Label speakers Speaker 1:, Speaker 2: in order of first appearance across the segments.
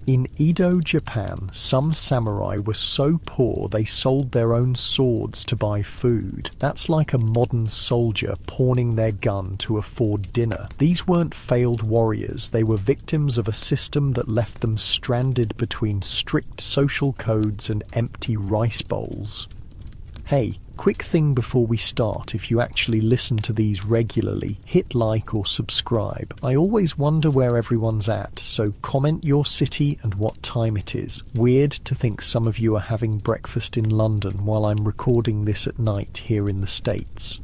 Speaker 1: In Edo, Japan, some samurai were so poor they sold their own swords to buy food. That's like a modern soldier pawning their gun to afford dinner. These weren't failed warriors, they were victims of a system that left them stranded between strict social codes and empty rice bowls. Hey, quick thing before we start, if you actually listen to these regularly, hit like or subscribe. I always wonder where everyone's at, so comment your city and what time it is. Weird to think some of you are having breakfast in London while I'm recording this at night here in the States.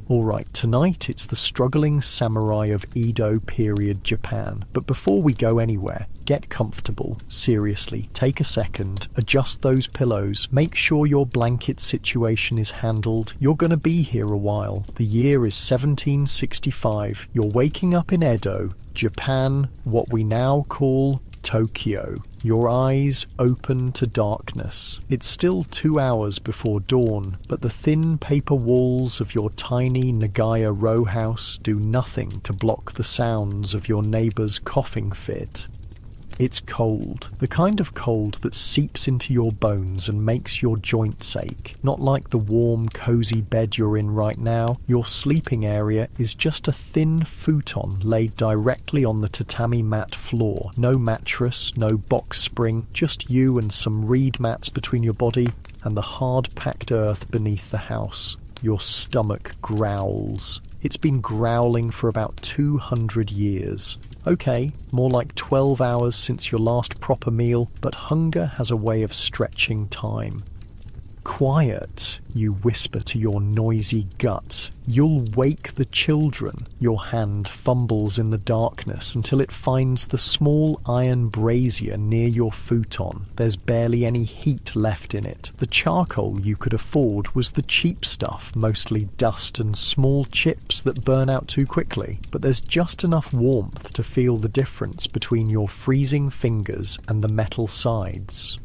Speaker 1: Alright, tonight it's the struggling samurai of Edo period Japan. But before we go anywhere, get comfortable. Seriously, take a second, adjust those pillows, make sure your blanket situation is handled. You're gonna be here a while. The year is 1765. You're waking up in Edo, Japan, what we now call Tokyo. Your eyes open to darkness. It's still 2 hours before dawn, but the thin paper walls of your tiny Nagaya row house do nothing to block the sounds of your neighbor's coughing fit. It's cold, the kind of cold that seeps into your bones and makes your joints ache. Not like the warm, cozy bed you're in right now. Your sleeping area is just a thin futon laid directly on the tatami mat floor. No mattress, no box spring, just you and some reed mats between your body and the hard-packed earth beneath the house. Your stomach growls. It's been growling for about 200 years. Okay, more like 12 hours since your last proper meal, but hunger has a way of stretching time. Quiet, you whisper to your noisy gut. You'll wake the children. Your hand fumbles in the darkness until it finds the small iron brazier near your futon. There's barely any heat left in it. The charcoal you could afford was the cheap stuff, mostly dust and small chips that burn out too quickly. But there's just enough warmth to feel the difference between your freezing fingers and the metal sides.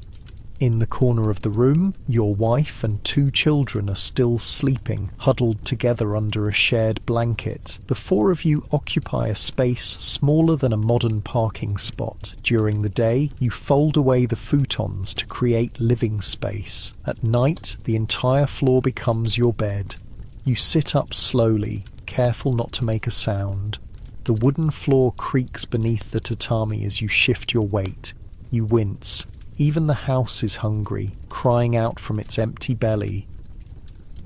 Speaker 1: In the corner of the room, your wife and 2 children are still sleeping, huddled together under a shared blanket. The 4 of you occupy a space smaller than a modern parking spot. During the day, you fold away the futons to create living space. At night, the entire floor becomes your bed. You sit up slowly, careful not to make a sound. The wooden floor creaks beneath the tatami as you shift your weight. You wince. Even the house is hungry, crying out from its empty belly.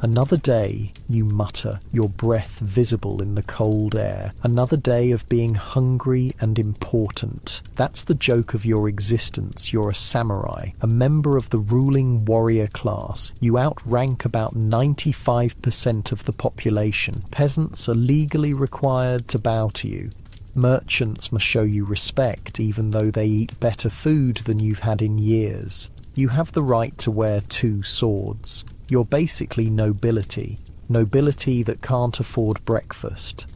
Speaker 1: Another day, you mutter, your breath visible in the cold air. Another day of being hungry and important. That's the joke of your existence. You're a samurai, a member of the ruling warrior class. You outrank about 95% of the population. Peasants are legally required to bow to you. Merchants must show you respect even though they eat better food than you've had in years. You have the right to wear 2 swords. You're basically nobility. Nobility that can't afford breakfast.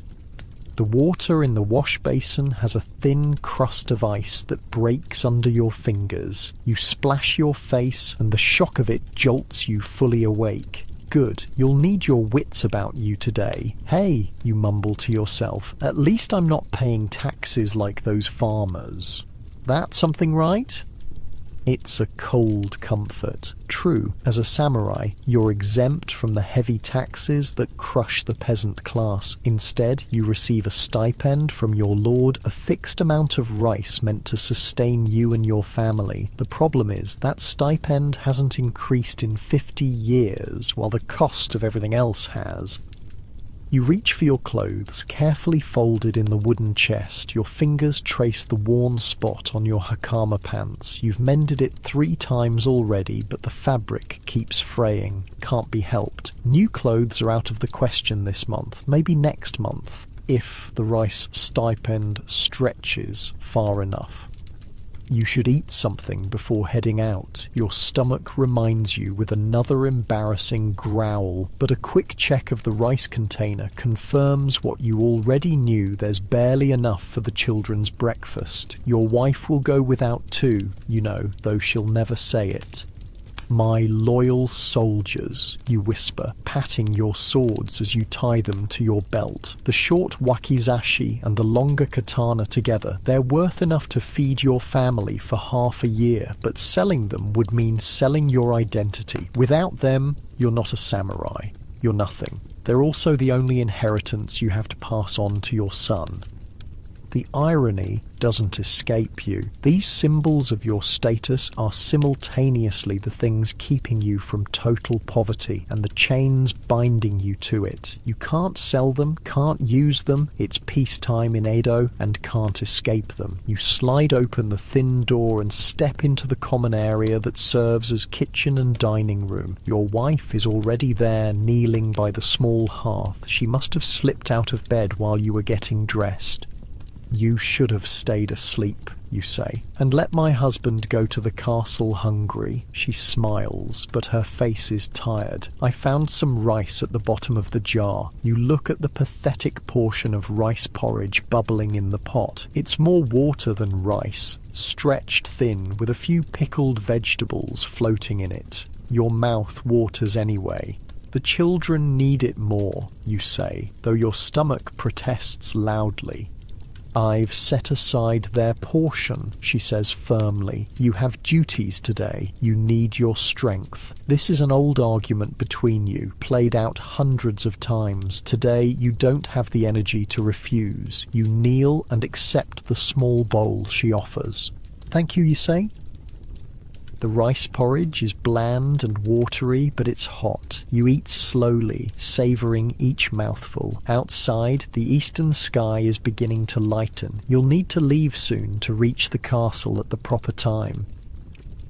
Speaker 1: The water in the wash basin has a thin crust of ice that breaks under your fingers. You splash your face and the shock of it jolts you fully awake. Good, you'll need your wits about you today. Hey, you mumble to yourself, at least I'm not paying taxes like those farmers. That something right? It's a cold comfort. True, as a samurai, you're exempt from the heavy taxes that crush the peasant class. Instead, you receive a stipend from your lord, a fixed amount of rice meant to sustain you and your family. The problem is, that stipend hasn't increased in 50 years, while the cost of everything else has. You reach for your clothes, carefully folded in the wooden chest. Your fingers trace the worn spot on your hakama pants. You've mended it 3 times already, but the fabric keeps fraying. Can't be helped. New clothes are out of the question this month, maybe next month, if the rice stipend stretches far enough. You should eat something before heading out. Your stomach reminds you with another embarrassing growl, but a quick check of the rice container confirms what you already knew: there's barely enough for the children's breakfast. Your wife will go without too, you know, though she'll never say it. My loyal soldiers, you whisper, patting your swords as you tie them to your belt. The short wakizashi and the longer katana together, they're worth enough to feed your family for half a year, but selling them would mean selling your identity. Without them, you're not a samurai. You're nothing. They're also the only inheritance you have to pass on to your son. The irony doesn't escape you. These symbols of your status are simultaneously the things keeping you from total poverty and the chains binding you to it. You can't sell them, can't use them, it's peacetime in Edo, and can't escape them. You slide open the thin door and step into the common area that serves as kitchen and dining room. Your wife is already there, kneeling by the small hearth. She must have slipped out of bed while you were getting dressed. You should have stayed asleep, you say, and let my husband go to the castle hungry. She smiles, but her face is tired. I found some rice at the bottom of the jar. You look at the pathetic portion of rice porridge bubbling in the pot. It's more water than rice, stretched thin with a few pickled vegetables floating in it. Your mouth waters anyway. The children need it more, you say, though your stomach protests loudly. I've set aside their portion, she says firmly. You have duties today. You need your strength. This is an old argument between you, played out hundreds of times. Today you don't have the energy to refuse. You kneel and accept the small bowl she offers. Thank you, you say? The rice porridge is bland and watery, but it's hot. You eat slowly, savouring each mouthful. Outside, the eastern sky is beginning to lighten. You'll need to leave soon to reach the castle at the proper time.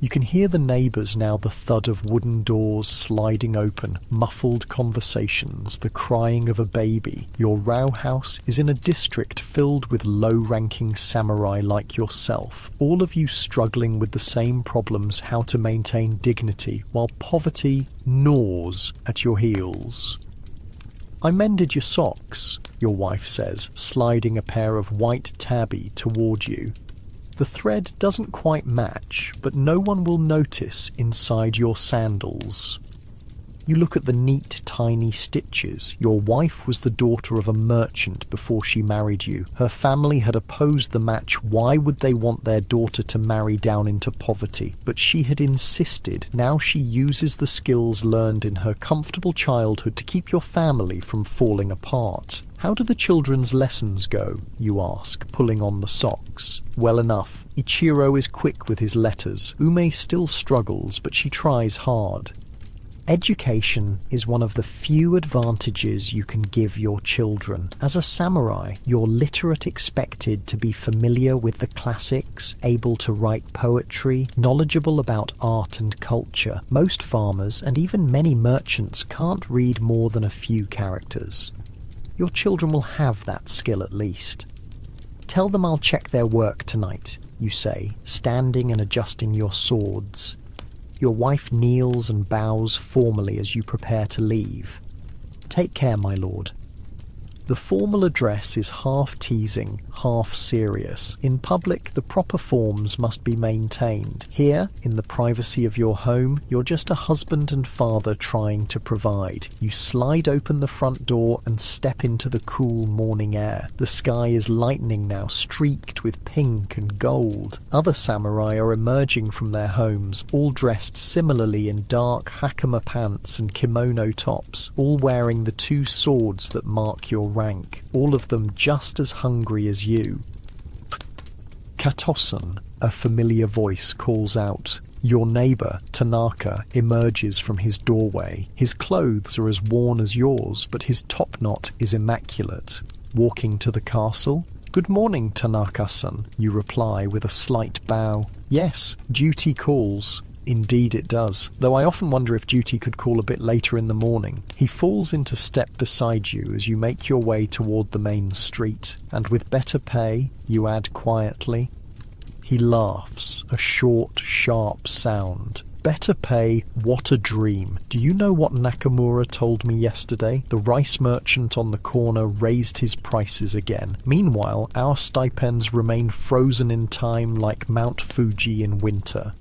Speaker 1: You can hear the neighbours now, the thud of wooden doors sliding open, muffled conversations, the crying of a baby. Your row house is in a district filled with low-ranking samurai like yourself, all of you struggling with the same problems, how to maintain dignity, while poverty gnaws at your heels. I mended your socks, your wife says, sliding a pair of white tabby toward you. The thread doesn't quite match, but no one will notice inside your sandals. You look at the neat, tiny stitches. Your wife was the daughter of a merchant before she married you. Her family had opposed the match. Why would they want their daughter to marry down into poverty? But she had insisted. Now she uses the skills learned in her comfortable childhood to keep your family from falling apart. How do the children's lessons go, you ask, pulling on the socks. Well enough. Ichiro is quick with his letters. Ume still struggles, but she tries hard. Education is one of the few advantages you can give your children. As a samurai, you're literate, expected to be familiar with the classics, able to write poetry, knowledgeable about art and culture. Most farmers, and even many merchants, can't read more than a few characters. Your children will have that skill at least. Tell them I'll check their work tonight, you say, standing and adjusting your swords. Your wife kneels and bows formally as you prepare to leave. Take care, my lord. The formal address is half teasing, half serious. In public, the proper forms must be maintained. Here, in the privacy of your home, you're just a husband and father trying to provide. You slide open the front door and step into the cool morning air. The sky is lightening now, streaked with pink and gold. Other samurai are emerging from their homes, all dressed similarly in dark hakama pants and kimono tops, all wearing the two swords that mark your rank, all of them just as hungry as you. Katosan, a familiar voice calls out. Your neighbour, Tanaka, emerges from his doorway. His clothes are as worn as yours, but his top knot is immaculate. Walking to the castle? Good morning, Tanaka-san, you reply with a slight bow. Yes, duty calls. Indeed it does, though I often wonder if duty could call a bit later in the morning. He falls into step beside you as you make your way toward the main street, and with better pay, you add quietly. He laughs, a short, sharp sound. Better pay, what a dream. Do you know what Nakamura told me yesterday? The rice merchant on the corner raised his prices again. Meanwhile, our stipends remain frozen in time like Mount Fuji in winter.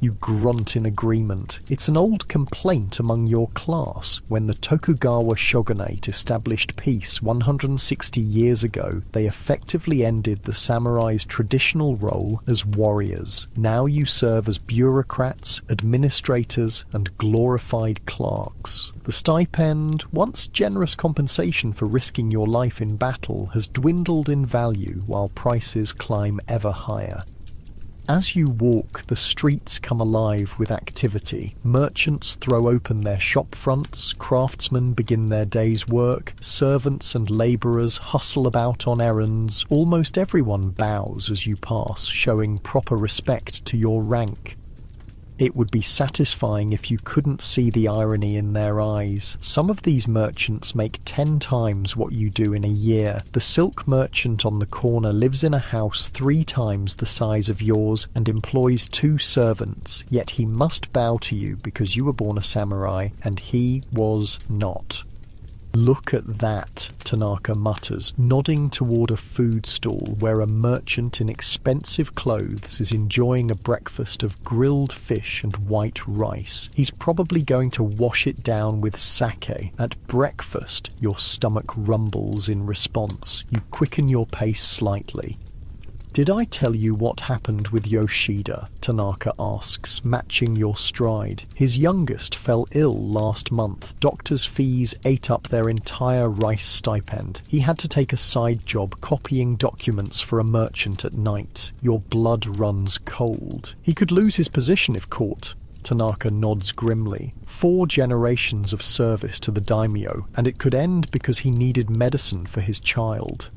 Speaker 1: You grunt in agreement. It's an old complaint among your class. When the Tokugawa shogunate established peace 160 years ago, they effectively ended the samurai's traditional role as warriors. Now you serve as bureaucrats, administrators, and glorified clerks. The stipend, once generous compensation for risking your life in battle, has dwindled in value while prices climb ever higher. As you walk, the streets come alive with activity. Merchants throw open their shop fronts, craftsmen begin their day's work, servants and labourers hustle about on errands. Almost everyone bows as you pass, showing proper respect to your rank. It would be satisfying if you couldn't see the irony in their eyes. Some of these merchants make 10 times what you do in a year. The silk merchant on the corner lives in a house 3 times the size of yours and employs 2 servants, yet he must bow to you because you were born a samurai and he was not. Look at that, Tanaka mutters, nodding toward a food stall where a merchant in expensive clothes is enjoying a breakfast of grilled fish and white rice. He's probably going to wash it down with sake. At breakfast, your stomach rumbles in response. You quicken your pace slightly. Did I tell you what happened with Yoshida? Tanaka asks, matching your stride. His youngest fell ill last month. Doctor's fees ate up their entire rice stipend. He had to take a side job copying documents for a merchant at night. Your blood runs cold. He could lose his position if caught. Tanaka nods grimly. 4 generations of service to the daimyo, and it could end because he needed medicine for his child.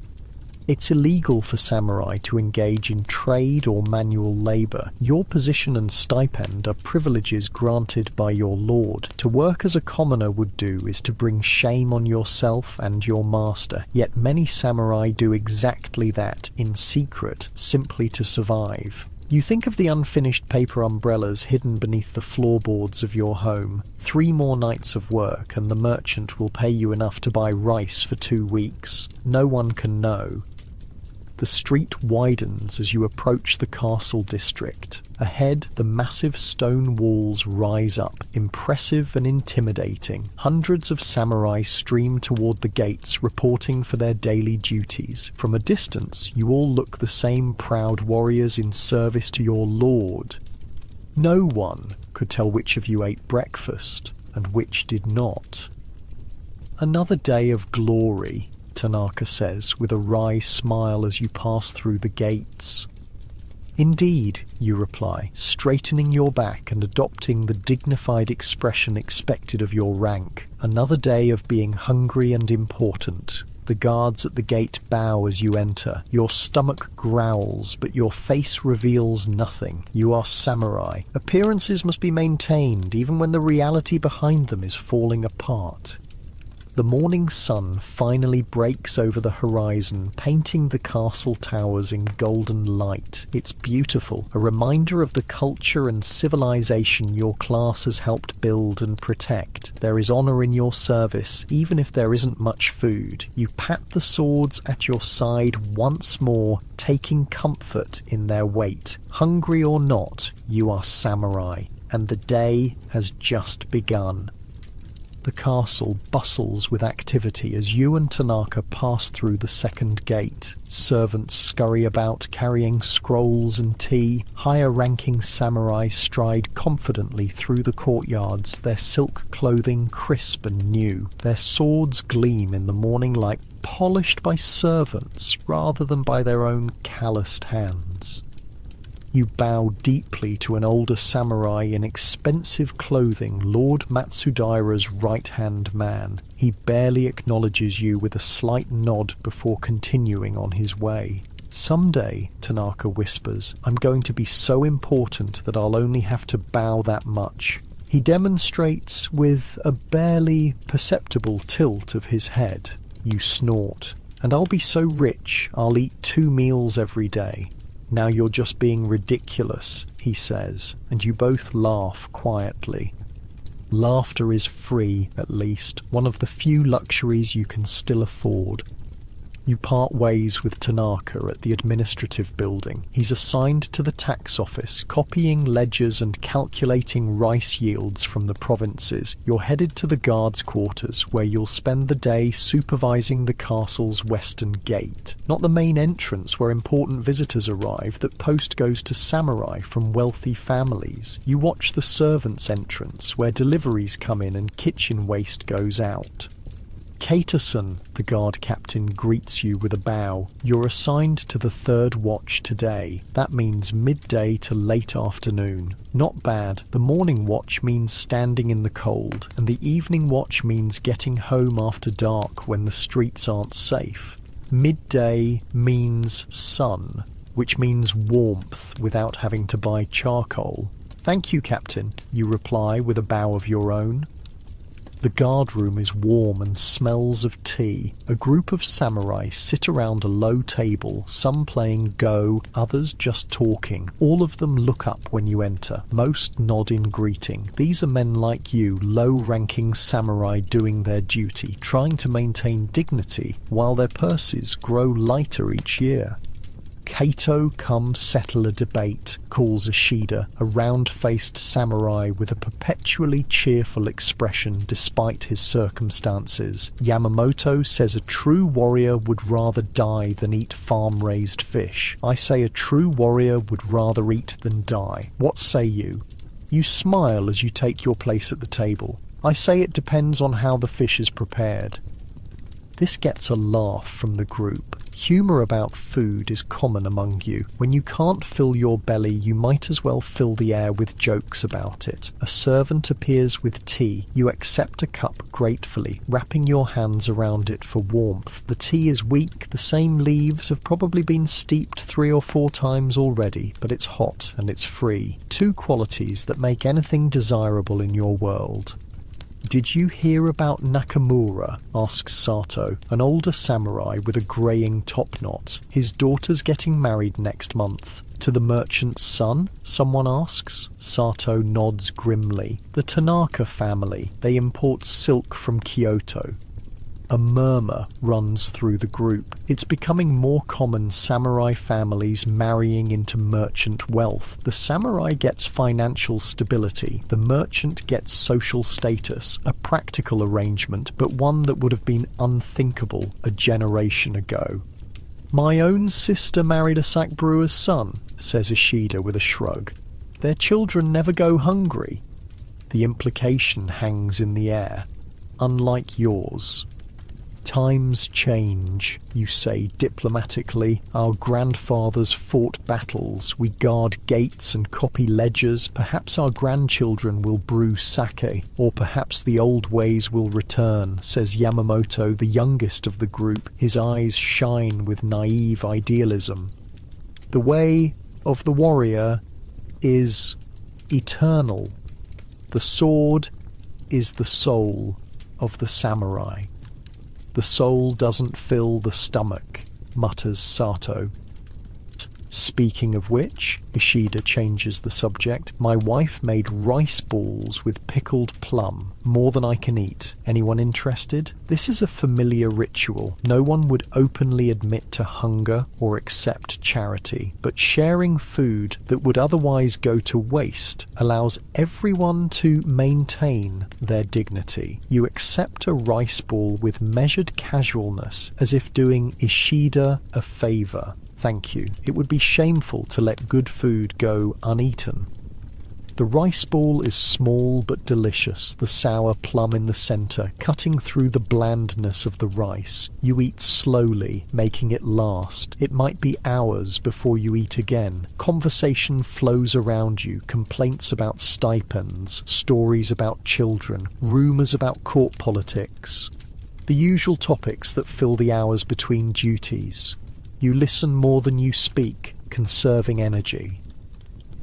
Speaker 1: It's illegal for samurai to engage in trade or manual labour. Your position and stipend are privileges granted by your lord. To work as a commoner would do is to bring shame on yourself and your master. Yet many samurai do exactly that, in secret, simply to survive. You think of the unfinished paper umbrellas hidden beneath the floorboards of your home. 3 more nights of work and the merchant will pay you enough to buy rice for 2 weeks. No one can know. The street widens as you approach the castle district. Ahead, the massive stone walls rise up, impressive and intimidating. Hundreds of samurai stream toward the gates, reporting for their daily duties. From a distance, you all look the same proud warriors in service to your lord. No one could tell which of you ate breakfast and which did not. Another day of glory, Tanaka says, with a wry smile as you pass through the gates. Indeed, you reply, straightening your back and adopting the dignified expression expected of your rank. Another day of being hungry and important. The guards at the gate bow as you enter. Your stomach growls, but your face reveals nothing. You are samurai. Appearances must be maintained even when the reality behind them is falling apart. The morning sun finally breaks over the horizon, painting the castle towers in golden light. It's beautiful, a reminder of the culture and civilization your class has helped build and protect. There is honor in your service, even if there isn't much food. You pat the swords at your side once more, taking comfort in their weight. Hungry or not, you are samurai, and the day has just begun. The castle bustles with activity as you and Tanaka pass through the second gate. Servants scurry about carrying scrolls and tea. Higher-ranking samurai stride confidently through the courtyards, their silk clothing crisp and new. Their swords gleam in the morning light, polished by servants rather than by their own calloused hands. You bow deeply to an older samurai in expensive clothing, Lord Matsudaira's right-hand man. He barely acknowledges you with a slight nod before continuing on his way. Someday, Tanaka whispers, I'm going to be so important that I'll only have to bow that much. He demonstrates with a barely perceptible tilt of his head. You snort. And I'll be so rich, I'll eat 2 meals every day. Now you're just being ridiculous, he says, and you both laugh quietly. Laughter is free, at least, one of the few luxuries you can still afford. You part ways with Tanaka at the administrative building. He's assigned to the tax office, copying ledgers and calculating rice yields from the provinces. You're headed to the guards' quarters, where you'll spend the day supervising the castle's western gate. Not the main entrance where important visitors arrive. That post goes to samurai from wealthy families. You watch the servants' entrance, where deliveries come in and kitchen waste goes out. Caterson, the guard captain, greets you with a bow. You're assigned to the third watch today. That means midday to late afternoon. Not bad. The morning watch means standing in the cold, and the evening watch means getting home after dark when the streets aren't safe. Midday means sun, which means warmth without having to buy charcoal. Thank you, Captain, you reply with a bow of your own. The guard room is warm and smells of tea. A group of samurai sit around a low table, some playing Go, others just talking. All of them look up when you enter. Most nod in greeting. These are men like you, low-ranking samurai doing their duty, trying to maintain dignity while their purses grow lighter each year. Kato, come settle a debate, calls Ishida, a round-faced samurai with a perpetually cheerful expression despite his circumstances. Yamamoto says a true warrior would rather die than eat farm-raised fish. I say a true warrior would rather eat than die. What say you? You smile as you take your place at the table. I say it depends on how the fish is prepared. This gets a laugh from the group. Humour about food is common among you. When you can't fill your belly, you might as well fill the air with jokes about it. A servant appears with tea. You accept a cup gratefully, wrapping your hands around it for warmth. The tea is weak. The same leaves have probably been steeped 3 or 4 times already, but it's hot and it's free. 2 qualities that make anything desirable in your world. Did you hear about Nakamura? Asks Sato, an older samurai with a greying topknot. His daughter's getting married next month. To the merchant's son? Someone asks. Sato nods grimly. The Tanaka family. They import silk from Kyoto. A murmur runs through the group. It's becoming more common samurai families marrying into merchant wealth. The samurai gets financial stability. The merchant gets social status. A practical arrangement, but one that would have been unthinkable a generation ago. My own sister married a sack brewer's son, says Ishida with a shrug. Their children never go hungry. The implication hangs in the air. Unlike yours. Times change, you say diplomatically. Our grandfathers fought battles. We guard gates and copy ledgers. Perhaps our grandchildren will brew sake, or perhaps the old ways will return, says Yamamoto, the youngest of the group. His eyes shine with naive idealism. The way of the warrior is eternal. The sword is the soul of the samurai. The soul doesn't fill the stomach, mutters Sato. Speaking of which, Ishida changes the subject. My wife made rice balls with pickled plum, more than I can eat. Anyone interested? This is a familiar ritual. No one would openly admit to hunger or accept charity, but sharing food that would otherwise go to waste allows everyone to maintain their dignity. You accept a rice ball with measured casualness, as if doing Ishida a favour. Thank you. It would be shameful to let good food go uneaten. The rice ball is small but delicious, the sour plum in the centre, cutting through the blandness of the rice. You eat slowly, making it last. It might be hours before you eat again. Conversation flows around you, complaints about stipends, stories about children, rumours about court politics. The usual topics that fill the hours between duties. You listen more than you speak, conserving energy.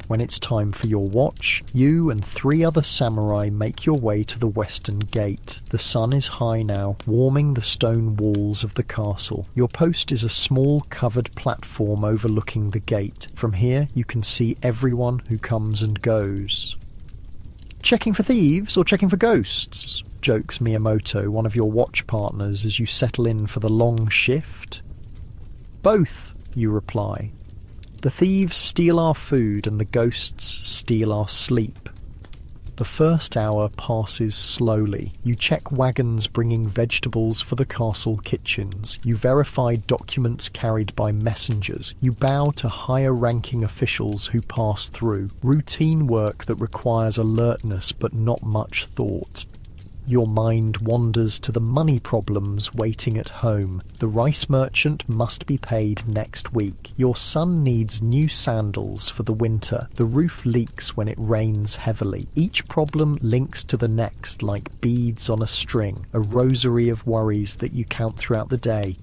Speaker 1: When it's time for your watch, you and 3 other samurai make your way to the western gate. The sun is high now, warming the stone walls of the castle. Your post is a small covered platform overlooking the gate. From here, you can see everyone who comes and goes. Checking for thieves or checking for ghosts? Jokes Miyamoto, one of your watch partners, as you settle in for the long shift. Both, you reply. The thieves steal our food and the ghosts steal our sleep. The first hour passes slowly. You check wagons bringing vegetables for the castle kitchens. You verify documents carried by messengers. You bow to higher-ranking officials who pass through. Routine work that requires alertness but not much thought. Your mind wanders to the money problems waiting at home. The rice merchant must be paid next week. Your son needs new sandals for the winter. The roof leaks when it rains heavily. Each problem links to the next like beads on a string, a rosary of worries that you count throughout the day.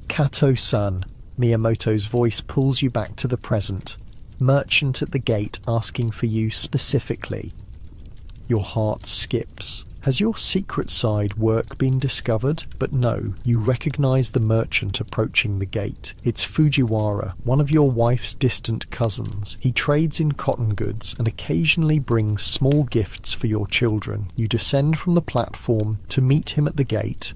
Speaker 1: Kato-san, Miyamoto's voice pulls you back to the present. Merchant at the gate asking for you specifically. Your heart skips. Has your secret side work been discovered? But no, you recognize the merchant approaching the gate. It's Fujiwara, one of your wife's distant cousins. He trades in cotton goods and occasionally brings small gifts for your children. You descend from the platform to meet him at the gate.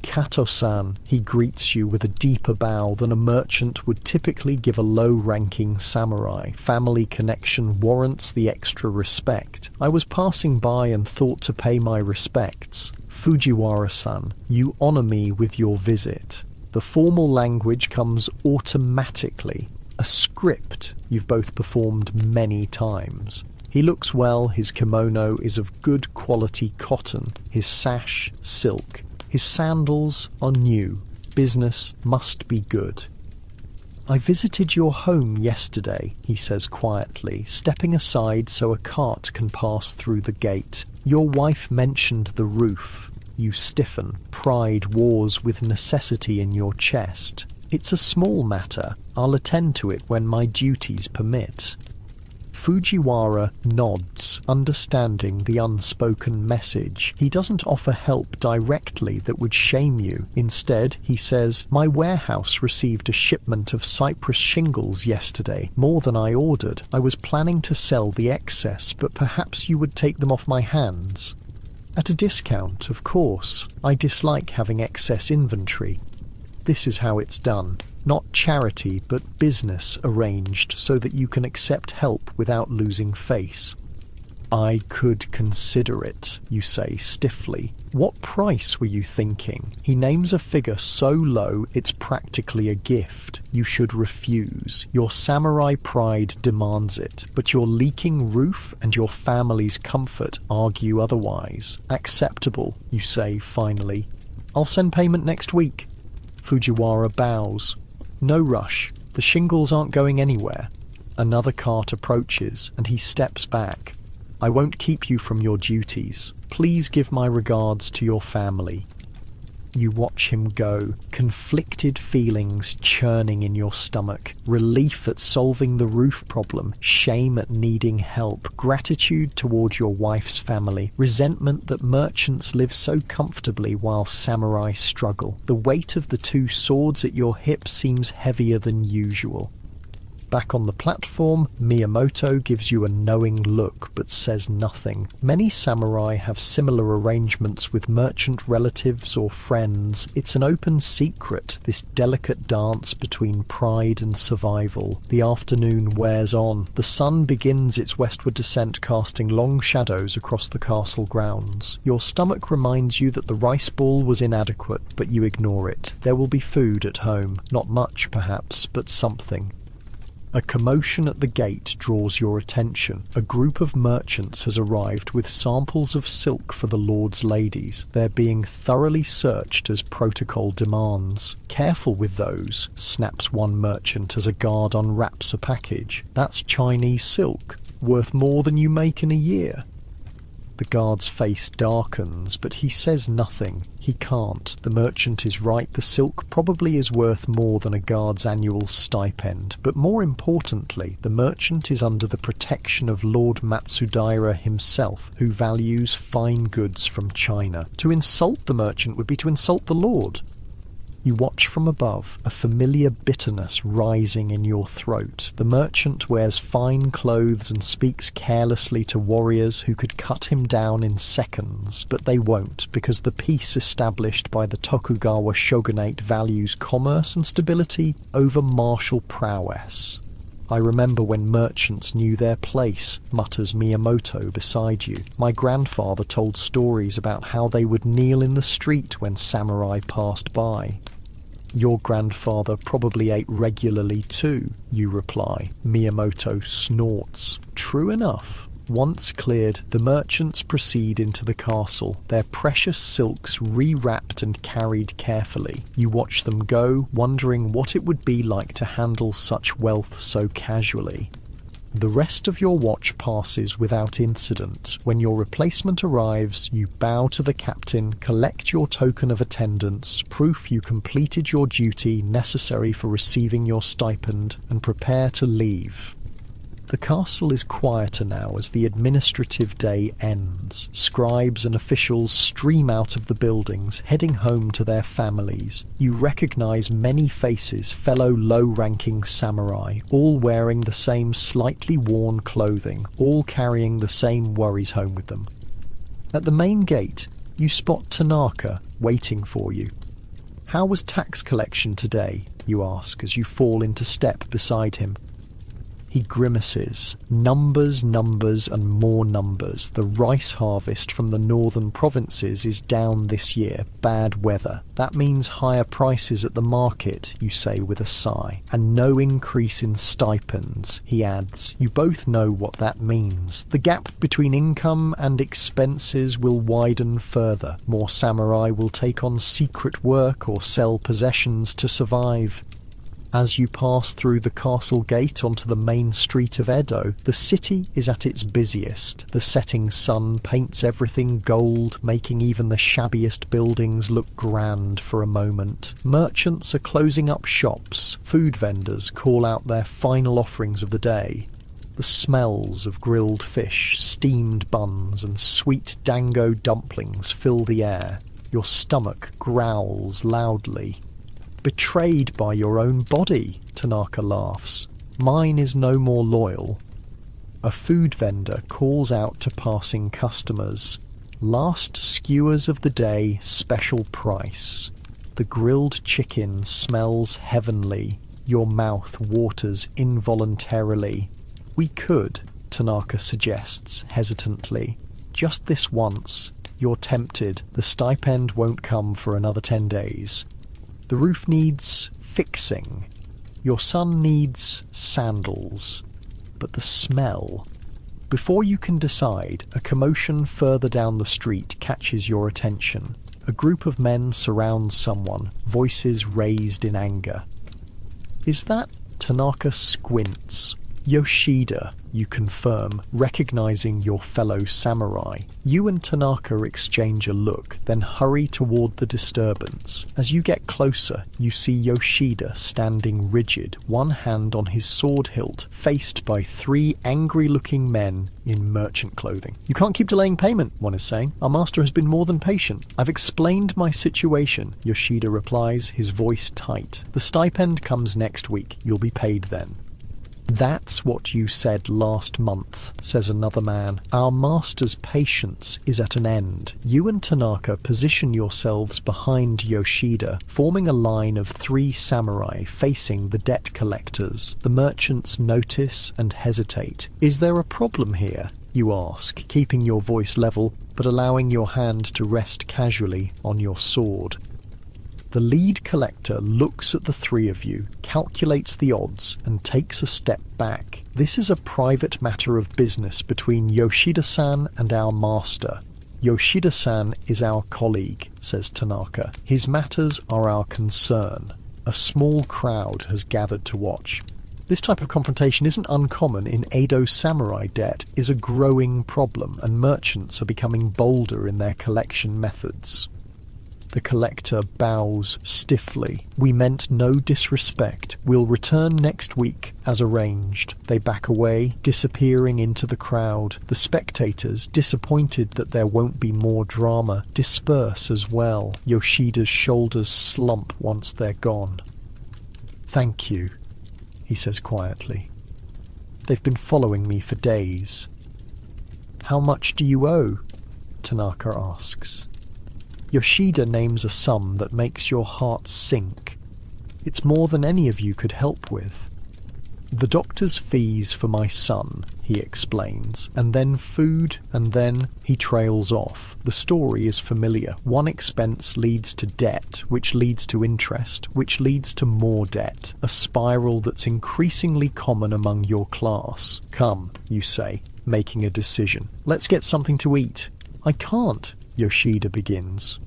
Speaker 1: Kato-san, he greets you with a deeper bow than a merchant would typically give a low-ranking samurai. Family connection warrants the extra respect. I was passing by and thought to pay my respects. Fujiwara-san, you honor me with your visit. The formal language comes automatically. A script you've both performed many times. He looks well, his kimono is of good quality cotton, his sash silk. His sandals are new. Business must be good. I visited your home yesterday, he says quietly, stepping aside so a cart can pass through the gate. Your wife mentioned the roof. You stiffen. Pride wars with necessity in your chest. It's a small matter. I'll attend to it when my duties permit. Fujiwara nods, understanding the unspoken message. He doesn't offer help directly that would shame you. Instead, he says, my warehouse received a shipment of cypress shingles yesterday, more than I ordered. I was planning to sell the excess, but perhaps you would take them off my hands. At a discount, of course. I dislike having excess inventory. This is how it's done. Not charity, but business arranged so that you can accept help without losing face. I could consider it, you say stiffly. What price were you thinking? He names a figure so low it's practically a gift. You should refuse. Your samurai pride demands it, but your leaking roof and your family's comfort argue otherwise. Acceptable, you say finally. I'll send payment next week. Fujiwara bows. No rush. The shingles aren't going anywhere. Another cart approaches, and he steps back. I won't keep you from your duties. Please give my regards to your family. You watch him go, conflicted feelings churning in your stomach. Relief at solving the roof problem, shame at needing help, gratitude toward your wife's family, resentment that merchants live so comfortably while samurai struggle. The weight of the two swords at your hip seems heavier than usual. Back on the platform, Miyamoto gives you a knowing look but says nothing. Many samurai have similar arrangements with merchant relatives or friends. It's an open secret, this delicate dance between pride and survival. The afternoon wears on. The sun begins its westward descent, casting long shadows across the castle grounds. Your stomach reminds you that the rice ball was inadequate, but you ignore it. There will be food at home. Not much, perhaps, but something. A commotion at the gate draws your attention. A group of merchants has arrived with samples of silk for the lord's ladies. They're being thoroughly searched as protocol demands. Careful with those, snaps one merchant as a guard unwraps a package. That's Chinese silk, worth more than you make in a year. The guard's face darkens, but he says nothing. He can't. The merchant is right. The silk probably is worth more than a guard's annual stipend. But more importantly, the merchant is under the protection of Lord Matsudaira himself, who values fine goods from China. To insult the merchant would be to insult the lord. You watch from above, a familiar bitterness rising in your throat. The merchant wears fine clothes and speaks carelessly to warriors who could cut him down in seconds, but they won't, because the peace established by the Tokugawa shogunate values commerce and stability over martial prowess. I remember when merchants knew their place, mutters Miyamoto beside you. My grandfather told stories about how they would kneel in the street when samurai passed by. Your grandfather probably ate regularly too, you reply. Miyamoto snorts. True enough. Once cleared, the merchants proceed into the castle, their precious silks re-wrapped and carried carefully. You watch them go, wondering what it would be like to handle such wealth so casually. The rest of your watch passes without incident. When your replacement arrives, you bow to the captain, collect your token of attendance, proof you completed your duty necessary for receiving your stipend, and prepare to leave. The castle is quieter now as the administrative day ends. Scribes and officials stream out of the buildings, heading home to their families. You recognize many faces, fellow low-ranking samurai, all wearing the same slightly worn clothing, all carrying the same worries home with them. At the main gate, you spot Tanaka waiting for you. "How was tax collection today?" you ask as you fall into step beside him. He grimaces. Numbers, numbers, and more numbers. The rice harvest from the northern provinces is down this year. Bad weather. That means higher prices at the market, you say with a sigh. And no increase in stipends, he adds. You both know what that means. The gap between income and expenses will widen further. More samurai will take on secret work or sell possessions to survive. As you pass through the castle gate onto the main street of Edo, the city is at its busiest. The setting sun paints everything gold, making even the shabbiest buildings look grand for a moment. Merchants are closing up shops. Food vendors call out their final offerings of the day. The smells of grilled fish, steamed buns, and sweet dango dumplings fill the air. Your stomach growls loudly. "Betrayed by your own body," Tanaka laughs. "Mine is no more loyal." A food vendor calls out to passing customers. "Last skewers of the day, special price." The grilled chicken smells heavenly. Your mouth waters involuntarily. "We could," Tanaka suggests hesitantly. "Just this once. You're tempted. The stipend won't come for another 10 days. The roof needs fixing. Your son needs sandals. But the smell. Before you can decide, a commotion further down the street catches your attention. A group of men surrounds someone, voices raised in anger. "Is that—" Tanaka squints. "Yoshida," you confirm, recognizing your fellow samurai. You and Tanaka exchange a look, then hurry toward the disturbance. As you get closer, you see Yoshida standing rigid, one hand on his sword hilt, faced by 3 angry-looking men in merchant clothing. "You can't keep delaying payment," one is saying. "Our master has been more than patient." "I've explained my situation," Yoshida replies, his voice tight. "The stipend comes next week. You'll be paid then." "That's what you said last month," says another man. "Our master's patience is at an end." You and Tanaka position yourselves behind Yoshida, forming a line of 3 samurai facing the debt collectors. The merchants notice and hesitate. "Is there a problem here?" you ask, keeping your voice level, but allowing your hand to rest casually on your sword. The lead collector looks at the 3 of you, calculates the odds, and takes a step back. "This is a private matter of business between Yoshida-san and our master." "Yoshida-san is our colleague," says Tanaka. "His matters are our concern." A small crowd has gathered to watch. This type of confrontation isn't uncommon in Edo samurai. Debt is a growing problem, and merchants are becoming bolder in their collection methods. The collector bows stiffly. We meant no disrespect. We'll return next week, as arranged. They back away, disappearing into the crowd. The spectators, disappointed that there won't be more drama, disperse as well. Yoshida's shoulders slump once they're gone. "Thank you," he says quietly. "They've been following me for days." "How much do you owe?" Tanaka asks. Yoshida names a sum that makes your heart sink. "It's more than any of you could help with." "The doctor's fees for my son," he explains, "and then food, and then..." He trails off. The story is familiar. One expense leads to debt, which leads to interest, which leads to more debt. A spiral that's increasingly common among your class. "Come," you say, making a decision. "Let's get something to eat." "I can't," Yoshida begins.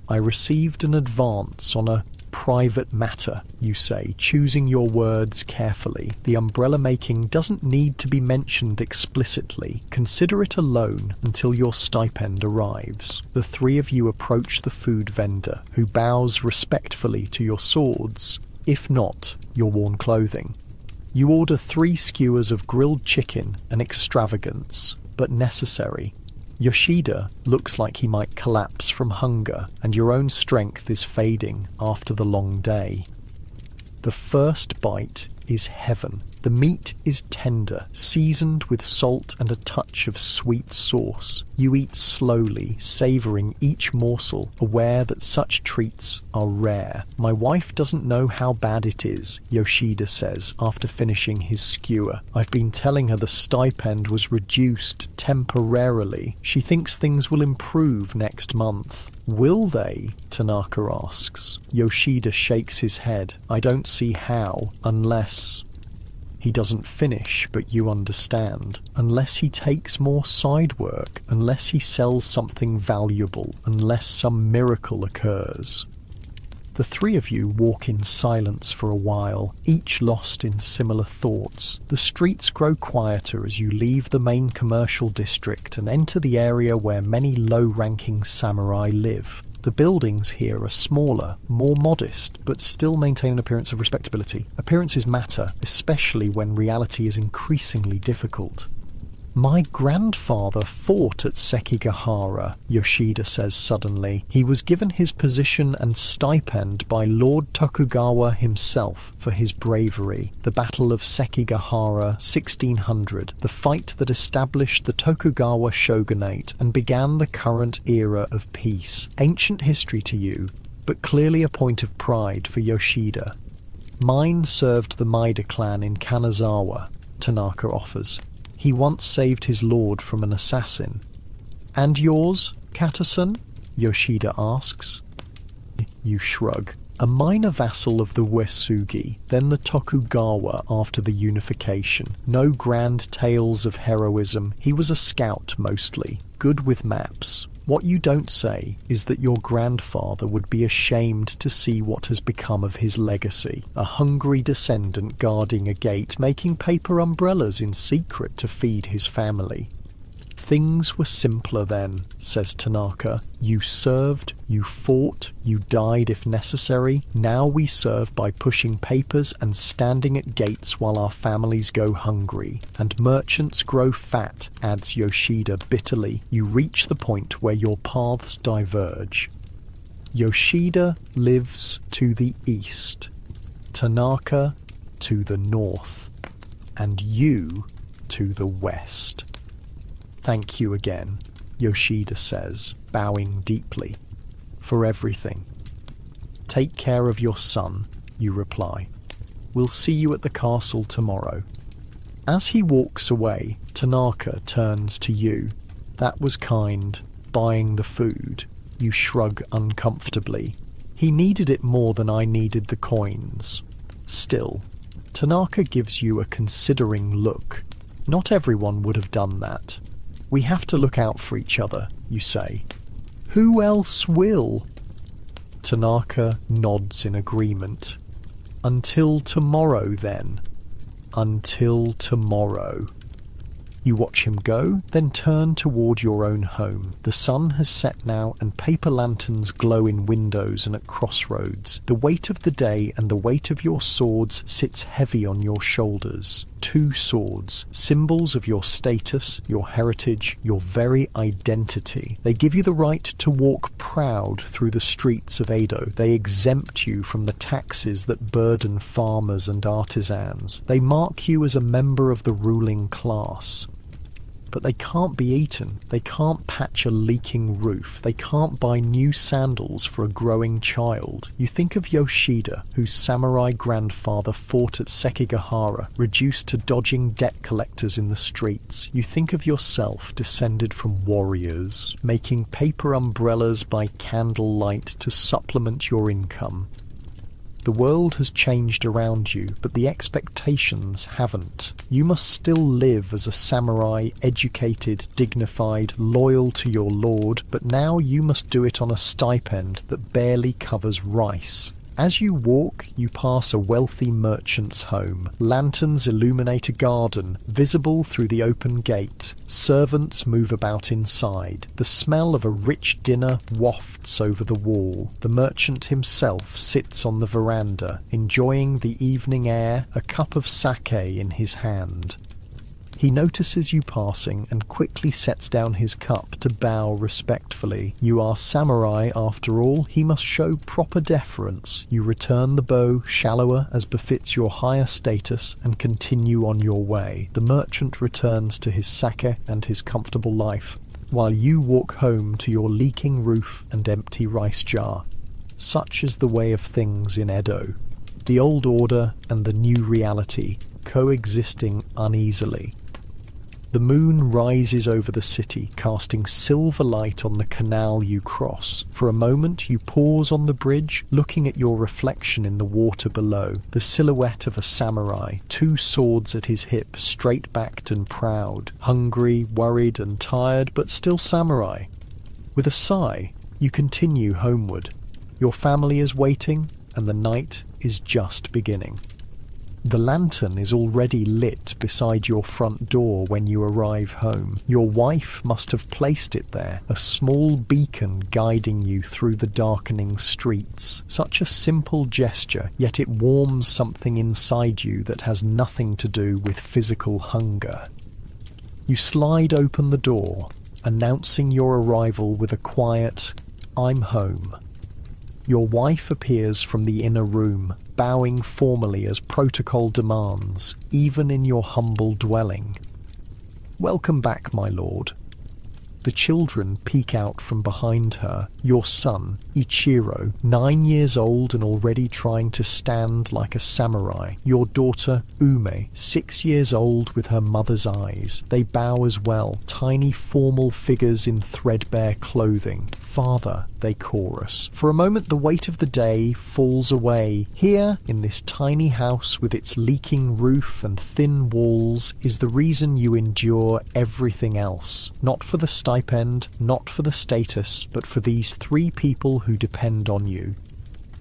Speaker 1: "I received an advance on a private matter," you say, choosing your words carefully. The umbrella making doesn't need to be mentioned explicitly. Consider it a loan until your stipend arrives. The three of you approach the food vendor, who bows respectfully to your swords, if not your worn clothing. You order 3 skewers of grilled chicken, an extravagance, but necessary. Yoshida looks like he might collapse from hunger, and your own strength is fading after the long day. The first bite is heaven. The meat is tender, seasoned with salt and a touch of sweet sauce. You eat slowly, savouring each morsel, aware that such treats are rare. "My wife doesn't know how bad it is," Yoshida says after finishing his skewer. "I've been telling her the stipend was reduced temporarily. She thinks things will improve next month." "Will they?" Tanaka asks. Yoshida shakes his head. "I don't see how, unless..." He doesn't finish, but you understand. Unless he takes more side work, unless he sells something valuable, unless some miracle occurs. The three of you walk in silence for a while, each lost in similar thoughts. The streets grow quieter as you leave the main commercial district and enter the area where many low-ranking samurai live. The buildings here are smaller, more modest, but still maintain an appearance of respectability. Appearances matter, especially when reality is increasingly difficult. "My grandfather fought at Sekigahara," Yoshida says suddenly. "He was given his position and stipend by Lord Tokugawa himself for his bravery. The Battle of Sekigahara, 1600, the fight that established the Tokugawa shogunate and began the current era of peace. Ancient history to you, but clearly a point of pride for Yoshida." "Mine served the Maida clan in Kanazawa," Tanaka offers. "He once saved his lord from an assassin." "And yours, Kata-san?" Yoshida asks. You shrug. "A minor vassal of the Uesugi, then the Tokugawa after the unification. No grand tales of heroism. He was a scout mostly, good with maps. What you don't say is that your grandfather would be ashamed to see what has become of his legacy. A hungry descendant guarding a gate, making paper umbrellas in secret to feed his family." "Things were simpler then," says Tanaka. "You served, you fought, you died if necessary. Now we serve by pushing papers and standing at gates while our families go hungry. And merchants grow fat," adds Yoshida bitterly. "You reach the point where your paths diverge." Yoshida lives to the east, Tanaka to the north, and you to the west. "Thank you again," Yoshida says, bowing deeply, "for everything." "Take care of your son," you reply. "We'll see you at the castle tomorrow." As he walks away, Tanaka turns to you. "That was kind, buying the food." You shrug uncomfortably. "He needed it more than I needed the coins." Still, Tanaka gives you a considering look. Not everyone would have done that. "We have to look out for each other," you say. "Who else will?" Tanaka nods in agreement. "Until tomorrow, then." "Until tomorrow." You watch him go, then turn toward your own home. The sun has set now, and paper lanterns glow in windows and at crossroads. The weight of the day and the weight of your swords sits heavy on your shoulders. 2 swords, symbols of your status, your heritage, your very identity. They give you the right to walk proud through the streets of Edo. They exempt you from the taxes that burden farmers and artisans. They mark you as a member of the ruling class. But they can't be eaten. They can't patch a leaking roof. They can't buy new sandals for a growing child. You think of Yoshida, whose samurai grandfather fought at Sekigahara, reduced to dodging debt collectors in the streets. You think of yourself, descended from warriors, making paper umbrellas by candlelight to supplement your income. The world has changed around you, but the expectations haven't. You must still live as a samurai, educated, dignified, loyal to your lord, but now you must do it on a stipend that barely covers rice. As you walk, you pass a wealthy merchant's home. Lanterns illuminate a garden, visible through the open gate. Servants move about inside. The smell of a rich dinner wafts over the wall. The merchant himself sits on the veranda, enjoying the evening air, a cup of sake in his hand. He notices you passing and quickly sets down his cup to bow respectfully. You are samurai after all, he must show proper deference. You return the bow, shallower as befits your higher status, and continue on your way. The merchant returns to his sake and his comfortable life, while you walk home to your leaking roof and empty rice jar. Such is the way of things in Edo. The old order and the new reality coexisting uneasily. The moon rises over the city, casting silver light on the canal you cross. For a moment you pause on the bridge, looking at your reflection in the water below, the silhouette of a samurai, 2 swords at his hip, straight-backed and proud, hungry, worried and tired, but still samurai. With a sigh, you continue homeward. Your family is waiting, and the night is just beginning. The lantern is already lit beside your front door when you arrive home. Your wife must have placed it there, a small beacon guiding you through the darkening streets. Such a simple gesture, yet it warms something inside you that has nothing to do with physical hunger. You slide open the door, announcing your arrival with a quiet, "I'm home." Your wife appears from the inner room, bowing formally as protocol demands, even in your humble dwelling. "Welcome back, my lord." The children peek out from behind her. Your son, Ichiro, 9 years old and already trying to stand like a samurai. Your daughter, Ume, 6 years old with her mother's eyes. They bow as well, tiny formal figures in threadbare clothing. "Father," they chorus. For a moment the weight of the day falls away. Here, in this tiny house with its leaking roof and thin walls, is the reason you endure everything else. Not for the stipend, not for the status, but for these 3 people who depend on you.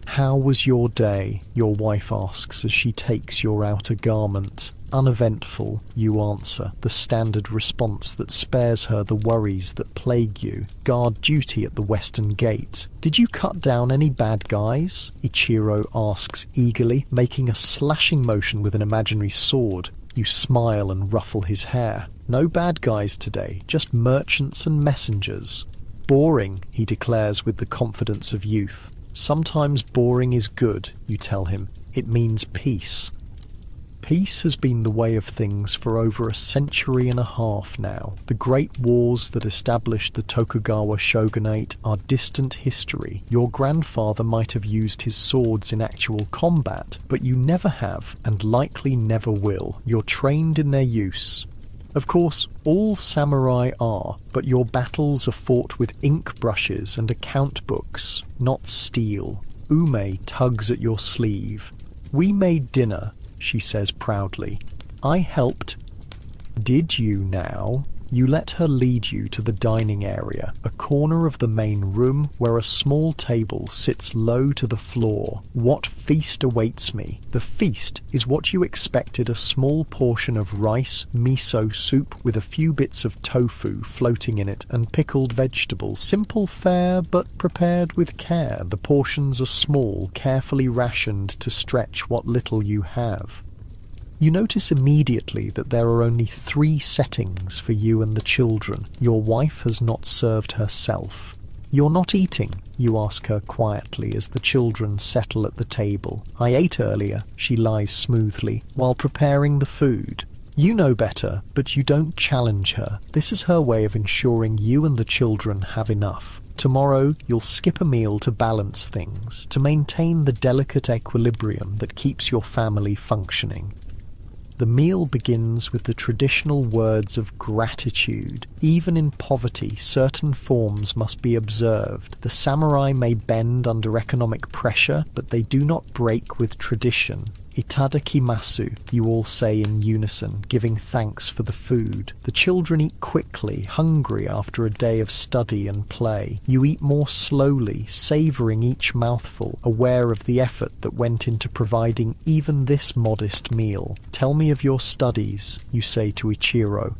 Speaker 1: "How was your day?" your wife asks as she takes your outer garment. "Uneventful," you answer, the standard response that spares her the worries that plague you. "Guard duty at the western gate." "Did you cut down any bad guys?" Ichiro asks eagerly, making a slashing motion with an imaginary sword. You smile and ruffle his hair. "No bad guys today, just merchants and messengers." "Boring," he declares with the confidence of youth. "Sometimes boring is good," you tell him. "It means peace." Peace has been the way of things for over a century and a half now. The great wars that established the Tokugawa shogunate are distant history. Your grandfather might have used his swords in actual combat, but you never have, and likely never will. You're trained in their use. Of course, all samurai are, but your battles are fought with ink brushes and account books, not steel. Ume tugs at your sleeve. "We made dinner," she says proudly. "I helped." "Did you now?" You let her lead you to the dining area, a corner of the main room where a small table sits low to the floor. What feast awaits me? The feast is what you expected: a small portion of rice, miso soup with a few bits of tofu floating in it and pickled vegetables. Simple fare, but prepared with care. The portions are small, carefully rationed to stretch what little you have. You notice immediately that there are only 3 settings for you and the children. Your wife has not served herself. "You're not eating?" you ask her quietly as the children settle at the table. "I ate earlier," she lies smoothly, while preparing the food. You know better, but you don't challenge her. This is her way of ensuring you and the children have enough. Tomorrow, you'll skip a meal to balance things, to maintain the delicate equilibrium that keeps your family functioning. The meal begins with the traditional words of gratitude. Even in poverty, certain forms must be observed. The samurai may bend under economic pressure, but they do not break with tradition. "Itadakimasu," you all say in unison, giving thanks for the food. The children eat quickly, hungry after a day of study and play. You eat more slowly, savouring each mouthful, aware of the effort that went into providing even this modest meal. "Tell me of your studies," you say to Ichiro.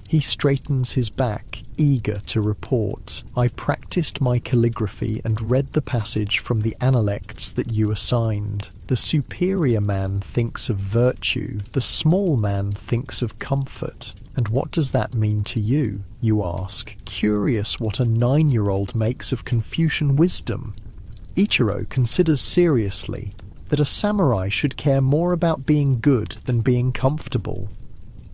Speaker 1: He straightens his back, eager to report. "I practiced my calligraphy and read the passage from the Analects that you assigned. The superior man thinks of virtue, the small man thinks of comfort. And what does that mean to you?" you ask, curious what a 9-year-old makes of Confucian wisdom. Ichiro considers seriously that a samurai should care more about being good than being comfortable.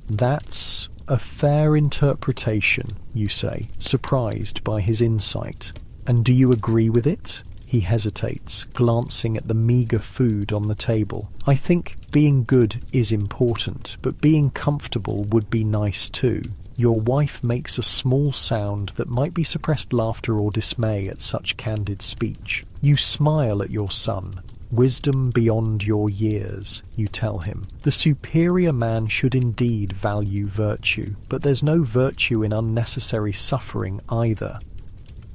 Speaker 1: "That's a fair interpretation," you say, surprised by his insight. "And do you agree with it?" He hesitates, glancing at the meagre food on the table. "I think being good is important, but being comfortable would be nice too." Your wife makes a small sound that might be suppressed laughter or dismay at such candid speech. You smile at your son. "Wisdom beyond your years," you tell him. "The superior man should indeed value virtue, but there's no virtue in unnecessary suffering either."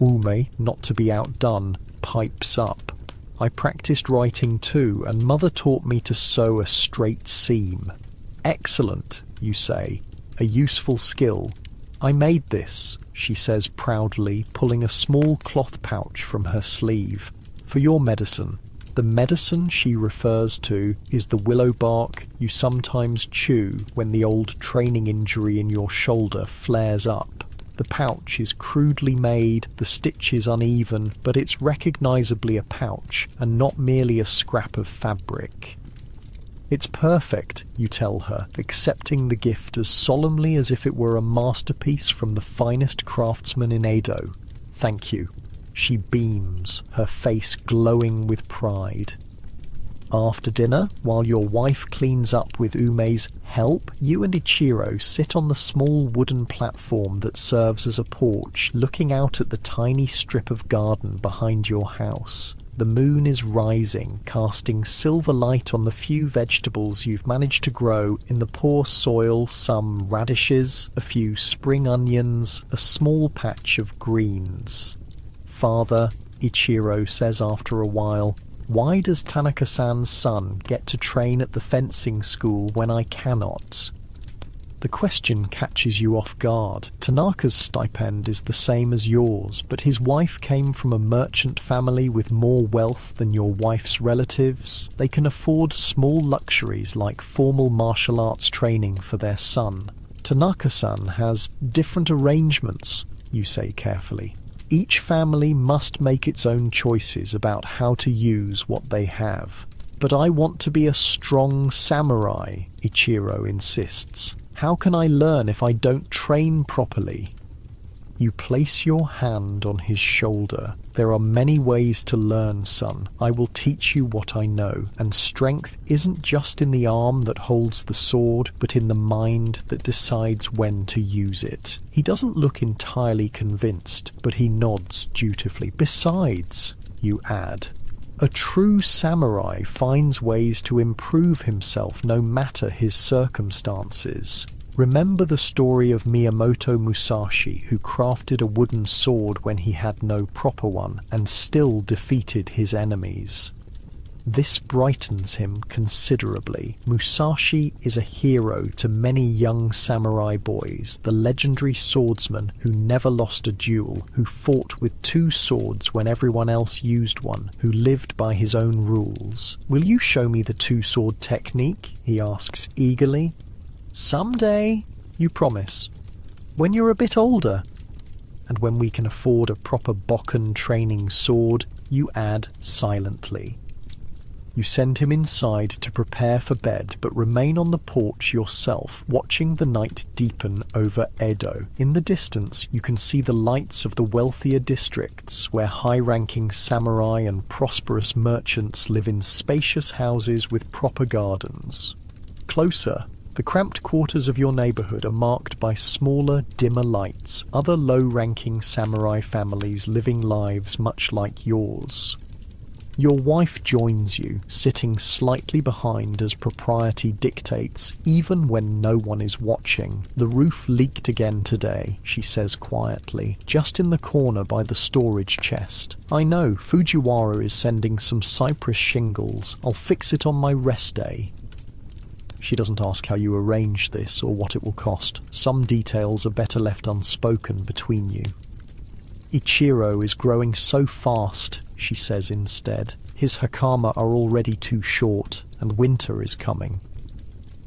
Speaker 1: Ume, not to be outdone, pipes up. "I practiced writing too, and mother taught me to sew a straight seam." "Excellent," you say. "A useful skill." "I made this," she says proudly, pulling a small cloth pouch from her sleeve. "For your medicine." The medicine she refers to is the willow bark you sometimes chew when the old training injury in your shoulder flares up. The pouch is crudely made, the stitches uneven, but it's recognizably a pouch and not merely a scrap of fabric. "It's perfect," you tell her, accepting the gift as solemnly as if it were a masterpiece from the finest craftsman in Edo. "Thank you." She beams, her face glowing with pride. After dinner, while your wife cleans up with Ume's help, you and Ichiro sit on the small wooden platform that serves as a porch, looking out at the tiny strip of garden behind your house. The moon is rising, casting silver light on the few vegetables you've managed to grow in the poor soil, some radishes, a few spring onions, a small patch of greens. "Father," Ichiro says after a while, "why does Tanaka-san's son get to train at the fencing school when I cannot?" The question catches you off guard. Tanaka's stipend is the same as yours, but his wife came from a merchant family with more wealth than your wife's relatives. They can afford small luxuries like formal martial arts training for their son. Tanaka-san has different arrangements, you say carefully. Each family must make its own choices about how to use what they have. "But I want to be a strong samurai," Ichiro insists. "How can I learn if I don't train properly?" You place your hand on his shoulder. "There are many ways to learn, son. I will teach you what I know. And strength isn't just in the arm that holds the sword, but in the mind that decides when to use it." He doesn't look entirely convinced, but he nods dutifully. "Besides," you add, "a true samurai finds ways to improve himself no matter his circumstances." Remember the story of Miyamoto Musashi, who crafted a wooden sword when he had no proper one and still defeated his enemies. This brightens him considerably. Musashi is a hero to many young samurai boys, the legendary swordsman who never lost a duel, who fought with two swords when everyone else used one, who lived by his own rules. "Will you show me the two-sword technique?" he asks eagerly. "Someday," you promise. "When you're a bit older. And when we can afford a proper Bokken training sword," you add silently. You send him inside to prepare for bed, but remain on the porch yourself, watching the night deepen over Edo. In the distance, you can see the lights of the wealthier districts, where high-ranking samurai and prosperous merchants live in spacious houses with proper gardens. Closer, the cramped quarters of your neighborhood are marked by smaller, dimmer lights, other low-ranking samurai families living lives much like yours. Your wife joins you, sitting slightly behind as propriety dictates, even when no one is watching. "The roof leaked again today," she says quietly, "just in the corner by the storage chest. I know, Fujiwara is sending some cypress shingles. I'll fix it on my rest day." She doesn't ask how you arrange this or what it will cost. Some details are better left unspoken between you. "Ichiro is growing so fast," she says instead. "His hakama are already too short, and winter is coming."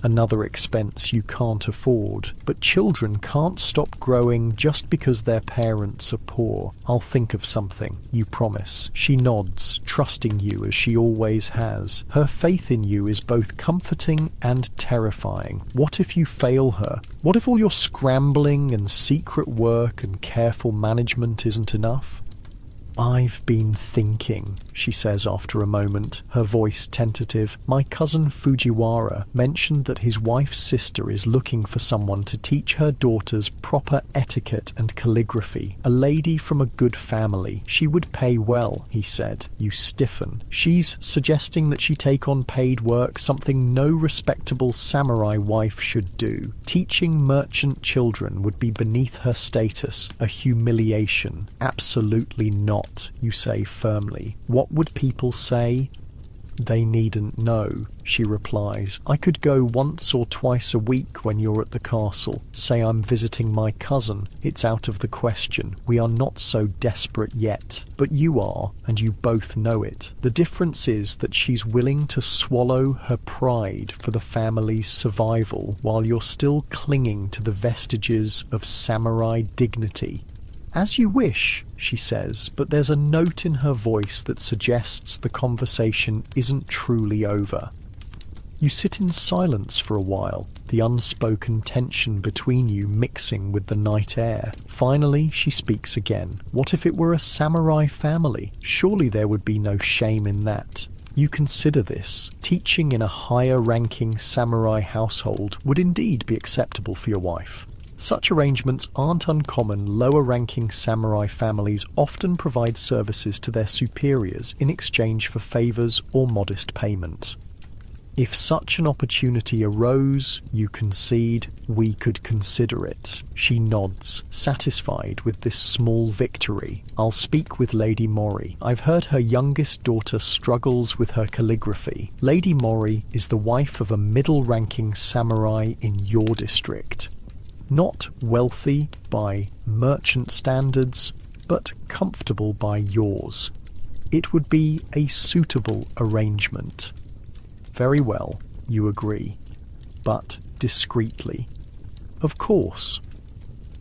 Speaker 1: Another expense you can't afford. But children can't stop growing just because their parents are poor. "I'll think of something," you promise. She nods, trusting you as she always has. Her faith in you is both comforting and terrifying. What if you fail her? What if all your scrambling and secret work and careful management isn't enough? "I've been thinking," she says after a moment, her voice tentative. "My cousin Fujiwara mentioned that his wife's sister is looking for someone to teach her daughters proper etiquette and calligraphy. A lady from a good family. She would pay well," he said. You stiffen. "She's suggesting that she take on paid work, something no respectable samurai wife should do. Teaching merchant children would be beneath her status, a humiliation." "Absolutely not," you say firmly. "What would people say?" "They needn't know," she replies. "I could go once or twice a week when you're at the castle. Say I'm visiting my cousin. It's out of the question. We are not so desperate yet. But you are, and you both know it. The difference is that she's willing to swallow her pride for the family's survival, while you're still clinging to the vestiges of samurai dignity." "As you wish," she says, but there's a note in her voice that suggests the conversation isn't truly over. You sit in silence for a while, the unspoken tension between you mixing with the night air. Finally, she speaks again. "What if it were a samurai family? Surely there would be no shame in that. You consider this. Teaching in a higher-ranking samurai household would indeed be acceptable for your wife. Such arrangements aren't uncommon. Lower-ranking samurai families often provide services to their superiors in exchange for favors or modest payment. If such an opportunity arose, you concede, we could consider it." She nods, satisfied with this small victory. "I'll speak with Lady Mori. I've heard her youngest daughter struggles with her calligraphy. Lady Mori is the wife of a middle-ranking samurai in your district. Not wealthy by merchant standards, but comfortable by yours. It would be a suitable arrangement." "Very well," you agree, but discreetly. "Of course."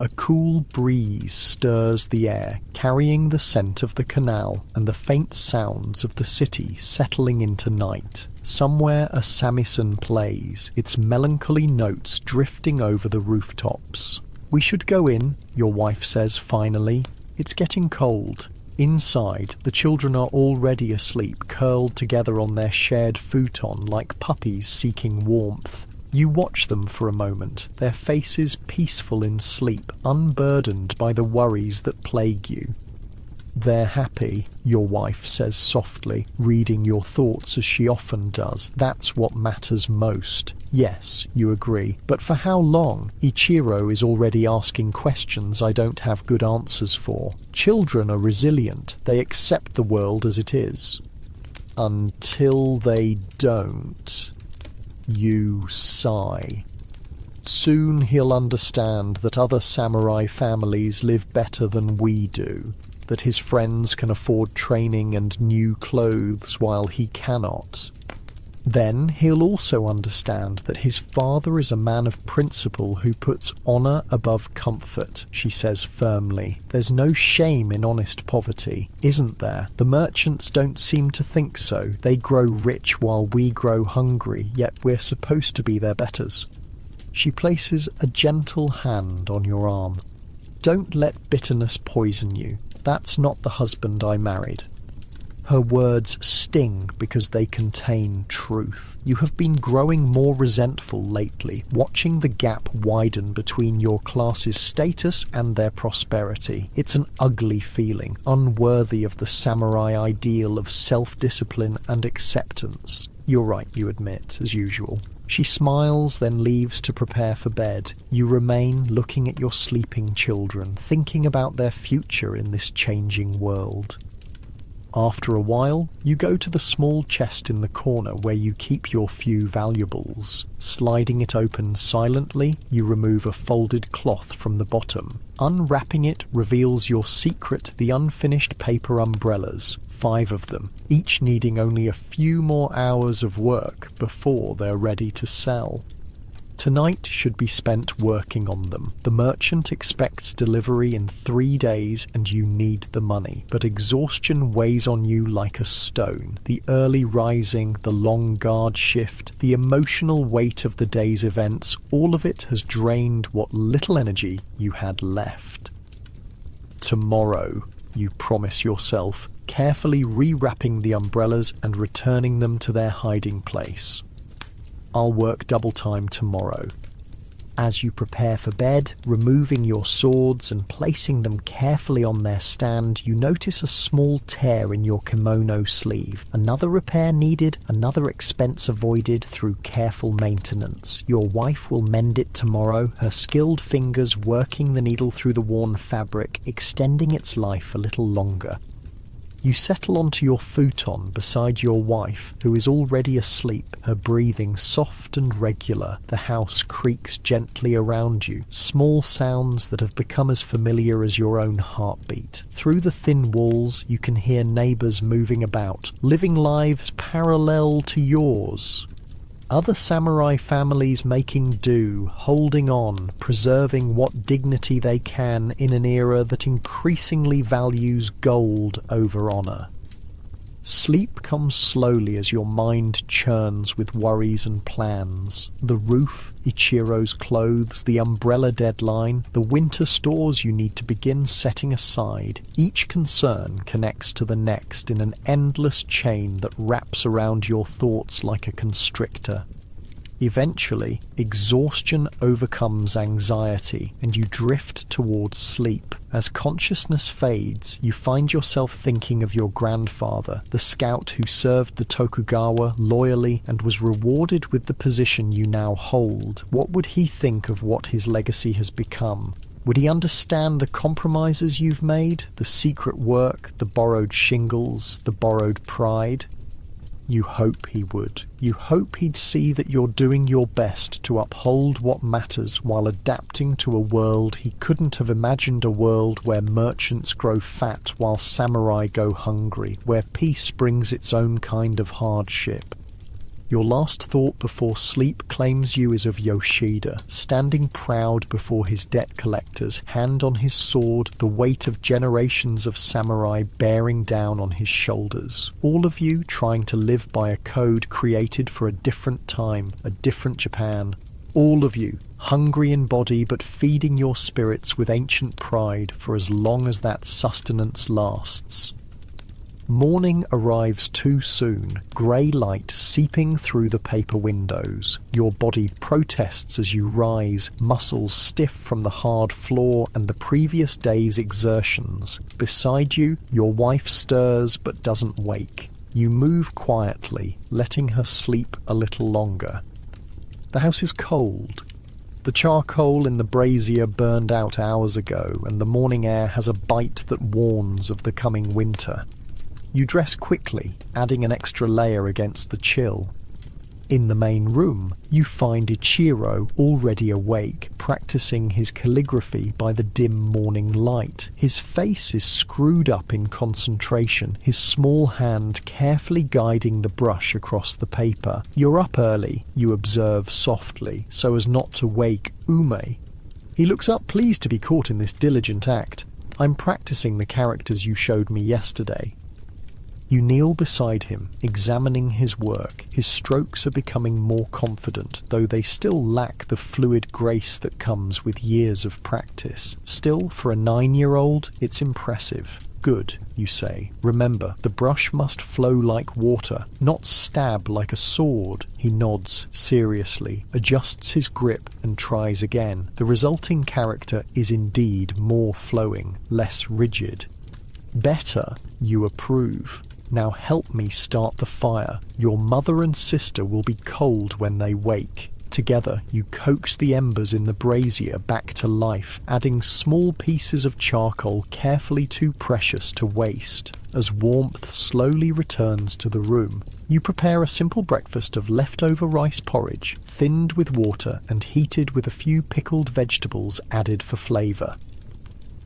Speaker 1: A cool breeze stirs the air, carrying the scent of the canal and the faint sounds of the city settling into night. Somewhere a samisen plays, its melancholy notes drifting over the rooftops. "We should go in," your wife says finally. "It's getting cold." Inside, the children are already asleep, curled together on their shared futon like puppies seeking warmth. You watch them for a moment, their faces peaceful in sleep, unburdened by the worries that plague you. "They're happy," your wife says softly, reading your thoughts as she often does. "That's what matters most." "Yes," you agree. "But for how long?" Ichiro is already asking questions I don't have good answers for. Children are resilient. They accept the world as it is. Until they don't. You sigh. Soon he'll understand that other samurai families live better than we do, that his friends can afford training and new clothes while he cannot. Then he'll also understand that his father is a man of principle who puts honor above comfort, she says firmly. There's no shame in honest poverty, isn't there? The merchants don't seem to think so. They grow rich while we grow hungry, yet we're supposed to be their betters. She places a gentle hand on your arm. Don't let bitterness poison you. That's not the husband I married. Her words sting because they contain truth. You have been growing more resentful lately, watching the gap widen between your class's status and their prosperity. It's an ugly feeling, unworthy of the samurai ideal of self-discipline and acceptance. You're right, you admit, as usual. She smiles, then leaves to prepare for bed. You remain looking at your sleeping children, thinking about their future in this changing world. After a while, you go to the small chest in the corner where you keep your few valuables. Sliding it open silently, you remove a folded cloth from the bottom. Unwrapping it reveals your secret, the unfinished paper umbrellas. 5 of them, each needing only a few more hours of work before they're ready to sell. Tonight should be spent working on them. The merchant expects delivery in 3 days and you need the money, but exhaustion weighs on you like a stone. The early rising, the long guard shift, the emotional weight of the day's events, all of it has drained what little energy you had left. Tomorrow, you promise yourself, carefully rewrapping the umbrellas and returning them to their hiding place. I'll work double time tomorrow. As you prepare for bed, removing your swords and placing them carefully on their stand, you notice a small tear in your kimono sleeve. Another repair needed, another expense avoided through careful maintenance. Your wife will mend it tomorrow, her skilled fingers working the needle through the worn fabric, extending its life a little longer. You settle onto your futon beside your wife, who is already asleep, her breathing soft and regular. The house creaks gently around you, small sounds that have become as familiar as your own heartbeat. Through the thin walls, you can hear neighbours moving about, living lives parallel to yours. Other samurai families making do, holding on, preserving what dignity they can in an era that increasingly values gold over honor. Sleep comes slowly as your mind churns with worries and plans. The roof, Ichiro's clothes, the umbrella deadline, the winter stores you need to begin setting aside. Each concern connects to the next in an endless chain that wraps around your thoughts like a constrictor. Eventually, exhaustion overcomes anxiety, and you drift towards sleep. As consciousness fades, you find yourself thinking of your grandfather, the scout who served the Tokugawa loyally and was rewarded with the position you now hold. What would he think of what his legacy has become? Would he understand the compromises you've made, the secret work, the borrowed shingles, the borrowed pride? You hope he would. You hope he'd see that you're doing your best to uphold what matters while adapting to a world he couldn't have imagined, a world where merchants grow fat while samurai go hungry, where peace brings its own kind of hardship. Your last thought before sleep claims you is of Yoshida, standing proud before his debt collectors, hand on his sword, the weight of generations of samurai bearing down on his shoulders. All of you trying to live by a code created for a different time, a different Japan. All of you, hungry in body but feeding your spirits with ancient pride for as long as that sustenance lasts. Morning arrives too soon, grey light seeping through the paper windows. Your body protests as you rise, muscles stiff from the hard floor and the previous day's exertions. Beside you, your wife stirs but doesn't wake. You move quietly, letting her sleep a little longer. The house is cold. The charcoal in the brazier burned out hours ago, and the morning air has a bite that warns of the coming winter. You dress quickly, adding an extra layer against the chill. In the main room, you find Ichiro already awake, practicing his calligraphy by the dim morning light. His face is screwed up in concentration, his small hand carefully guiding the brush across the paper. "You're up early," you observe softly, so as not to wake Ume. He looks up, pleased to be caught in this diligent act. "I'm practicing the characters you showed me yesterday." You kneel beside him, examining his work. His strokes are becoming more confident, though they still lack the fluid grace that comes with years of practice. Still, for a 9-year-old, it's impressive. "Good," you say. "Remember, the brush must flow like water, not stab like a sword." He nods seriously, adjusts his grip and tries again. The resulting character is indeed more flowing, less rigid. "Better," you approve. "Now help me start the fire. Your mother and sister will be cold when they wake." Together, you coax the embers in the brazier back to life, adding small pieces of charcoal carefully too precious to waste. As warmth slowly returns to the room, you prepare a simple breakfast of leftover rice porridge, thinned with water and heated with a few pickled vegetables added for flavour.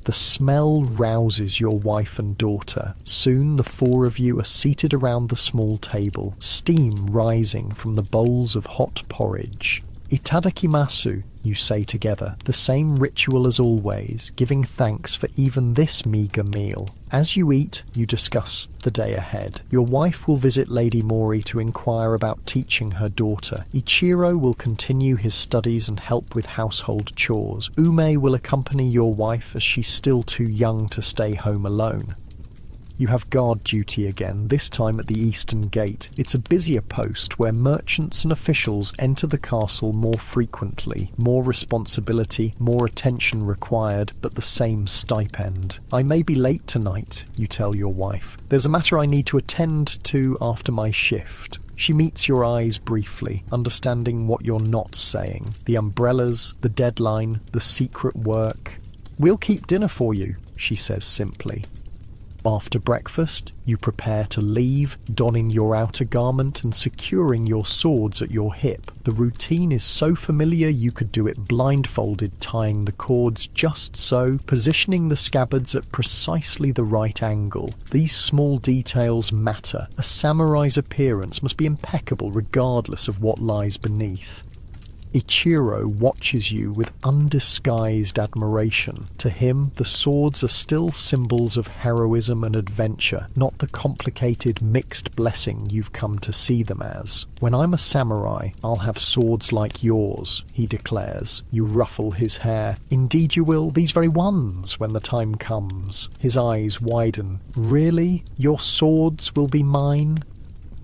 Speaker 1: The smell rouses your wife and daughter. Soon the four of you are seated around the small table, steam rising from the bowls of hot porridge. "Itadakimasu," you say together, the same ritual as always, giving thanks for even this meagre meal. As you eat, you discuss the day ahead. Your wife will visit Lady Mori to inquire about teaching her daughter. Ichiro will continue his studies and help with household chores. Ume will accompany your wife as she's still too young to stay home alone. You have guard duty again, this time at the eastern gate. It's a busier post where merchants and officials enter the castle more frequently. More responsibility, more attention required, but the same stipend. "I may be late tonight," you tell your wife. "There's a matter I need to attend to after my shift." She meets your eyes briefly, understanding what you're not saying. The umbrellas, the deadline, the secret work. "We'll keep dinner for you," she says simply. After breakfast, you prepare to leave, donning your outer garment and securing your swords at your hip. The routine is so familiar you could do it blindfolded, tying the cords just so, positioning the scabbards at precisely the right angle. These small details matter. A samurai's appearance must be impeccable regardless of what lies beneath. Ichiro watches you with undisguised admiration. To him, the swords are still symbols of heroism and adventure, not the complicated mixed blessing you've come to see them as. "When I'm a samurai, I'll have swords like yours," he declares. You ruffle his hair. "Indeed you will, these very ones, when the time comes." His eyes widen. "Really? Your swords will be mine?"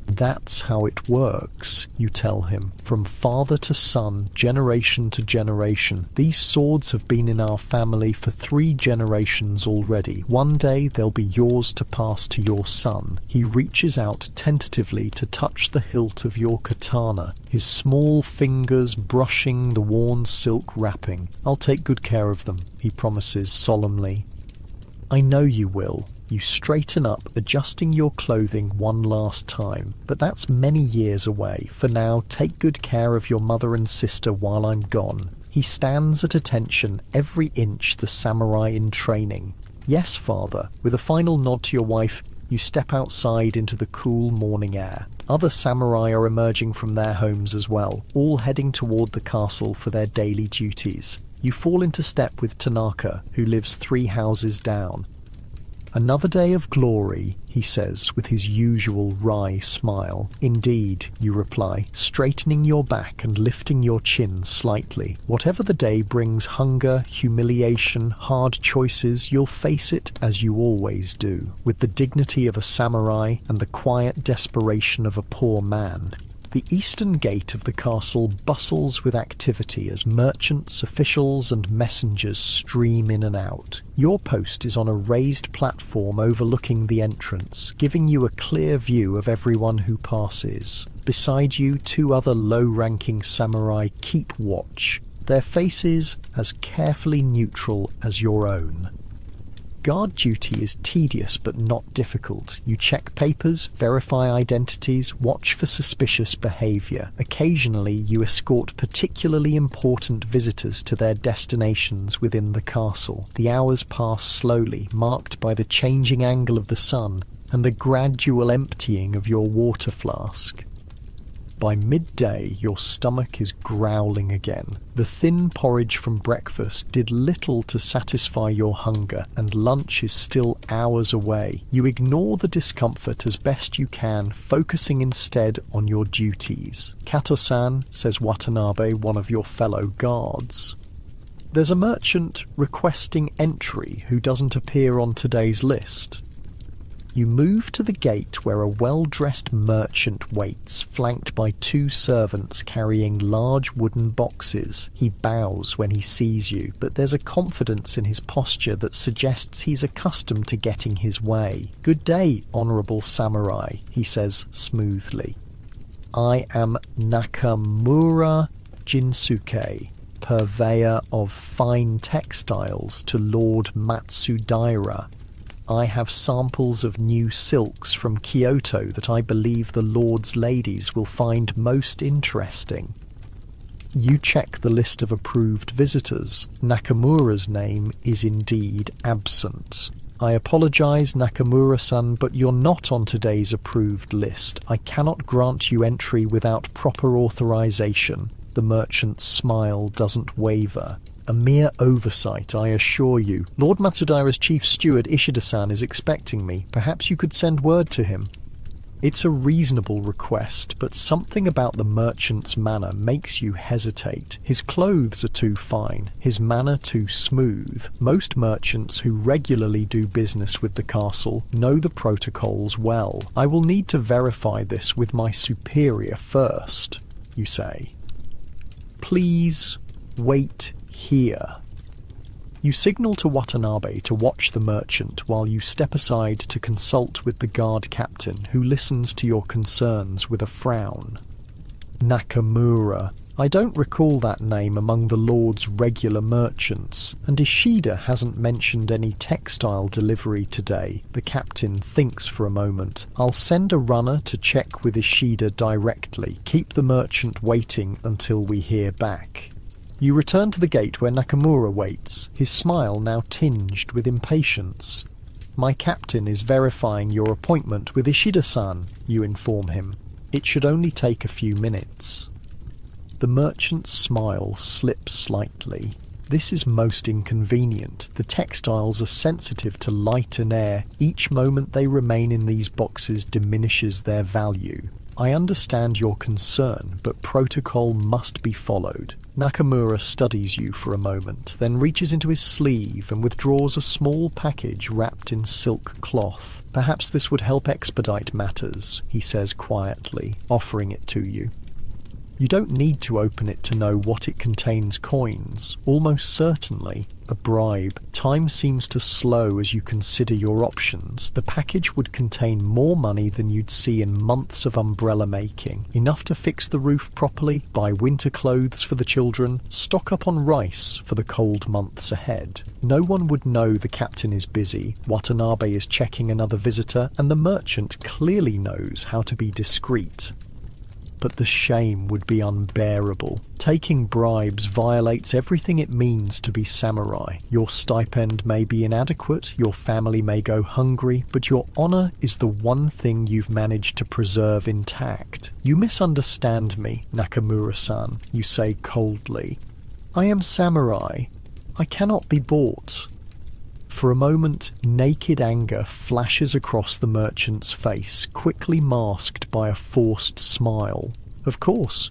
Speaker 1: "That's how it works," you tell him. "From father to son, generation to generation. These swords have been in our family for 3 generations already. One day they'll be yours to pass to your son." He reaches out tentatively to touch the hilt of your katana, his small fingers brushing the worn silk wrapping. "I'll take good care of them," he promises solemnly. "I know you will." You straighten up, adjusting your clothing one last time. "But that's many years away. For now, take good care of your mother and sister while I'm gone." He stands at attention, every inch the samurai in training. "Yes, father." With a final nod to your wife, you step outside into the cool morning air. Other samurai are emerging from their homes as well, all heading toward the castle for their daily duties. You fall into step with Tanaka, who lives 3 houses down. Another day of glory, he says with his usual wry smile. Indeed, you reply, straightening your back and lifting your chin slightly. Whatever the day brings, hunger, humiliation, hard choices, you'll face it as you always do, with the dignity of a samurai and the quiet desperation of a poor man. The eastern gate of the castle bustles with activity as merchants, officials, and messengers stream in and out. Your post is on a raised platform overlooking the entrance, giving you a clear view of everyone who passes. Beside you, two other low-ranking samurai keep watch, their faces as carefully neutral as your own. Guard duty is tedious but not difficult. You check papers, verify identities, watch for suspicious behavior. Occasionally, you escort particularly important visitors to their destinations within the castle. The hours pass slowly, marked by the changing angle of the sun and the gradual emptying of your water flask. By midday, your stomach is growling again. The thin porridge from breakfast did little to satisfy your hunger, and lunch is still hours away. You ignore the discomfort as best you can, focusing instead on your duties. Kato-san, says Watanabe, one of your fellow guards. There's a merchant requesting entry who doesn't appear on today's list. You move to the gate where a well-dressed merchant waits, flanked by two servants carrying large wooden boxes. He bows when he sees you, but there's a confidence in his posture that suggests he's accustomed to getting his way. "Good day, honorable samurai," he says smoothly. "I am Nakamura Jinsuke, purveyor of fine textiles to Lord Matsudaira. I have samples of new silks from Kyoto that I believe the Lord's ladies will find most interesting." You check the list of approved visitors. Nakamura's name is indeed absent. "I apologize, Nakamura-san, but you're not on today's approved list. I cannot grant you entry without proper authorization." The merchant's smile doesn't waver. "A mere oversight, I assure you. Lord Matsudaira's chief steward, Ishida-san, is expecting me. Perhaps you could send word to him." It's a reasonable request, but something about the merchant's manner makes you hesitate. His clothes are too fine, his manner too smooth. Most merchants who regularly do business with the castle know the protocols well. "I will need to verify this with my superior first," you say. "Please wait here." You signal to Watanabe to watch the merchant while you step aside to consult with the guard captain, who listens to your concerns with a frown. "Nakamura. I don't recall that name among the Lord's regular merchants, and Ishida hasn't mentioned any textile delivery today." The captain thinks for a moment. "I'll send a runner to check with Ishida directly. Keep the merchant waiting until we hear back." You return to the gate where Nakamura waits, his smile now tinged with impatience. "My captain is verifying your appointment with Ishida-san," you inform him. "It should only take a few minutes." The merchant's smile slips slightly. "This is most inconvenient. The textiles are sensitive to light and air. Each moment they remain in these boxes diminishes their value. I understand your concern, but protocol must be followed." Nakamura studies you for a moment, then reaches into his sleeve and withdraws a small package wrapped in silk cloth. "Perhaps this would help expedite matters," he says quietly, offering it to you. You don't need to open it to know what it contains. Coins, almost certainly. A bribe. Time seems to slow as you consider your options. The package would contain more money than you'd see in months of umbrella making. Enough to fix the roof properly, buy winter clothes for the children, stock up on rice for the cold months ahead. No one would know the captain is busy, Watanabe is checking another visitor, and the merchant clearly knows how to be discreet. But the shame would be unbearable. Taking bribes violates everything it means to be samurai. Your stipend may be inadequate, your family may go hungry, but your honor is the one thing you've managed to preserve intact. "You misunderstand me, Nakamura-san," you say coldly. "I am samurai. I cannot be bought." For a moment, naked anger flashes across the merchant's face, quickly masked by a forced smile. Of course.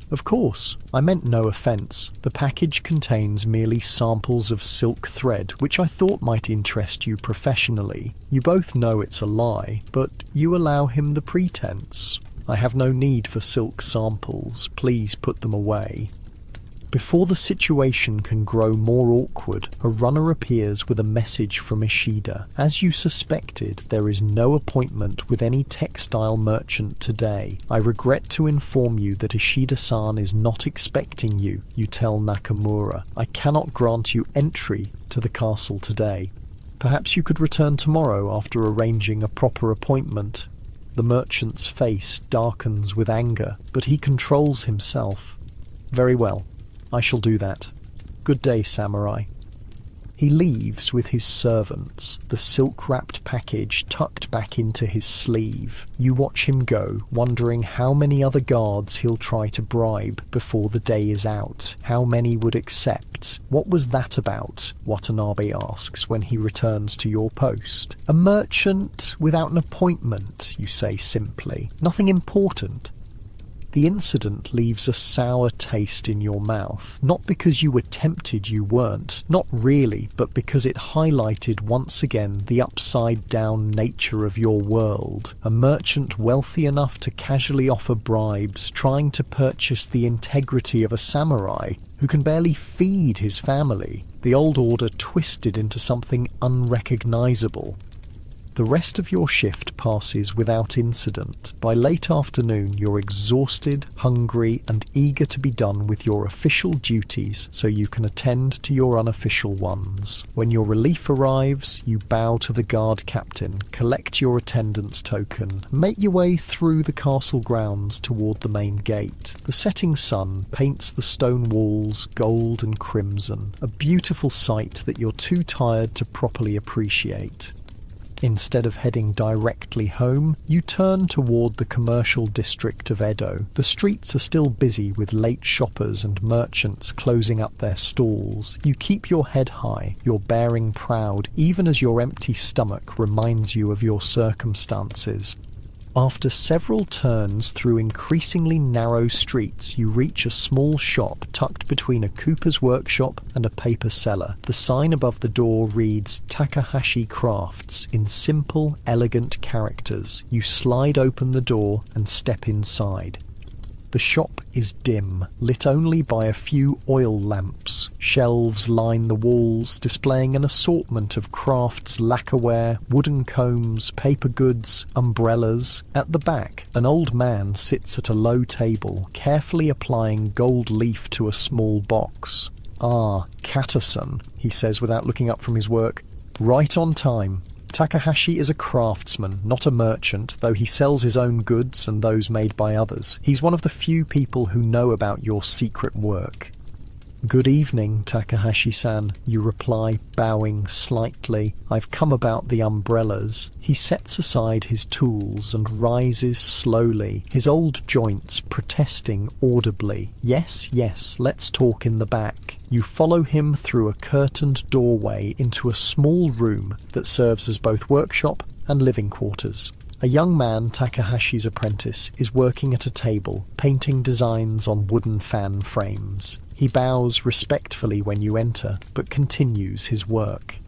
Speaker 1: I meant no offence. The package contains merely samples of silk thread, which I thought might interest you professionally. You both know it's a lie, but you allow him the pretense. I have no need for silk samples. Please put them away. Before the situation can grow more awkward, a runner appears with a message from Ishida. As you suspected, there is no appointment with any textile merchant today. I regret to inform you that Ishida-san is not expecting you, you tell Nakamura. I cannot grant you entry to the castle today. Perhaps you could return tomorrow after arranging a proper appointment. The merchant's face darkens with anger, but he controls himself. Very well. I shall do that. Good day, samurai. He leaves with his servants, the silk-wrapped package tucked back into his sleeve. You watch him go, wondering how many other guards he'll try to bribe before the day is out. How many would accept? What was that about? Watanabe asks when he returns to your post. A merchant without an appointment, you say simply. Nothing important. The incident leaves a sour taste in your mouth, not because you were tempted you weren't, not really, but because it highlighted once again the upside-down nature of your world. A merchant wealthy enough to casually offer bribes, trying to purchase the integrity of a samurai who can barely feed his family. The old order twisted into something unrecognizable. The rest of your shift passes without incident. By late afternoon, you're exhausted, hungry, and eager to be done with your official duties so you can attend to your unofficial ones. When your relief arrives, you bow to the guard captain, collect your attendance token, make your way through the castle grounds toward the main gate. The setting sun paints the stone walls gold and crimson, a beautiful sight that you're too tired to properly appreciate. Instead of heading directly home, you turn toward the commercial district of Edo. The streets are still busy with late shoppers and merchants closing up their stalls. You keep your head high, your bearing proud, even as your empty stomach reminds you of your circumstances. After several turns through increasingly narrow streets, you reach a small shop tucked between a cooper's workshop and a paper seller. The sign above the door reads Takahashi Crafts in simple, elegant characters. You slide open the door and step inside. The shop is dim, lit only by a few oil lamps. Shelves line the walls, displaying an assortment of crafts lacquerware, wooden combs, paper goods, umbrellas. At the back, an old man sits at a low table, carefully applying gold leaf to a small box. "Ah, Kata-san," he says without looking up from his work. "Right on time. Takahashi is a craftsman, not a merchant, though he sells his own goods and those made by others. He's one of the few people who know about your secret work." "Good evening, Takahashi-san," you reply, bowing slightly. "I've come about the umbrellas." He sets aside his tools and rises slowly, his old joints protesting audibly. Yes, let's talk in the back." You follow him through a curtained doorway into a small room that serves as both workshop and living quarters. A young man, Takahashi's apprentice, is working at a table, painting designs on wooden fan frames. He bows respectfully when you enter, but continues his work.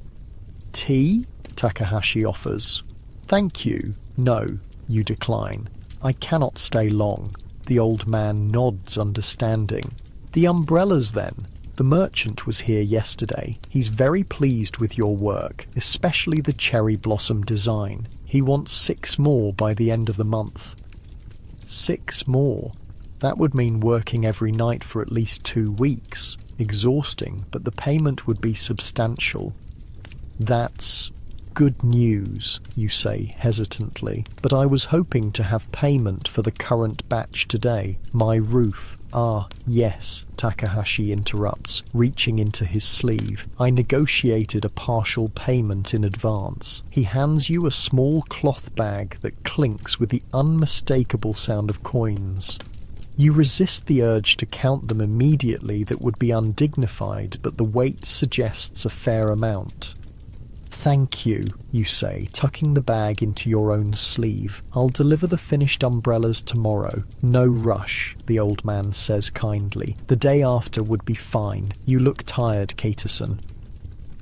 Speaker 1: "Tea?" Takahashi offers. "Thank you. No," you decline. "I cannot stay long." The old man nods understanding. "The umbrellas, then?" "The merchant was here yesterday. He's very pleased with your work, especially the cherry blossom design. He wants 6 more by the end of the month." 6 more? That would mean working every night for at least 2 weeks. Exhausting, but the payment would be substantial. "That's good news," you say hesitantly, "but I was hoping to have payment for the current batch today. My roof." "Ah, yes," Takahashi interrupts, reaching into his sleeve. "I negotiated a partial payment in advance." He hands you a small cloth bag that clinks with the unmistakable sound of coins. You resist the urge to count them immediately, that would be undignified, but the weight suggests a fair amount. Thank you, you say, tucking the bag into your own sleeve. I'll deliver the finished umbrellas tomorrow. No rush, the old man says kindly. The day after would be fine. You look tired, Katerson.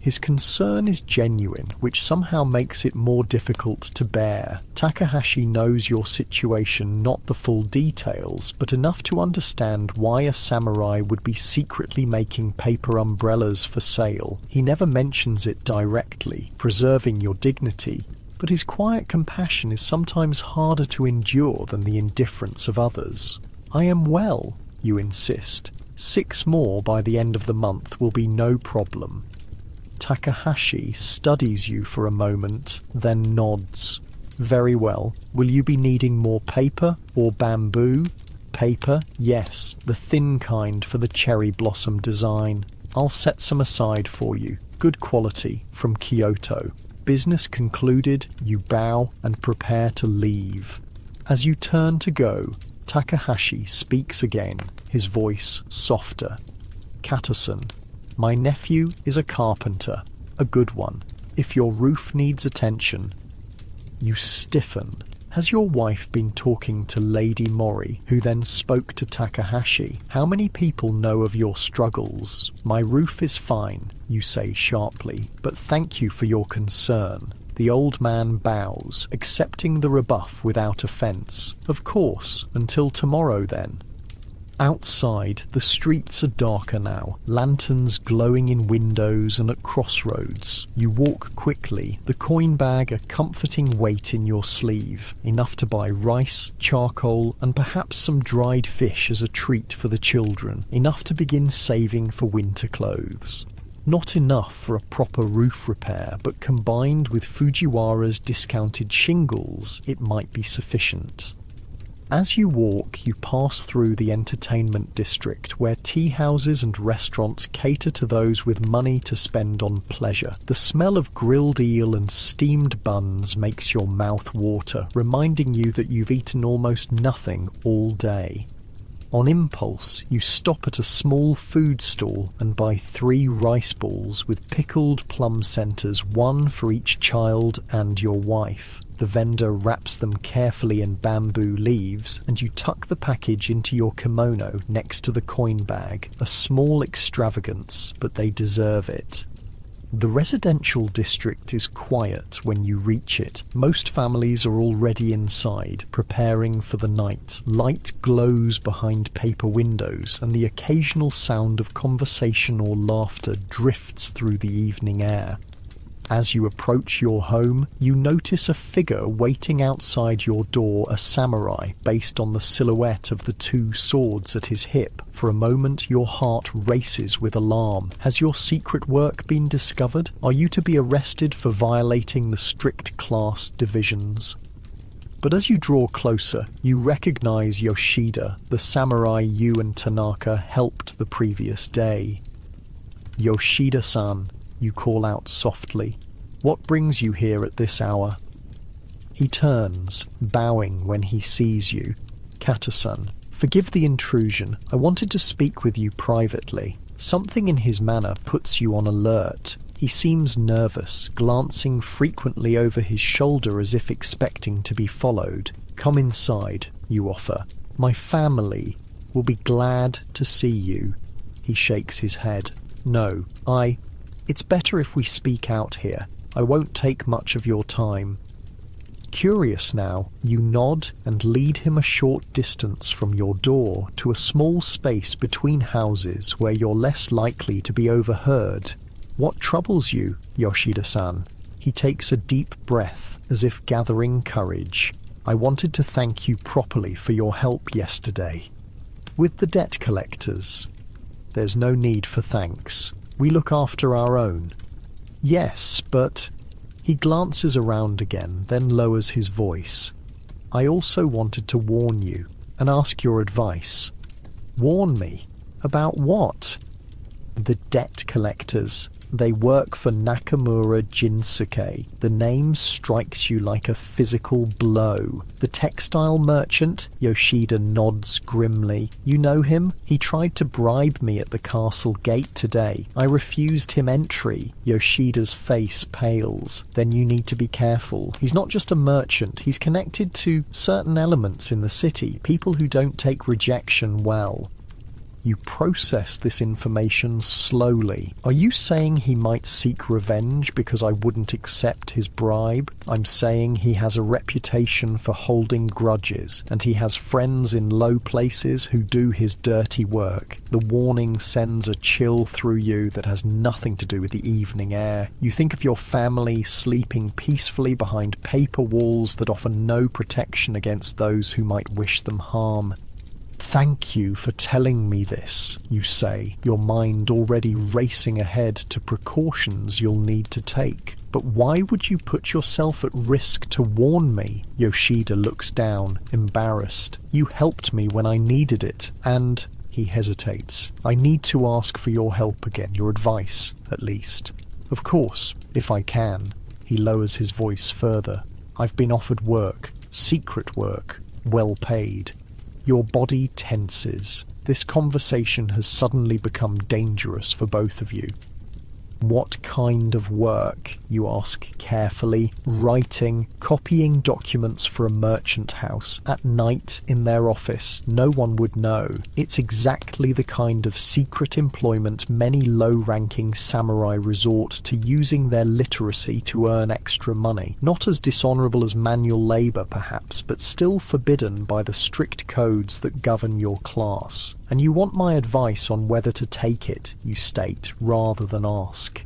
Speaker 1: His concern is genuine, which somehow makes it more difficult to bear. Takahashi knows your situation, not the full details, but enough to understand why a samurai would be secretly making paper umbrellas for sale. He never mentions it directly, preserving your dignity, but his quiet compassion is sometimes harder to endure than the indifference of others. I am well, you insist. 6 more by the end of the month will be no problem. Takahashi studies you for a moment, then nods. Very well. Will you be needing more paper or bamboo? Paper, yes, the thin kind for the cherry blossom design. I'll set some aside for you. Good quality, from Kyoto. Business concluded, you bow and prepare to leave. As you turn to go, Takahashi speaks again, his voice softer. Katerson, my nephew is a carpenter, a good one. If your roof needs attention. You stiffen. Has your wife been talking to Lady Mori, who then spoke to Takahashi? How many people know of your struggles? My roof is fine, you say sharply, but thank you for your concern. The old man bows, accepting the rebuff without offence. Of course, until tomorrow then. Outside, the streets are darker now, lanterns glowing in windows and at crossroads. You walk quickly, the coin bag a comforting weight in your sleeve, enough to buy rice, charcoal, and perhaps some dried fish as a treat for the children, enough to begin saving for winter clothes. Not enough for a proper roof repair, but combined with Fujiwara's discounted shingles, it might be sufficient. As you walk, you pass through the entertainment district, where tea houses and restaurants cater to those with money to spend on pleasure. The smell of grilled eel and steamed buns makes your mouth water, reminding you that you've eaten almost nothing all day. On impulse, you stop at a small food stall and buy 3 rice balls with pickled plum centers, 1 for each child and your wife. The vendor wraps them carefully in bamboo leaves, and you tuck the package into your kimono next to the coin bag. A small extravagance, but they deserve it. The residential district is quiet when you reach it. Most families are already inside, preparing for the night. Light glows behind paper windows, and the occasional sound of conversation or laughter drifts through the evening air. As you approach your home, you notice a figure waiting outside your door, a samurai, based on the silhouette of the 2 swords at his hip. For a moment, your heart races with alarm. Has your secret work been discovered? Are you to be arrested for violating the strict class divisions? But as you draw closer, you recognize Yoshida, the samurai you and Tanaka helped the previous day. Yoshida-san, you call out softly. What brings you here at this hour? He turns, bowing when he sees you. Katerson, forgive the intrusion. I wanted to speak with you privately. Something in his manner puts you on alert. He seems nervous, glancing frequently over his shoulder as if expecting to be followed. Come inside, you offer. My family will be glad to see you. He shakes his head. No, It's better if we speak out here. I won't take much of your time. Curious now, you nod and lead him a short distance from your door to a small space between houses where you're less likely to be overheard. What troubles you, Yoshida-san? He takes a deep breath, as if gathering courage. I wanted to thank you properly for your help yesterday. With the debt collectors. There's no need for thanks. We look after our own. Yes, but... He glances around again, then lowers his voice. I also wanted to warn you, and ask your advice. Warn me? About what? The debt collectors. They work for Nakamura Jinsuke. The name strikes you like a physical blow. The textile merchant? Yoshida nods grimly. You know him? He tried to bribe me at the castle gate today. I refused him entry. Yoshida's face pales. Then you need to be careful. He's not just a merchant. He's connected to certain elements in the city, people who don't take rejection well. You process this information slowly. Are you saying he might seek revenge because I wouldn't accept his bribe? I'm saying he has a reputation for holding grudges, and he has friends in low places who do his dirty work. The warning sends a chill through you that has nothing to do with the evening air. You think of your family sleeping peacefully behind paper walls that offer no protection against those who might wish them harm. Thank you for telling me this, you say, your mind already racing ahead to precautions you'll need to take. But why would you put yourself at risk to warn me? Yoshida looks down, embarrassed. You helped me when I needed it, and... He hesitates. I need to ask for your help again, your advice, at least. Of course, if I can. He lowers his voice further. I've been offered work, secret work, well paid. Your body tenses. This conversation has suddenly become dangerous for both of you. What kind of work? You ask carefully. Writing, copying documents for a merchant house, at night in their office. No one would know. It's exactly the kind of secret employment many low-ranking samurai resort to, using their literacy to earn extra money. Not as dishonorable as manual labor, perhaps, but still forbidden by the strict codes that govern your class. And you want my advice on whether to take it, you state, rather than ask.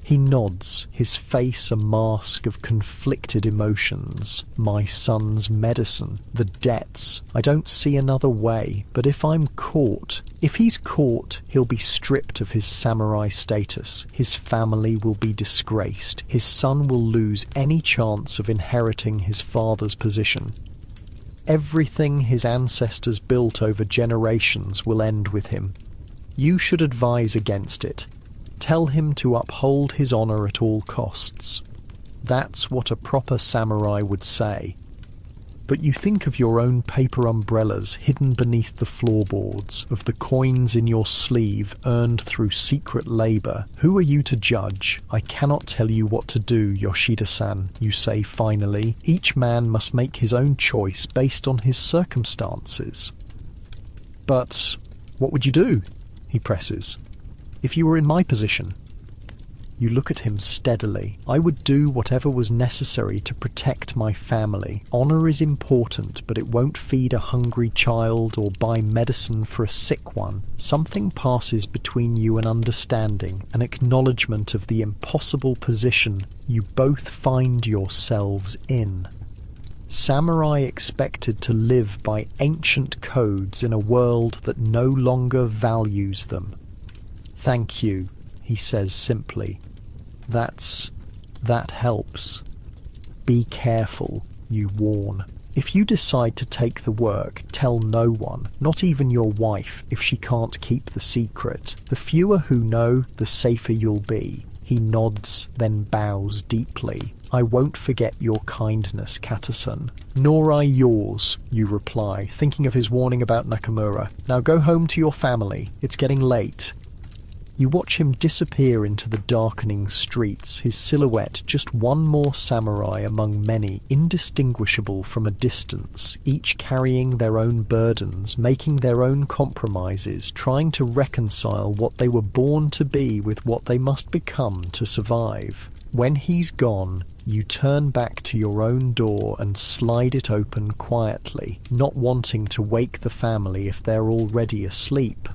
Speaker 1: He nods, his face a mask of conflicted emotions. My son's medicine, the debts. I don't see another way, but if I'm caught... If he's caught, he'll be stripped of his samurai status. His family will be disgraced. His son will lose any chance of inheriting his father's position. Everything his ancestors built over generations will end with him. You should advise against it. Tell him to uphold his honor at all costs. That's what a proper samurai would say. But you think of your own paper umbrellas hidden beneath the floorboards, of the coins in your sleeve earned through secret labor. Who are you to judge? I cannot tell you what to do, Yoshida-san, you say finally. Each man must make his own choice based on his circumstances. But what would you do? He presses. If you were in my position. You look at him steadily. I would do whatever was necessary to protect my family. Honor is important, but it won't feed a hungry child or buy medicine for a sick one. Something passes between you and understanding, an acknowledgement of the impossible position you both find yourselves in. Samurai expected to live by ancient codes in a world that no longer values them. Thank you, he says simply. That helps. Be careful, you warn. If you decide to take the work, tell no one, not even your wife, if she can't keep the secret. The fewer who know, the safer you'll be. He nods, then bows deeply. I won't forget your kindness, Kata-san. Nor I yours, you reply, thinking of his warning about Nakamura. Now go home to your family. It's getting late. You watch him disappear into the darkening streets, his silhouette just one more samurai among many, indistinguishable from a distance, each carrying their own burdens, making their own compromises, trying to reconcile what they were born to be with what they must become to survive. When he's gone, you turn back to your own door and slide it open quietly, not wanting to wake the family if they're already asleep.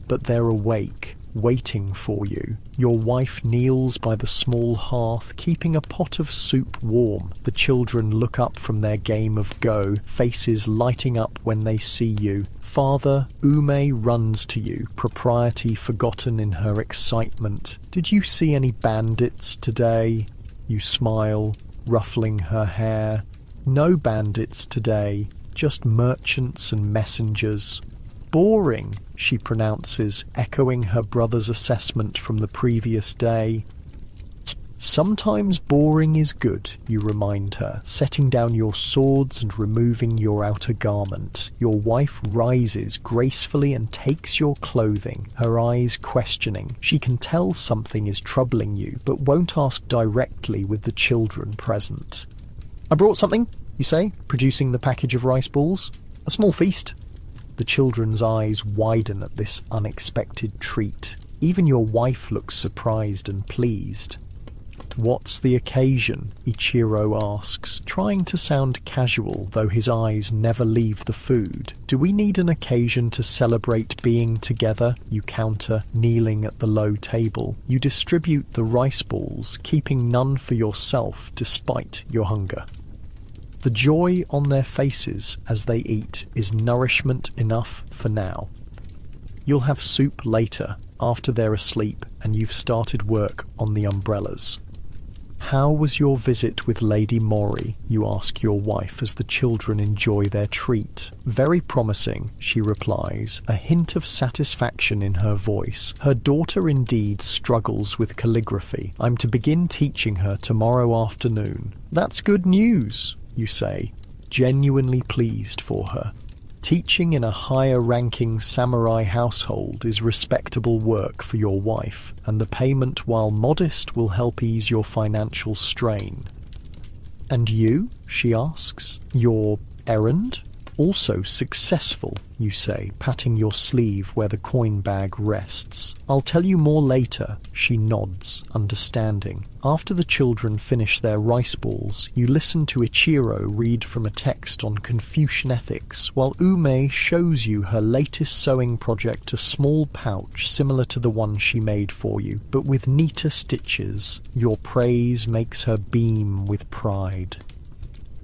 Speaker 1: But they're awake, waiting for you. Your wife kneels by the small hearth, keeping a pot of soup warm. The children look up from their game of Go, faces lighting up when they see you. Father, Ume runs to you, propriety forgotten in her excitement. Did you see any bandits today? You smile, ruffling her hair. No bandits today, just merchants and messengers. Boring, she pronounces, echoing her brother's assessment from the previous day. Sometimes boring is good, you remind her, setting down your swords and removing your outer garment. Your wife rises gracefully and takes your clothing, her eyes questioning. She can tell something is troubling you, but won't ask directly with the children present. I brought something, you say, producing the package of rice balls. A small feast. The children's eyes widen at this unexpected treat. Even your wife looks surprised and pleased. What's the occasion? Ichiro asks, trying to sound casual, though his eyes never leave the food. Do we need an occasion to celebrate being together? You counter, kneeling at the low table. You distribute the rice balls, keeping none for yourself despite your hunger. The joy on their faces as they eat is nourishment enough for now. You'll have soup later, after they're asleep and you've started work on the umbrellas. How was your visit with Lady Mori? You ask your wife as the children enjoy their treat. Very promising, she replies, a hint of satisfaction in her voice. Her daughter indeed struggles with calligraphy. I'm to begin teaching her tomorrow afternoon. That's good news, you say, genuinely pleased for her. Teaching in a higher-ranking samurai household is respectable work for your wife, and the payment, while modest, will help ease your financial strain. And you, she asks, your errand? Also successful, you say, patting your sleeve where the coin bag rests. I'll tell you more later, she nods, understanding. After the children finish their rice balls, you listen to Ichiro read from a text on Confucian ethics, while Ume shows you her latest sewing project, a small pouch similar to the one she made for you, but with neater stitches. Your praise makes her beam with pride.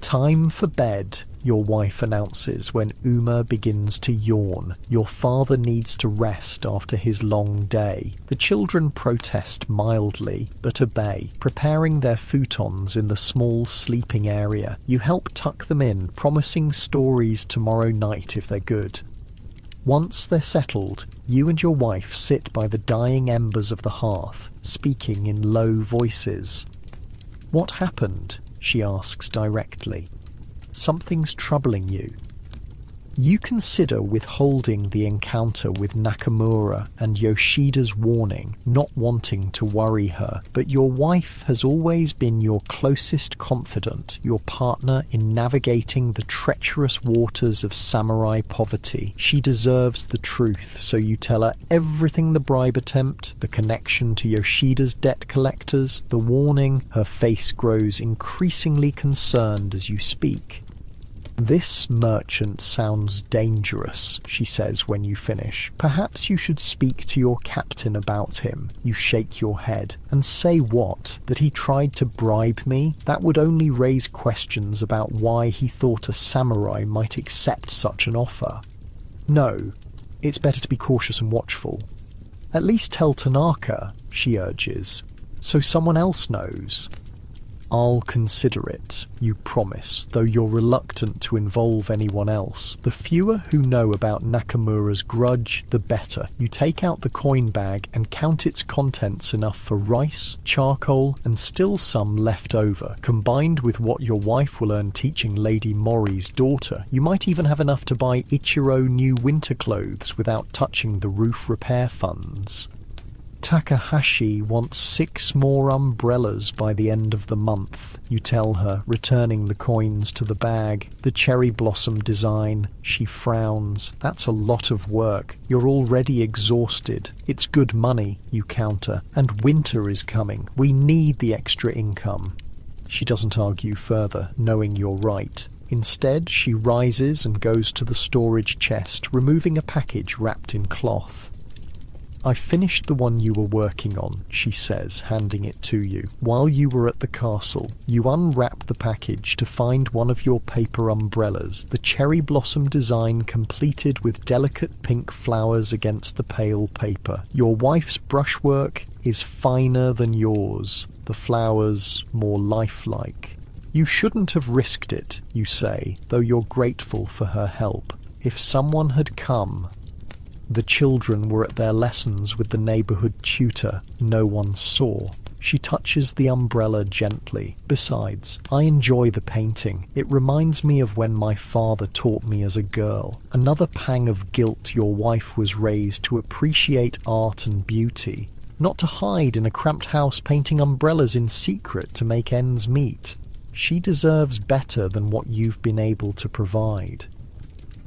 Speaker 1: Time for bed, your wife announces when Uma begins to yawn. Your father needs to rest after his long day. The children protest mildly, but obey, preparing their futons in the small sleeping area. You help tuck them in, promising stories tomorrow night if they're good. Once they're settled, you and your wife sit by the dying embers of the hearth, speaking in low voices. What happened? She asks directly. Something's troubling you. You consider withholding the encounter with Nakamura and Yoshida's warning, not wanting to worry her, but your wife has always been your closest confidant, your partner in navigating the treacherous waters of samurai poverty. She deserves the truth, so you tell her everything: the bribe attempt, the connection to Yoshida's debt collectors, the warning. Her face grows increasingly concerned as you speak. This merchant sounds dangerous, she says when you finish. Perhaps you should speak to your captain about him. You shake your head. And say what? That he tried to bribe me? That would only raise questions about why he thought a samurai might accept such an offer. No, it's better to be cautious and watchful. At least tell Tanaka, she urges, so someone else knows. I'll consider it, you promise, though you're reluctant to involve anyone else. The fewer who know about Nakamura's grudge, the better. You take out the coin bag and count its contents enough for rice, charcoal, and still some left over. Combined with what your wife will earn teaching Lady Mori's daughter, you might even have enough to buy Ichiro new winter clothes without touching the roof repair funds. Takahashi wants 6 more umbrellas by the end of the month, you tell her, returning the coins to the bag. The cherry blossom design. She frowns. That's a lot of work. You're already exhausted. It's good money, you counter. And winter is coming. We need the extra income. She doesn't argue further, knowing you're right. Instead, she rises and goes to the storage chest, removing a package wrapped in cloth. I finished the one you were working on, she says, handing it to you. While you were at the castle, you unwrap the package to find one of your paper umbrellas, the cherry blossom design completed with delicate pink flowers against the pale paper. Your wife's brushwork is finer than yours, the flowers more lifelike. You shouldn't have risked it, you say, though you're grateful for her help. If someone had come, The children were at their lessons with the neighborhood tutor no one saw. She touches the umbrella gently. Besides, I enjoy the painting. It reminds me of when my father taught me as a girl. Another pang of guilt. Your wife was raised to appreciate art and beauty, not to hide in a cramped house painting umbrellas in secret to make ends meet. She deserves better than what you've been able to provide.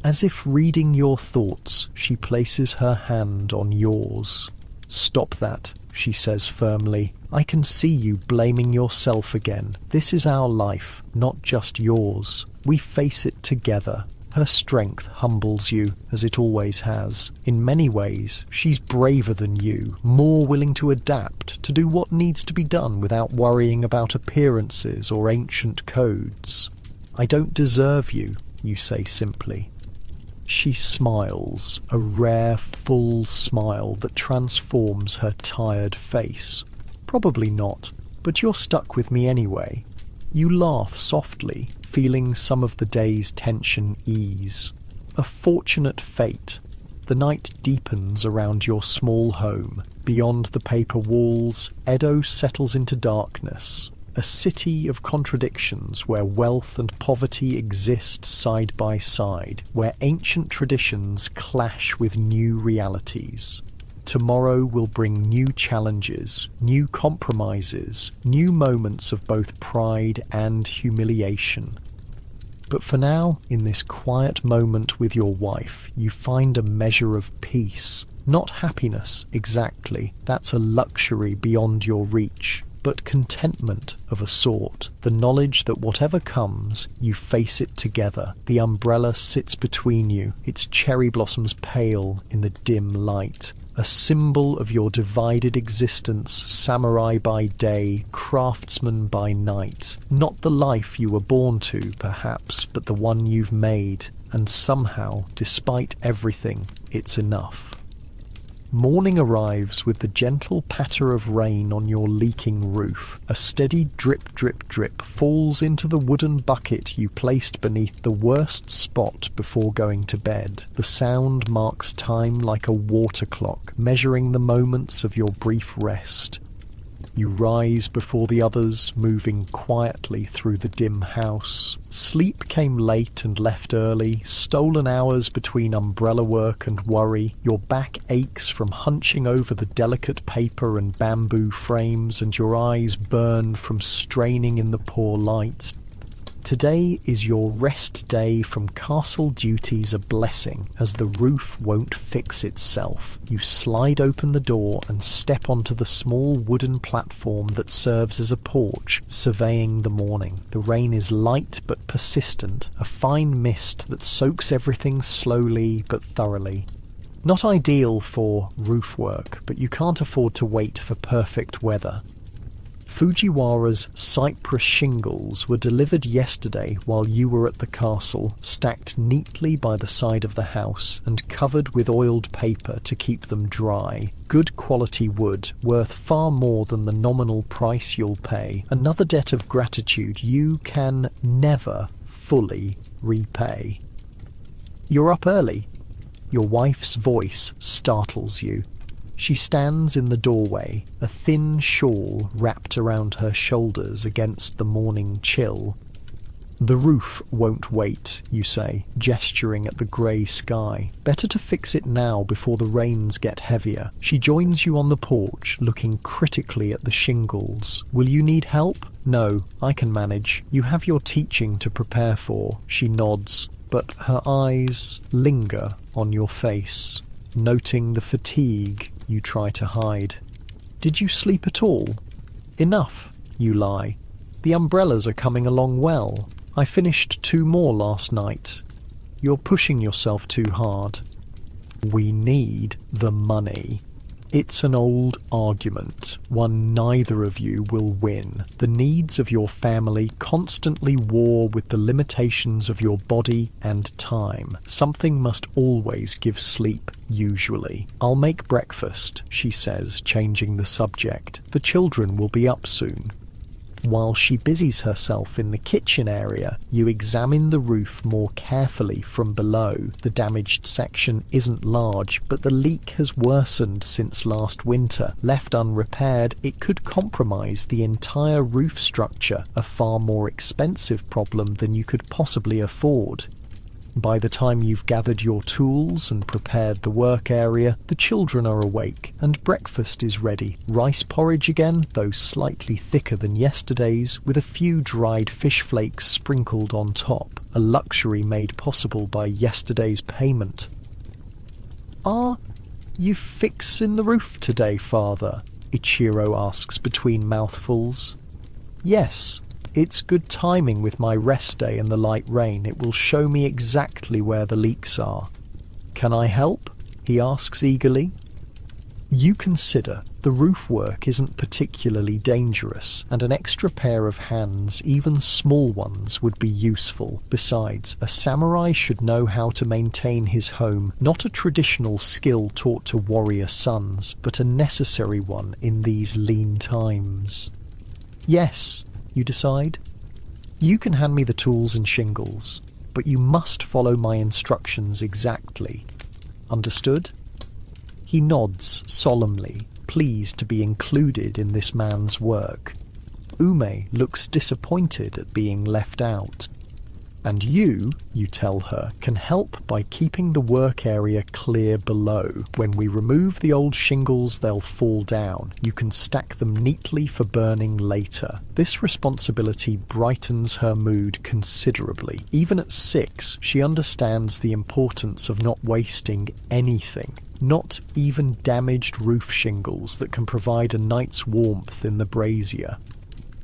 Speaker 1: As if reading your thoughts, she places her hand on yours. "Stop that," she says firmly. "I can see you blaming yourself again. This is our life, not just yours. We face it together." Her strength humbles you, as it always has. In many ways, she's braver than you, more willing to adapt, to do what needs to be done without worrying about appearances or ancient codes. "I don't deserve you," you say simply. She smiles, a rare, full smile that transforms her tired face. "Probably not, but you're stuck with me anyway." You laugh softly, feeling some of the day's tension ease. A fortunate fate. The night deepens around your small home. Beyond the paper walls, Edo settles into darkness. A city of contradictions where wealth and poverty exist side by side, where ancient traditions clash with new realities. Tomorrow will bring new challenges, new compromises, new moments of both pride and humiliation. But for now, in this quiet moment with your wife, you find a measure of peace. Not happiness, exactly. That's a luxury beyond your reach. But contentment of a sort, the knowledge that whatever comes, you face it together. The umbrella sits between you, its cherry blossoms pale in the dim light. A symbol of your divided existence, samurai by day, craftsman by night. Not the life you were born to, perhaps, but the one you've made. And somehow, despite everything, it's enough. Morning arrives with the gentle patter of rain on your leaking roof. A steady drip, drip, drip falls into the wooden bucket you placed beneath the worst spot before going to bed. The sound marks time like a water clock, measuring the moments of your brief rest. You rise before the others, moving quietly through the dim house. Sleep came late and left early, stolen hours between umbrella work and worry. Your back aches from hunching over the delicate paper and bamboo frames, and your eyes burn from straining in the poor light. Today is your rest day from castle duties, a blessing, as the roof won't fix itself. You slide open the door and step onto the small wooden platform that serves as a porch, surveying the morning. The rain is light but persistent, a fine mist that soaks everything slowly but thoroughly. Not ideal for roof work, but you can't afford to wait for perfect weather. Fujiwara's cypress shingles were delivered yesterday while you were at the castle, stacked neatly by the side of the house and covered with oiled paper to keep them dry. Good quality wood, worth far more than the nominal price you'll pay. Another debt of gratitude you can never fully repay. You're up early. Your wife's voice startles you. She stands in the doorway, a thin shawl wrapped around her shoulders against the morning chill. "The roof won't wait," you say, gesturing at the grey sky. "Better to fix it now before the rains get heavier." She joins you on the porch, looking critically at the shingles. "Will you need help?" "No, I can manage. You have your teaching to prepare for." She nods, but her eyes linger on your face, noting the fatigue you try to hide. "Did you sleep at all?" "Enough," you lie. "The umbrellas are coming along well. I finished 2 more last night." "You're pushing yourself too hard." "We need the money." It's an old argument, one neither of you will win. The needs of your family constantly war with the limitations of your body and time. Something must always give sleep, usually. "I'll make breakfast," she says, changing the subject. "The children will be up soon." While she busies herself in the kitchen area, you examine the roof more carefully from below. The damaged section isn't large, but the leak has worsened since last winter. Left unrepaired, it could compromise the entire roof structure, a far more expensive problem than you could possibly afford. By the time you've gathered your tools and prepared the work area, the children are awake and breakfast is ready. Rice porridge again, though slightly thicker than yesterday's, with a few dried fish flakes sprinkled on top, a luxury made possible by yesterday's payment. "Are you fixing the roof today, Father?" Ichiro asks between mouthfuls. "Yes. It's good timing with my rest day and the light rain. It will show me exactly where the leaks are." "Can I help?" he asks eagerly. You consider the roof work isn't particularly dangerous, and an extra pair of hands, even small ones, would be useful. Besides, a samurai should know how to maintain his home, not a traditional skill taught to warrior sons, but a necessary one in these lean times. "Yes," you decide. "You can hand me the tools and shingles, but you must follow my instructions exactly. Understood?" He nods solemnly, pleased to be included in this man's work. Ume looks disappointed at being left out. "And you tell her, can help by keeping the work area clear below. When we remove the old shingles, they'll fall down. You can stack them neatly for burning later." This responsibility brightens her mood considerably. Even at 6, she understands the importance of not wasting anything. Not even damaged roof shingles that can provide a night's warmth in the brazier.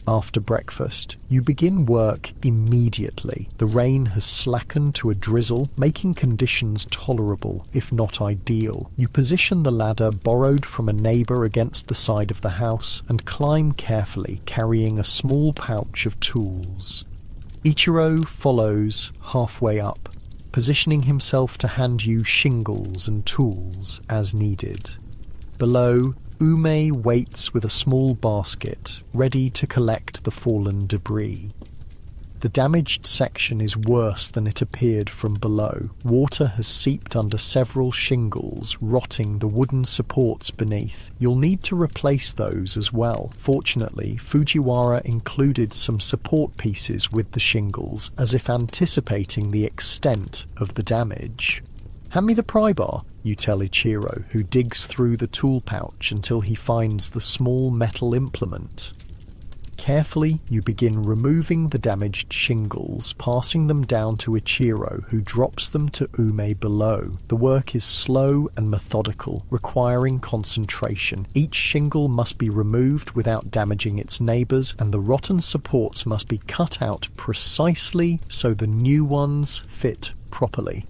Speaker 1: After breakfast, you begin work immediately. The rain has slackened to a drizzle, making conditions tolerable, if not ideal. You position the ladder borrowed from a neighbour against the side of the house and climb carefully, carrying a small pouch of tools. Ichiro follows halfway up, positioning himself to hand you shingles and tools as needed. Below, Ume waits with a small basket, ready to collect the fallen debris. The damaged section is worse than it appeared from below. Water has seeped under several shingles, rotting the wooden supports beneath. You'll need to replace those as well. Fortunately, Fujiwara included some support pieces with the shingles, as if anticipating the extent of the damage. "Hand me the pry bar," you tell Ichiro, who digs through the tool pouch until he finds the small metal implement. Carefully, you begin removing the damaged shingles, passing them down to Ichiro, who drops them to Ume below. The work is slow and methodical, requiring concentration. Each shingle must be removed without damaging its neighbours, and the rotten supports must be cut out precisely so the new ones fit properly.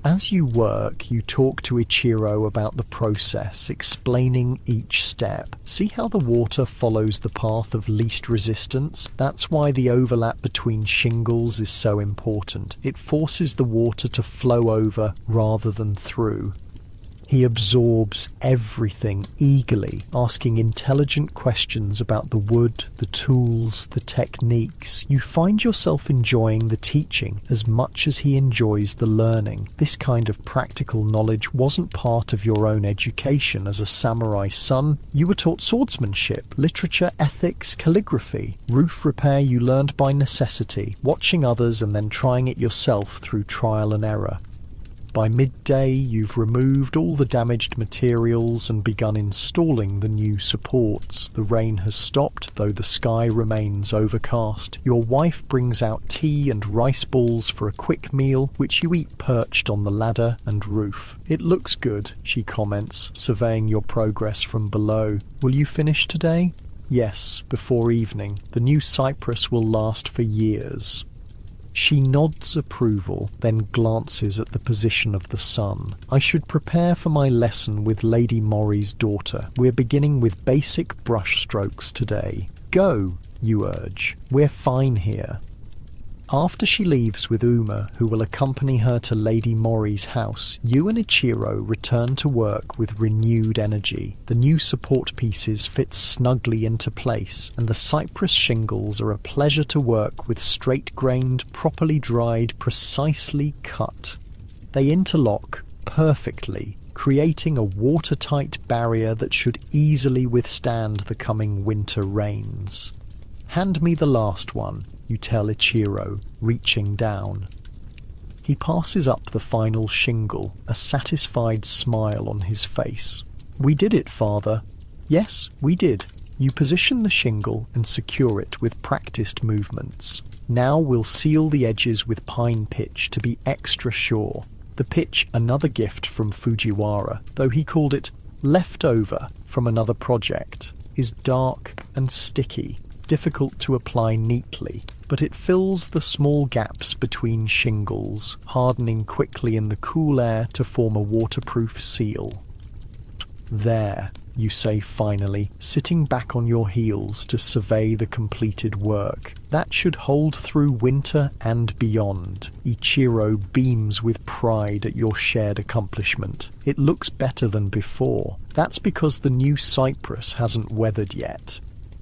Speaker 1: As you work, you talk to Ichiro about the process, explaining each step. See how the water follows the path of least resistance? That's why the overlap between shingles is so important. It forces the water to flow over rather than through. He absorbs everything eagerly, asking intelligent questions about the wood, the tools, the techniques. You find yourself enjoying the teaching as much as he enjoys the learning. This kind of practical knowledge wasn't part of your own education as a samurai son. You were taught swordsmanship, literature, ethics, calligraphy. Roof repair you learned by necessity, watching others and then trying it yourself through trial and error. By midday, you've removed all the damaged materials and begun installing the new supports. The rain has stopped, though the sky remains overcast. Your wife brings out tea and rice balls for a quick meal, which you eat perched on the ladder and roof. "It looks good," she comments, surveying your progress from below. "Will you finish today?" "Yes, before evening. The new cypress will last for years." She nods approval, then glances at the position of the sun. "I should prepare for my lesson with Lady Mori's daughter. We're beginning with basic brush strokes today." "Go," you urge. "We're fine here." After she leaves with Uma, who will accompany her to Lady Mori's house, you and Ichiro return to work with renewed energy. The new support pieces fit snugly into place, and the cypress shingles are a pleasure to work with, straight-grained, properly dried, precisely cut. They interlock perfectly, creating a watertight barrier that should easily withstand the coming winter rains. "Hand me the last one," you tell Ichiro, reaching down. He passes up the final shingle, a satisfied smile on his face. "We did it, Father." "Yes, we did." You position the shingle and secure it with practiced movements. "Now we'll seal the edges with pine pitch to be extra sure." The pitch, another gift from Fujiwara, though he called it leftover from another project, is dark and sticky, difficult to apply neatly, but it fills the small gaps between shingles, hardening quickly in the cool air to form a waterproof seal. "There," you say finally, sitting back on your heels to survey the completed work. "That should hold through winter and beyond." Ichiro beams with pride at your shared accomplishment. "It looks better than before. That's because the new cypress hasn't weathered yet.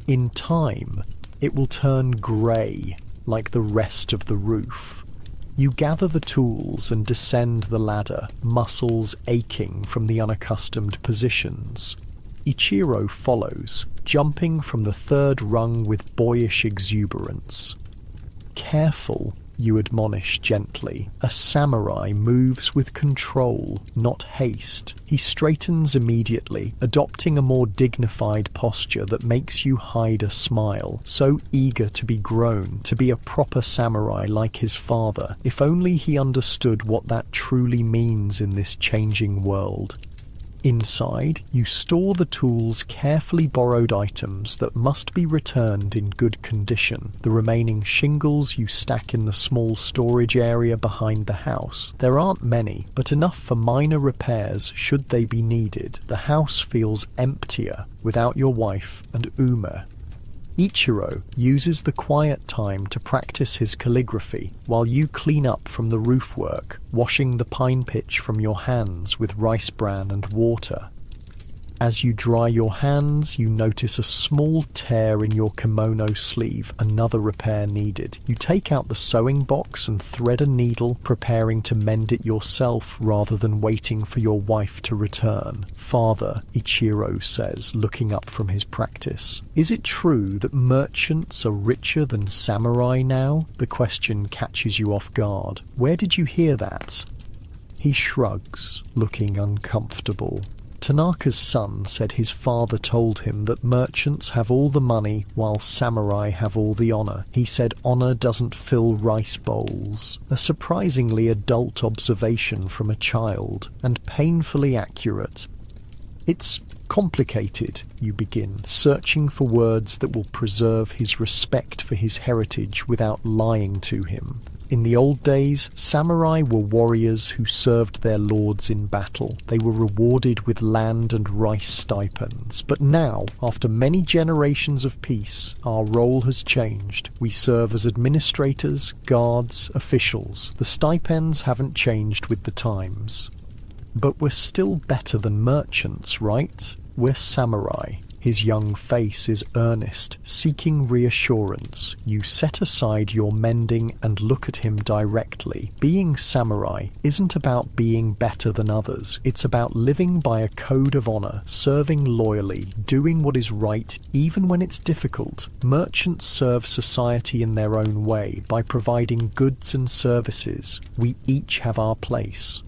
Speaker 1: In time, it will turn grey like the rest of the roof." You gather the tools and descend the ladder, muscles aching from the unaccustomed positions. Ichiro follows, jumping from the third rung with boyish exuberance. "Careful," you admonish gently. A samurai moves with control, not haste. He straightens immediately, adopting a more dignified posture that makes you hide a smile, so eager to be grown, to be a proper samurai like his father. If only he understood what that truly means in this changing world. Inside, you store the tools, carefully borrowed items that must be returned in good condition. The remaining shingles you stack in the small storage area behind the house. There aren't many, but enough for minor repairs should they be needed. The house feels emptier without your wife and Uma. Ichiro uses the quiet time to practice his calligraphy while you clean up from the roof work, washing the pine pitch from your hands with rice bran and water. As you dry your hands, you notice a small tear in your kimono sleeve, another repair needed. You take out the sewing box and thread a needle, preparing to mend it yourself rather than waiting for your wife to return. "Father," Ichiro says, looking up from his practice, "is it true that merchants are richer than samurai now?" The question catches you off guard. "Where did you hear that?" He shrugs, looking uncomfortable. Tanaka's son said his father told him that merchants have all the money while samurai have all the honor. He said honor doesn't fill rice bowls. A surprisingly adult observation from a child, and painfully accurate. "It's complicated," you begin, searching for words that will preserve his respect for his heritage without lying to him. In the old days, samurai were warriors who served their lords in battle. They were rewarded with land and rice stipends. But now, after many generations of peace, our role has changed. We serve as administrators, guards, officials. The stipends haven't changed with the times. But we're still better than merchants, right? We're samurai. His young face is earnest, seeking reassurance. You set aside your mending and look at him directly. Being samurai isn't about being better than others. It's about living by a code of honor, serving loyally, doing what is right even when it's difficult. Merchants serve society in their own way by providing goods and services. We each have our place.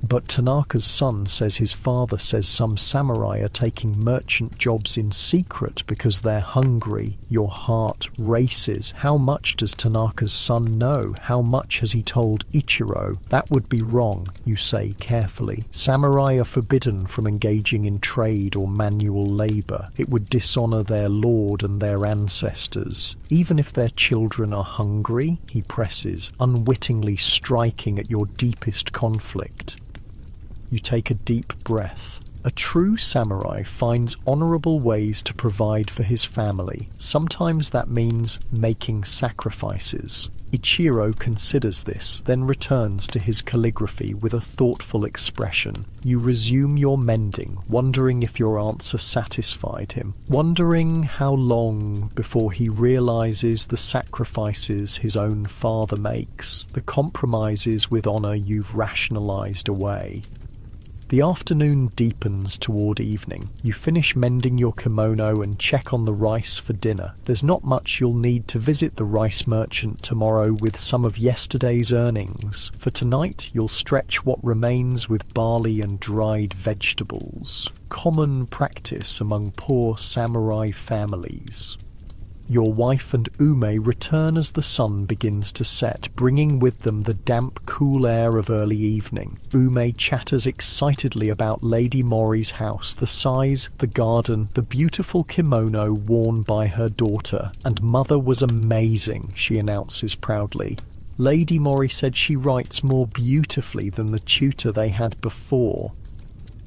Speaker 1: But Tanaka's son says his father says some samurai are taking merchant jobs in secret because they're hungry. Your heart races. How much does Tanaka's son know? How much has he told Ichiro? That would be wrong, you say carefully. Samurai are forbidden from engaging in trade or manual labor. It would dishonor their lord and their ancestors. Even if their children are hungry, he presses, unwittingly striking at your deepest conflict. You take a deep breath. A true samurai finds honorable ways to provide for his family. Sometimes that means making sacrifices. Ichiro considers this, then returns to his calligraphy with a thoughtful expression. You resume your mending, wondering if your answer satisfied him, wondering how long before he realizes the sacrifices his own father makes, the compromises with honor you've rationalized away. The afternoon deepens toward evening. You finish mending your kimono and check on the rice for dinner. There's not much you'll need to visit the rice merchant tomorrow with some of yesterday's earnings. For tonight, you'll stretch what remains with barley and dried vegetables. Common practice among poor samurai families. Your wife and Ume return as the sun begins to set, bringing with them the damp, cool air of early evening. Ume chatters excitedly about Lady Mori's house, the size, the garden, the beautiful kimono worn by her daughter. And mother was amazing, she announces proudly. Lady Mori said she writes more beautifully than the tutor they had before.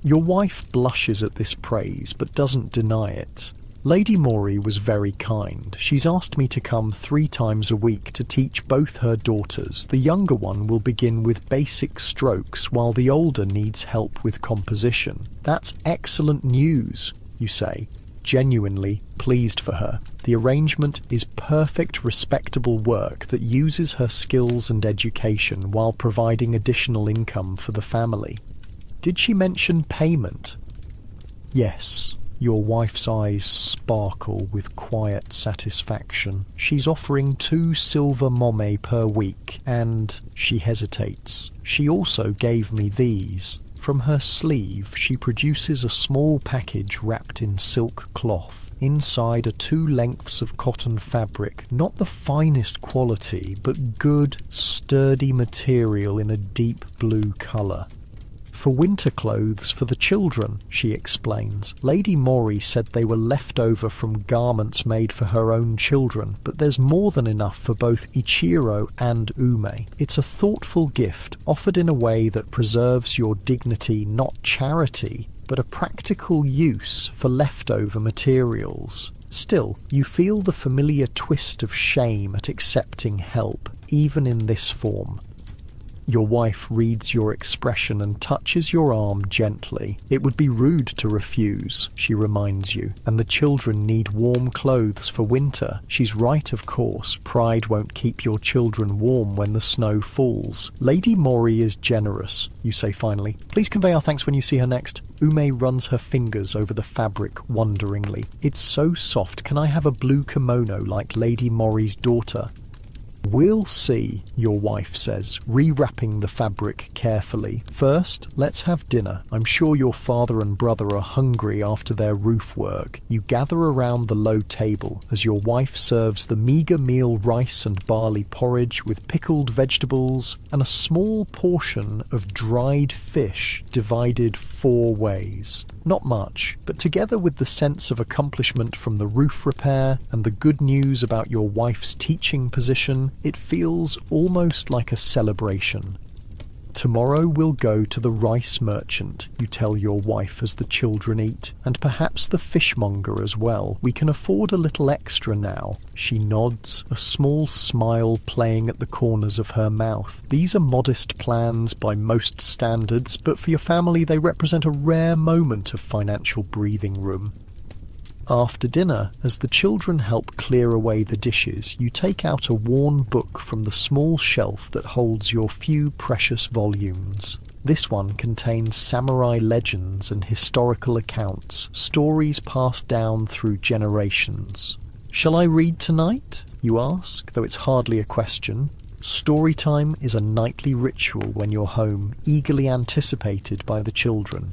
Speaker 1: Your wife blushes at this praise, but doesn't deny it. Lady Mori was very kind. She's asked me to come 3 times a week to teach both her daughters. The younger one will begin with basic strokes, while the older needs help with composition. That's excellent news, you say, genuinely pleased for her. The arrangement is perfect, respectable work that uses her skills and education while providing additional income for the family. Did she mention payment? Yes. Your wife's eyes sparkle with quiet satisfaction. She's offering 2 silver momme per week, and she hesitates. She also gave me these. From her sleeve, she produces a small package wrapped in silk cloth. Inside are 2 lengths of cotton fabric, not the finest quality, but good, sturdy material in a deep blue colour. For winter clothes for the children, she explains. Lady Mori said they were left over from garments made for her own children, but there's more than enough for both Ichiro and Ume. It's a thoughtful gift, offered in a way that preserves your dignity, not charity, but a practical use for leftover materials. Still, you feel the familiar twist of shame at accepting help, even in this form. Your wife reads your expression and touches your arm gently. It would be rude to refuse, she reminds you, and the children need warm clothes for winter. She's right, of course. Pride won't keep your children warm when the snow falls. Lady Mori is generous, you say finally. Please convey our thanks when you see her next. Ume runs her fingers over the fabric wonderingly. It's so soft. Can I have a blue kimono like Lady Mori's daughter? We'll see, your wife says, rewrapping the fabric carefully. First, let's have dinner. I'm sure your father and brother are hungry after their roof work. You gather around the low table as your wife serves the meagre meal rice and barley porridge with pickled vegetables and a small portion of dried fish divided 4 ways. Not much, but together with the sense of accomplishment from the roof repair and the good news about your wife's teaching position, it feels almost like a celebration. Tomorrow we'll go to the rice merchant, you tell your wife as the children eat, and perhaps the fishmonger as well. We can afford a little extra now. She nods, a small smile playing at the corners of her mouth. These are modest plans by most standards, but for your family they represent a rare moment of financial breathing room. After dinner, as the children help clear away the dishes, you take out a worn book from the small shelf that holds your few precious volumes. This one contains samurai legends and historical accounts, stories passed down through generations. Shall I read tonight? You ask, though it's hardly a question. Storytime is a nightly ritual when you're home, eagerly anticipated by the children.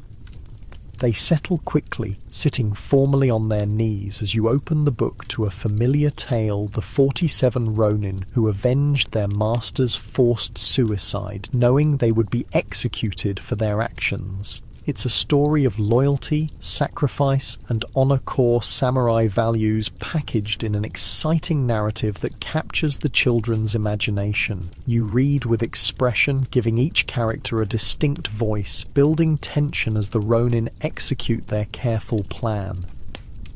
Speaker 1: They settle quickly, sitting formally on their knees as you open the book to a familiar tale, the 47 Ronin who avenged their master's forced suicide, knowing they would be executed for their actions. It's a story of loyalty, sacrifice, and honor-core samurai values packaged in an exciting narrative that captures the children's imagination. You read with expression, giving each character a distinct voice, building tension as the Ronin execute their careful plan.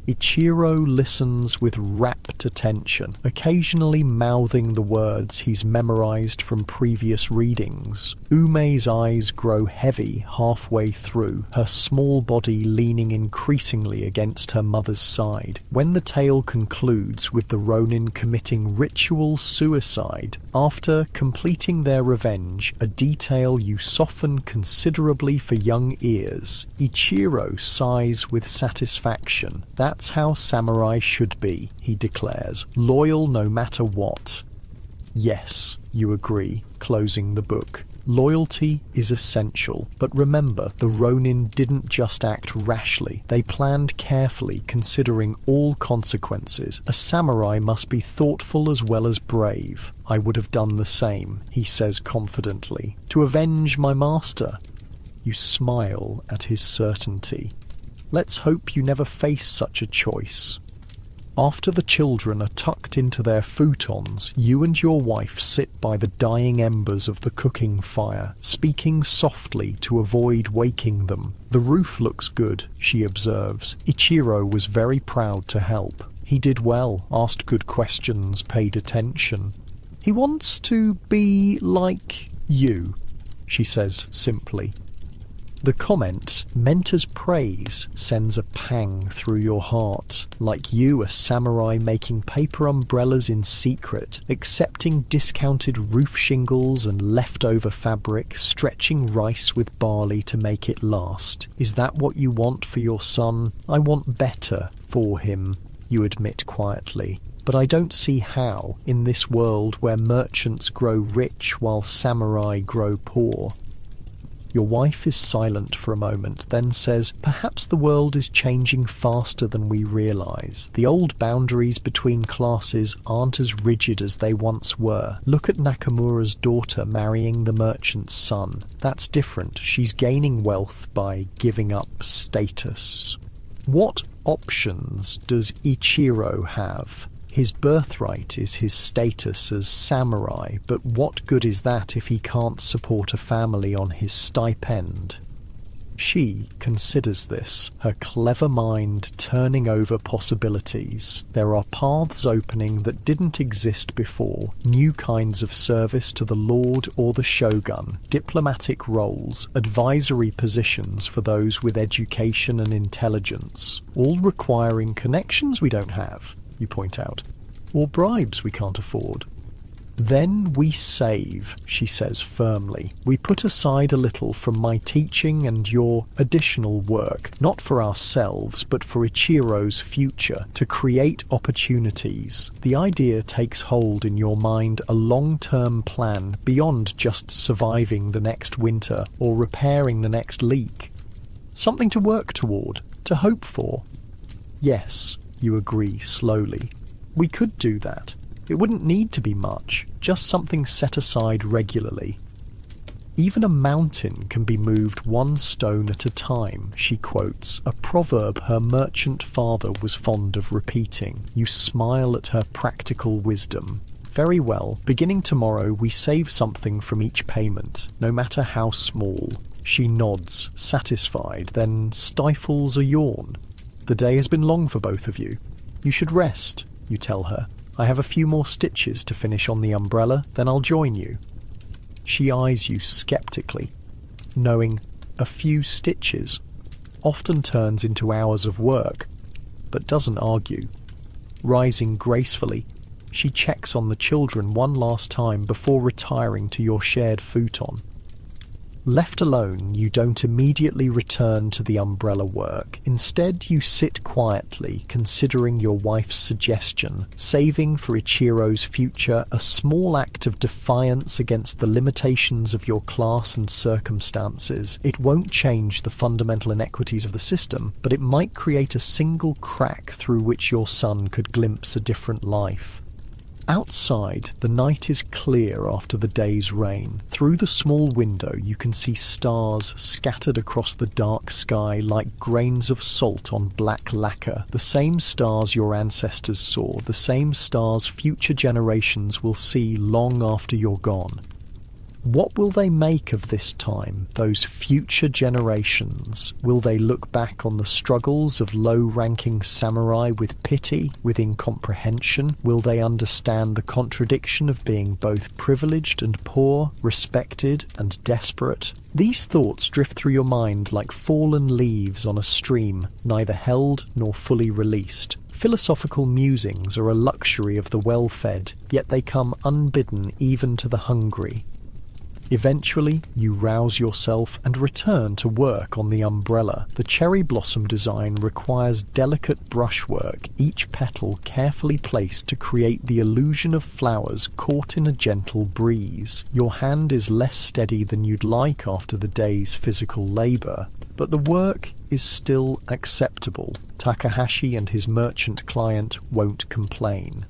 Speaker 1: Ichiro listens with rapt attention, occasionally mouthing the words he's memorized from previous readings. Ume's eyes grow heavy halfway through, her small body leaning increasingly against her mother's side. When the tale concludes with the Ronin committing ritual suicide after completing their revenge, a detail you soften considerably for young ears, Ichiro sighs with satisfaction. That's how samurai should be, he declares, loyal no matter what. Yes, you agree, closing the book. Loyalty is essential, but remember, the Ronin didn't just act rashly. They planned carefully, considering all consequences. A samurai must be thoughtful as well as brave. I would have done the same, he says confidently, to avenge my master. You smile at his certainty. Let's hope you never face such a choice. After the children are tucked into their futons, you and your wife sit by the dying embers of the cooking fire, speaking softly to avoid waking them. The roof looks good, she observes. Ichiro was very proud to help. He did well, asked good questions, paid attention. He wants to be like you, she says simply. The comment, meant as praise, sends a pang through your heart. Like you, a samurai making paper umbrellas in secret, accepting discounted roof shingles and leftover fabric, stretching rice with barley to make it last. Is that what you want for your son? I want better for him, you admit quietly. But I don't see how, in this world where merchants grow rich while samurai grow poor. Your wife is silent for a moment, then says, perhaps the world is changing faster than we realize. The old boundaries between classes aren't as rigid as they once were. Look at Nakamura's daughter marrying the merchant's son. That's different. She's gaining wealth by giving up status. What options does Ichiro have? His birthright is his status as samurai, but what good is that if he can't support a family on his stipend? She considers this, her clever mind turning over possibilities. There are paths opening that didn't exist before, new kinds of service to the lord or the shogun, diplomatic roles, advisory positions for those with education and intelligence, all requiring connections we don't have, you point out, or bribes we can't afford. Then we save, she says firmly. We put aside a little from my teaching and your additional work, not for ourselves, but for Ichiro's future, to create opportunities. The idea takes hold in your mind, a long-term plan beyond just surviving the next winter or repairing the next leak. Something to work toward, to hope for. Yes, you agree slowly. We could do that. It wouldn't need to be much, just something set aside regularly. Even a mountain can be moved one stone at a time, she quotes, a proverb her merchant father was fond of repeating. You smile at her practical wisdom. Very well, beginning tomorrow we save something from each payment, no matter how small. She nods, satisfied, then stifles a yawn. The day has been long for both of you. You should rest, you tell her. I have a few more stitches to finish on the umbrella, then I'll join you. She eyes you skeptically, knowing a few stitches often turns into hours of work, but doesn't argue. Rising gracefully, she checks on the children one last time before retiring to your shared futon. Left alone, you don't immediately return to the umbrella work. Instead, you sit quietly, considering your wife's suggestion, saving for Ichiro's future, a small act of defiance against the limitations of your class and circumstances. It won't change the fundamental inequities of the system, but it might create a single crack through which your son could glimpse a different life. Outside, the night is clear after the day's rain. Through the small window, you can see stars scattered across the dark sky like grains of salt on black lacquer. The same stars your ancestors saw, the same stars future generations will see long after you're gone. What will they make of this time, those future generations? Will they look back on the struggles of low-ranking samurai with pity, with incomprehension? Will they understand the contradiction of being both privileged and poor, respected and desperate? These thoughts drift through your mind like fallen leaves on a stream, neither held nor fully released. Philosophical musings are a luxury of the well-fed, yet they come unbidden even to the hungry. Eventually, you rouse yourself and return to work on the umbrella. The cherry blossom design requires delicate brushwork, each petal carefully placed to create the illusion of flowers caught in a gentle breeze. Your hand is less steady than you'd like after the day's physical labor, but the work is still acceptable. Takahashi and his merchant client won't complain.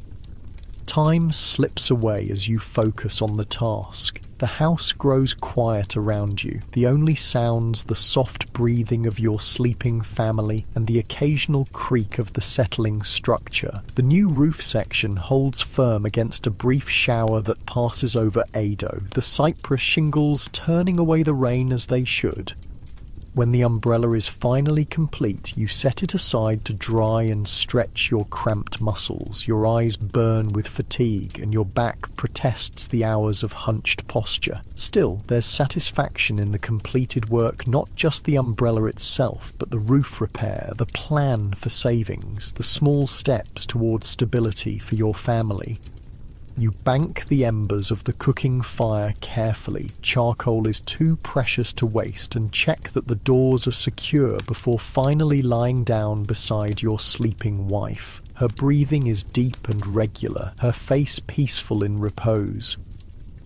Speaker 1: Time slips away as you focus on the task. The house grows quiet around you. The only sounds the soft breathing of your sleeping family and the occasional creak of the settling structure. The new roof section holds firm against a brief shower that passes over Edo, the cypress shingles turning away the rain as they should. When the umbrella is finally complete, you set it aside to dry and stretch your cramped muscles. Your eyes burn with fatigue and your back protests the hours of hunched posture. Still, there's satisfaction in the completed work, not just the umbrella itself, but the roof repair, the plan for savings, the small steps towards stability for your family. You bank the embers of the cooking fire carefully. Charcoal is too precious to waste, and check that the doors are secure before finally lying down beside your sleeping wife. Her breathing is deep and regular, her face peaceful in repose.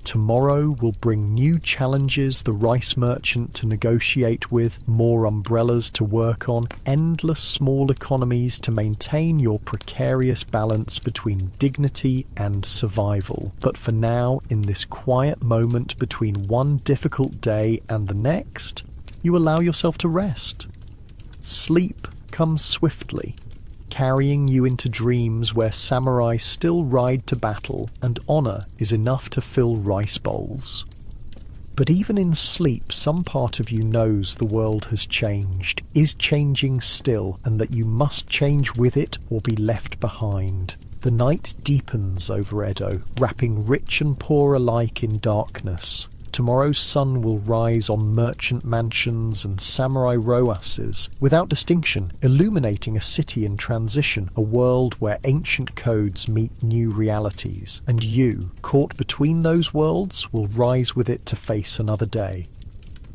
Speaker 1: Tomorrow will bring new challenges, the rice merchant to negotiate with, more umbrellas to work on, endless small economies to maintain your precarious balance between dignity and survival. But for now, in this quiet moment between one difficult day and the next, you allow yourself to rest. Sleep comes swiftly, carrying you into dreams where samurai still ride to battle and honor is enough to fill rice bowls. But even in sleep, some part of you knows the world has changed, is changing still, and that you must change with it or be left behind. The night deepens over Edo, wrapping rich and poor alike in darkness. Tomorrow's sun will rise on merchant mansions and samurai roases, without distinction, illuminating a city in transition, a world where ancient codes meet new realities. And you, caught between those worlds, will rise with it to face another day.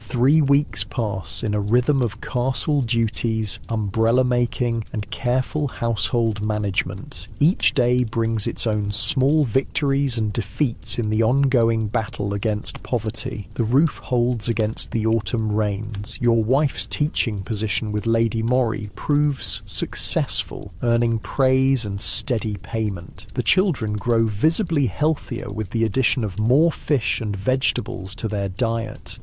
Speaker 1: 3 weeks pass in a rhythm of castle duties, umbrella making, and careful household management. Each day brings its own small victories and defeats in the ongoing battle against poverty. The roof holds against the autumn rains. Your wife's teaching position with Lady Mori proves successful, earning praise and steady payment. The children grow visibly healthier with the addition of more fish and vegetables to their diet.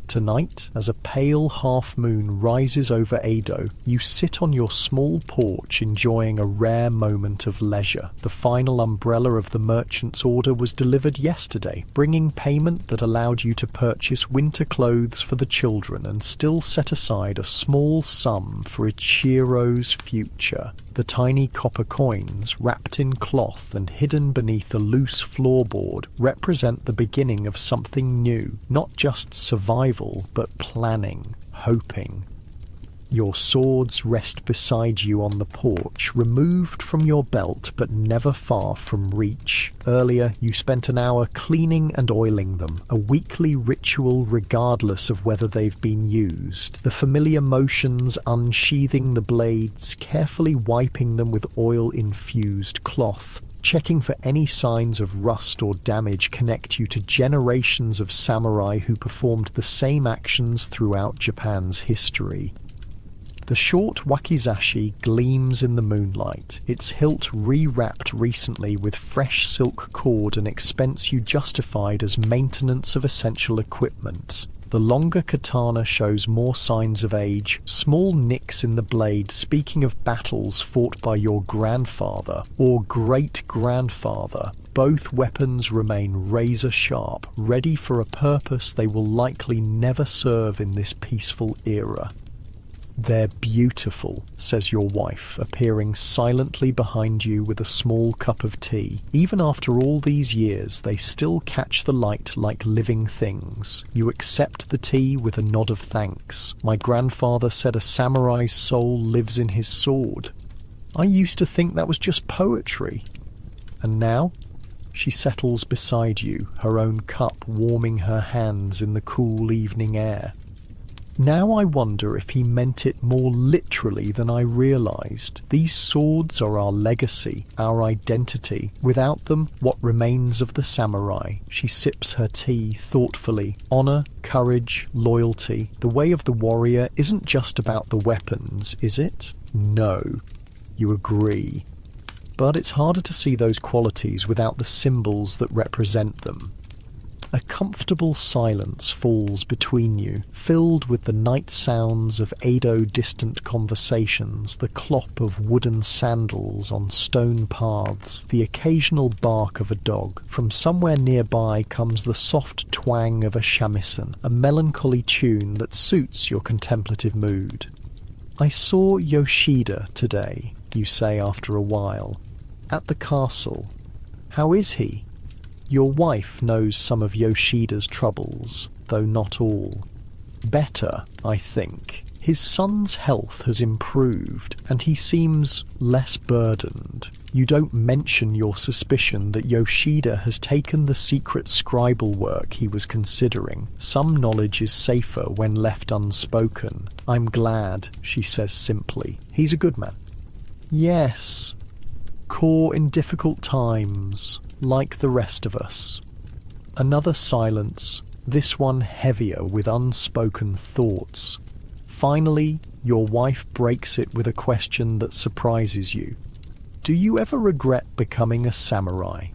Speaker 1: Tonight, as a pale half-moon rises over Edo, you sit on your small porch enjoying a rare moment of leisure. The final umbrella of the merchant's order was delivered yesterday, bringing payment that allowed you to purchase winter clothes for the children and still set aside a small sum for Ichiro's future. The tiny copper coins, wrapped in cloth and hidden beneath a loose floorboard, represent the beginning of something new, not just survival, but planning, hoping. Your swords rest beside you on the porch, removed from your belt but never far from reach. Earlier, you spent an hour cleaning and oiling them, a weekly ritual regardless of whether they've been used. The familiar motions unsheathing the blades, carefully wiping them with oil-infused cloth, checking for any signs of rust or damage connect you to generations of samurai who performed the same actions throughout Japan's history. The short wakizashi gleams in the moonlight, its hilt re-wrapped recently with fresh silk cord, an expense you justified as maintenance of essential equipment. The longer katana shows more signs of age, small nicks in the blade speaking of battles fought by your grandfather or great-grandfather. Both weapons remain razor-sharp, ready for a purpose they will likely never serve in this peaceful era. "They're beautiful," says your wife, appearing silently behind you with a small cup of tea. Even after all these years, they still catch the light like living things. You accept the tea with a nod of thanks. "My grandfather said a samurai's soul lives in his sword. I used to think that was just poetry." And now? She settles beside you, her own cup warming her hands in the cool evening air. "Now I wonder if he meant it more literally than I realized. These swords are our legacy, our identity. Without them, what remains of the samurai?" She sips her tea thoughtfully. "Honor, courage, loyalty. The way of the warrior isn't just about the weapons, is it?" "No." You agree. But it's harder to see those qualities without the symbols that represent them. A comfortable silence falls between you, filled with the night sounds of Edo distant conversations, the clop of wooden sandals on stone paths, the occasional bark of a dog. From somewhere nearby comes the soft twang of a shamisen, a melancholy tune that suits your contemplative mood. "I saw Yoshida today," you say after a while, "at the castle. How is he?" Your wife knows some of Yoshida's troubles, though not all. "Better, I think. His son's health has improved, and he seems less burdened." You don't mention your suspicion that Yoshida has taken the secret scribal work he was considering. Some knowledge is safer when left unspoken. "I'm glad," she says simply. "He's a good man." "Yes. Core in difficult times, like the rest of us." Another silence, this one heavier with unspoken thoughts. Finally, your wife breaks it with a question that surprises you. "Do you ever regret becoming a samurai?"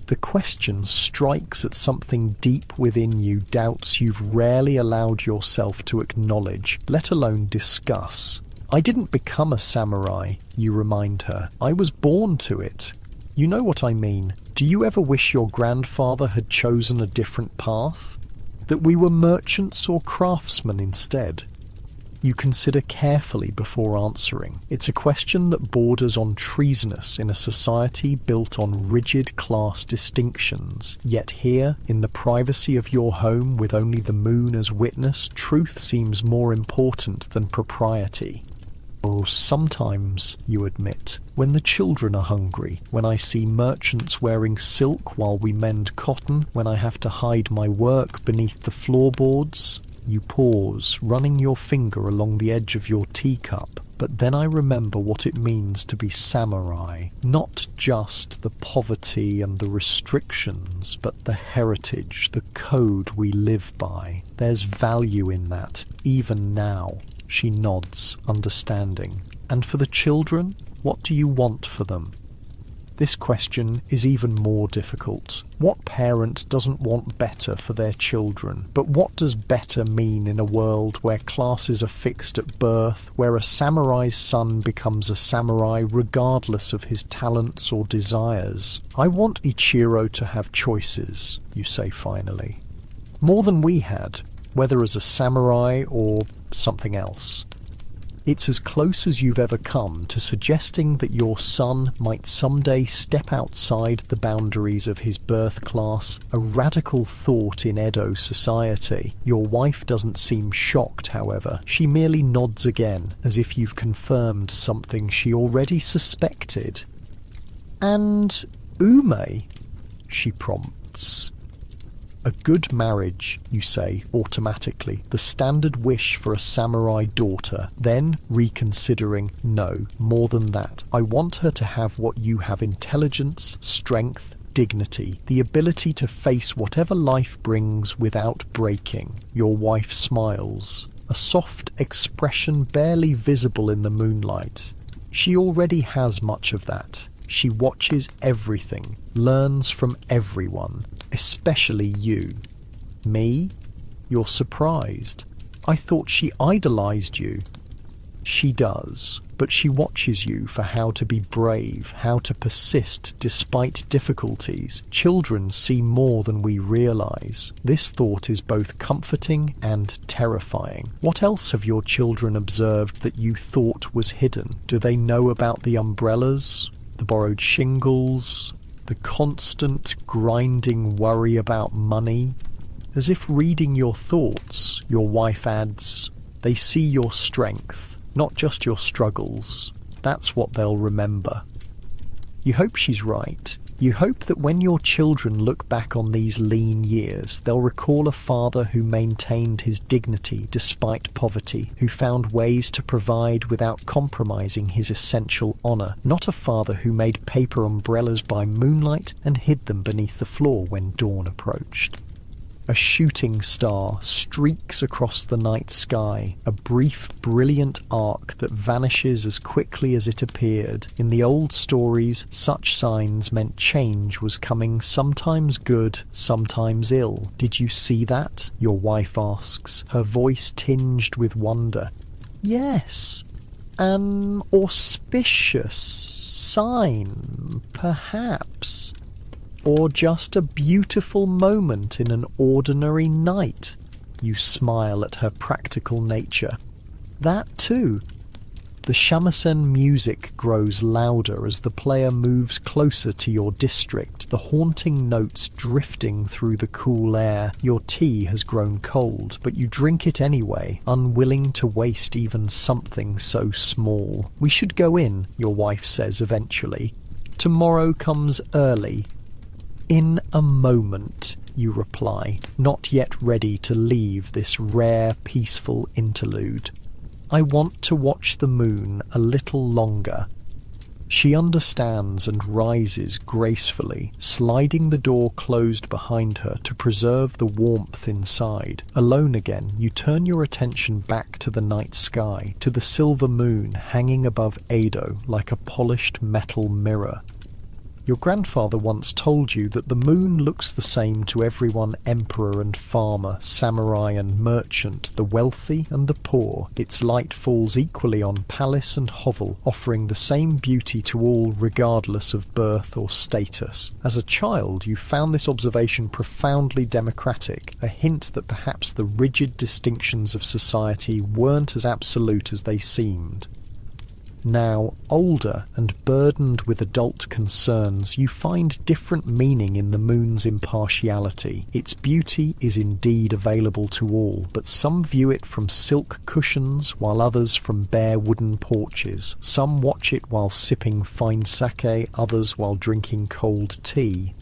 Speaker 1: The question strikes at something deep within you, doubts you've rarely allowed yourself to acknowledge, let alone discuss. "I didn't become a samurai," you remind her. "I was born to it." You know what I mean. Do you ever wish your grandfather had chosen a different path? That we were merchants or craftsmen instead? You consider carefully before answering. It's a question that borders on treasonous in a society built on rigid class distinctions. Yet here, in the privacy of your home with only the moon as witness, truth seems more important than propriety. "Oh, sometimes," you admit, "when the children are hungry, when I see merchants wearing silk while we mend cotton, when I have to hide my work beneath the floorboards." You pause, running your finger along the edge of your teacup. "But then I remember what it means to be samurai. Not just the poverty and the restrictions, but the heritage, the code we live by. There's value in that, even now." She nods, understanding. "And for the children, what do you want for them?" This question is even more difficult. What parent doesn't want better for their children? But what does better mean in a world where classes are fixed at birth, where a samurai's son becomes a samurai regardless of his talents or desires? "I want Ichiro to have choices," you say finally. "More than we had, whether as a samurai or something else." It's as close as you've ever come to suggesting that your son might someday step outside the boundaries of his birth class, a radical thought in Edo society. Your wife doesn't seem shocked, however. She merely nods again, as if you've confirmed something she already suspected. "And Ume?" she prompts. "A good marriage," you say automatically, the standard wish for a samurai daughter. Then, reconsidering, "No, more than that. I want her to have what you have: intelligence, strength, dignity, the ability to face whatever life brings without breaking." Your wife smiles. a soft expression barely visible in the moonlight. She already has much of that. She watches everything, learns from everyone, especially you. Me? You're surprised. I thought she idolized you. She does, but she watches you for how to be brave, how to persist despite difficulties. Children see more than we realize. This thought is both comforting and terrifying. What else have your children observed that you thought was hidden? Do they know about the umbrellas, the borrowed shingles, the constant grinding worry about money? As if reading your thoughts, your wife adds, they see your strength, not just your struggles. That's what they'll remember. You hope she's right. You hope that when your children look back on these lean years, they'll recall a father who maintained his dignity despite poverty, who found ways to provide without compromising his essential honor, not a father who made paper umbrellas by moonlight and hid them beneath the floor when dawn approached. A shooting star streaks across the night sky, a brief, brilliant arc that vanishes as quickly as it appeared. In the old stories, such signs meant change was coming, sometimes good, sometimes ill. Did you see that? Your wife asks, her voice tinged with wonder. Yes, an auspicious sign, perhaps. Or just a beautiful moment in an ordinary night. You smile at her practical nature. That too. The shamisen music grows louder as the player moves closer to your district, the haunting notes drifting through the cool air. Your tea has grown cold, but you drink it anyway, unwilling to waste even something so small. We should go in, your wife says eventually. Tomorrow comes early. In a moment, you reply, not yet ready to leave this rare, peaceful interlude. I want to watch the moon a little longer. She understands and rises gracefully, sliding the door closed behind her to preserve the warmth inside. Alone again, you turn your attention back to the night sky, to the silver moon hanging above Edo like a polished metal mirror. Your grandfather once told you that the moon looks the same to everyone, emperor and farmer, samurai and merchant, the wealthy and the poor. Its light falls equally on palace and hovel, offering the same beauty to all regardless of birth or status. As a child, you found this observation profoundly democratic, a hint that perhaps the rigid distinctions of society weren't as absolute as they seemed. Now, older and burdened with adult concerns, you find different meaning in the moon's impartiality. Its beauty is indeed available to all, but some view it from silk cushions, while others from bare wooden porches. Some watch it while sipping fine sake, others while drinking cold tea.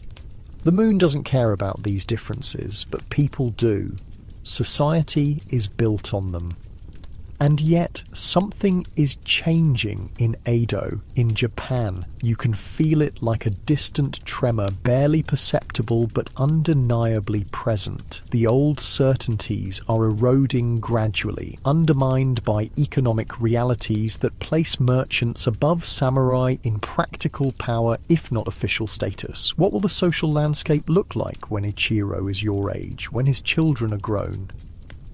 Speaker 1: The moon doesn't care about these differences, but people do. Society is built on them. And yet, something is changing in Edo, in Japan. You can feel it like a distant tremor, barely perceptible but undeniably present. The old certainties are eroding gradually, undermined by economic realities that place merchants above samurai in practical power, if not official status. What will the social landscape look like when Ichiro is your age, when his children are grown?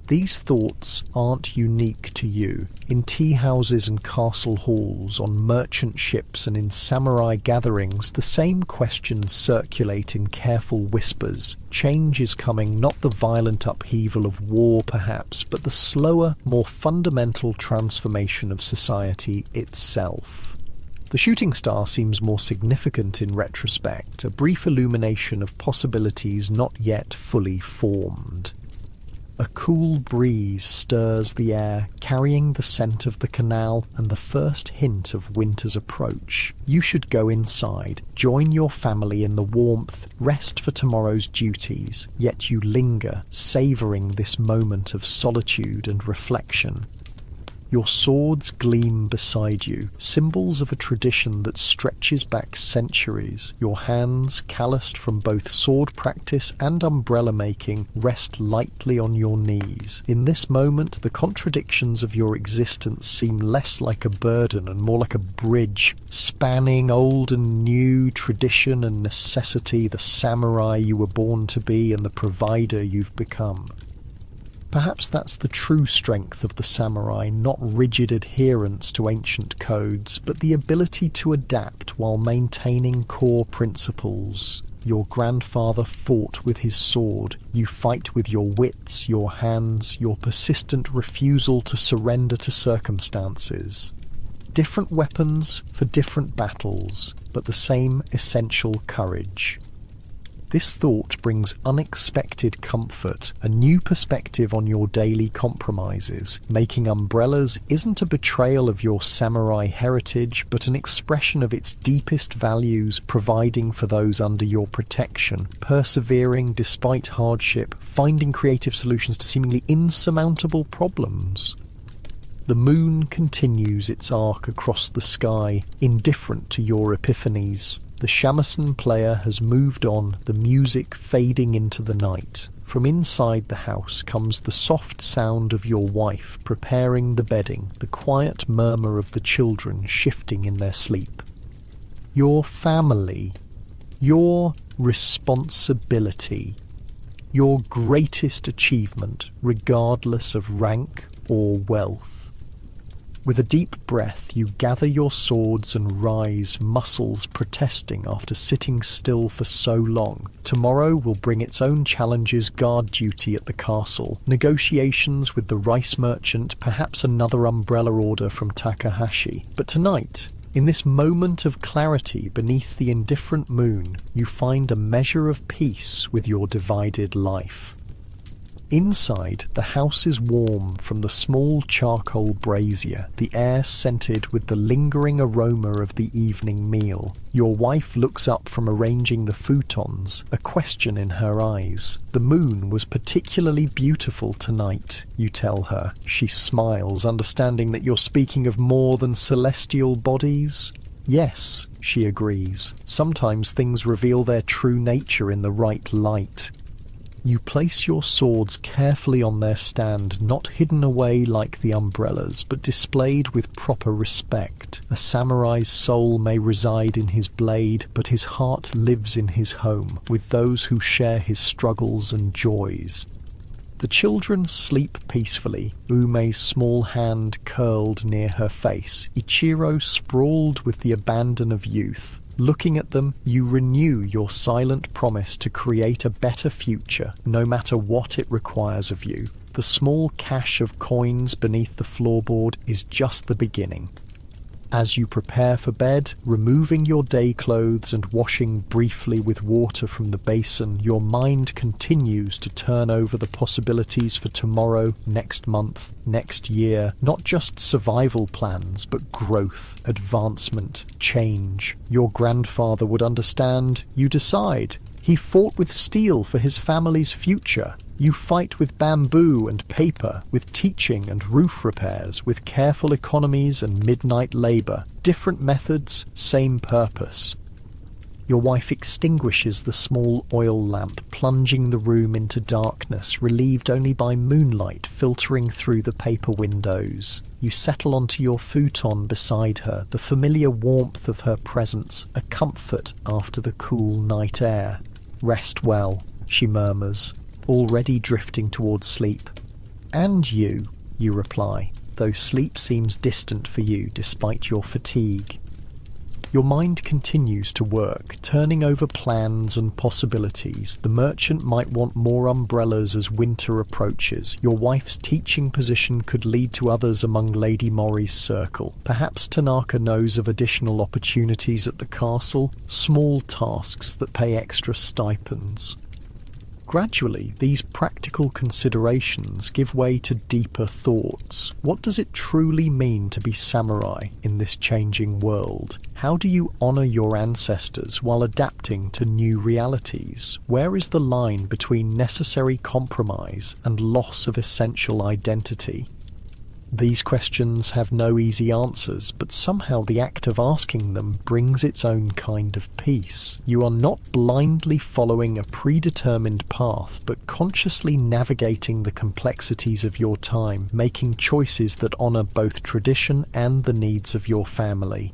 Speaker 1: These thoughts aren't unique to you. In tea houses and castle halls, on merchant ships and in samurai gatherings, the same questions circulate in careful whispers. Change is coming, not the violent upheaval of war perhaps, but the slower, more fundamental transformation of society itself. The shooting star seems more significant in retrospect, a brief illumination of possibilities not yet fully formed. A cool breeze stirs the air, carrying the scent of the canal and the first hint of winter's approach. You should go inside, join your family in the warmth, rest for tomorrow's duties, yet you linger, savouring this moment of solitude and reflection. Your swords gleam beside you, symbols of a tradition that stretches back centuries. Your hands, calloused from both sword practice and umbrella making, rest lightly on your knees. In this moment, the contradictions of your existence seem less like a burden and more like a bridge, spanning old and new, tradition and necessity, the samurai you were born to be and the provider you've become. Perhaps that's the true strength of the samurai, not rigid adherence to ancient codes, but the ability to adapt while maintaining core principles. Your grandfather fought with his sword. You fight with your wits, your hands, your persistent refusal to surrender to circumstances. Different weapons for different battles, but the same essential courage. This thought brings unexpected comfort, a new perspective on your daily compromises. Making umbrellas isn't a betrayal of your samurai heritage, but an expression of its deepest values, providing for those under your protection, persevering despite hardship, finding creative solutions to seemingly insurmountable problems. The moon continues its arc across the sky, indifferent to your epiphanies. The shamisen player has moved on, the music fading into the night. From inside the house comes the soft sound of your wife preparing the bedding, the quiet murmur of the children shifting in their sleep. Your family, your responsibility, your greatest achievement, regardless of rank or wealth. With a deep breath, you gather your swords and rise, muscles protesting after sitting still for so long. Tomorrow will bring its own challenges, guard duty at the castle, negotiations with the rice merchant, perhaps another umbrella order from Takahashi. But tonight, in this moment of clarity beneath the indifferent moon, you find a measure of peace with your divided life. Inside, the house is warm from the small charcoal brazier, the air scented with the lingering aroma of the evening meal. Your wife looks up from arranging the futons, a question in her eyes. The moon was particularly beautiful tonight, you tell her. She smiles, understanding that you're speaking of more than celestial bodies. Yes, she agrees. Sometimes things reveal their true nature in the right light. You place your swords carefully on their stand, not hidden away like the umbrellas, but displayed with proper respect. A samurai's soul may reside in his blade, but his heart lives in his home, with those who share his struggles and joys. The children sleep peacefully, Ume's small hand curled near her face, Ichiro sprawled with the abandon of youth. Looking at them, you renew your silent promise to create a better future, no matter what it requires of you. The small cache of coins beneath the floorboard is just the beginning. As you prepare for bed, removing your day clothes and washing briefly with water from the basin, your mind continues to turn over the possibilities for tomorrow, next month, next year. Not just survival plans, but growth, advancement, change. Your grandfather would understand. You decide. He fought with steel for his family's future. You fight with bamboo and paper, with teaching and roof repairs, with careful economies and midnight labour. Different methods, same purpose. Your wife extinguishes the small oil lamp, plunging the room into darkness, relieved only by moonlight filtering through the paper windows. You settle onto your futon beside her, the familiar warmth of her presence, a comfort after the cool night air. Rest well, she murmurs, already drifting towards sleep. And you reply, though sleep seems distant for you despite your fatigue. Your mind continues to work, turning over plans and possibilities. The merchant might want more umbrellas as winter approaches. Your wife's teaching position could lead to others among Lady Mori's circle. Perhaps Tanaka knows of additional opportunities at the castle, small tasks that pay extra stipends. Gradually, these practical considerations give way to deeper thoughts. What does it truly mean to be samurai in this changing world? How do you honor your ancestors while adapting to new realities? Where is the line between necessary compromise and loss of essential identity? These questions have no easy answers, but somehow the act of asking them brings its own kind of peace. You are not blindly following a predetermined path, but consciously navigating the complexities of your time, making choices that honor both tradition and the needs of your family.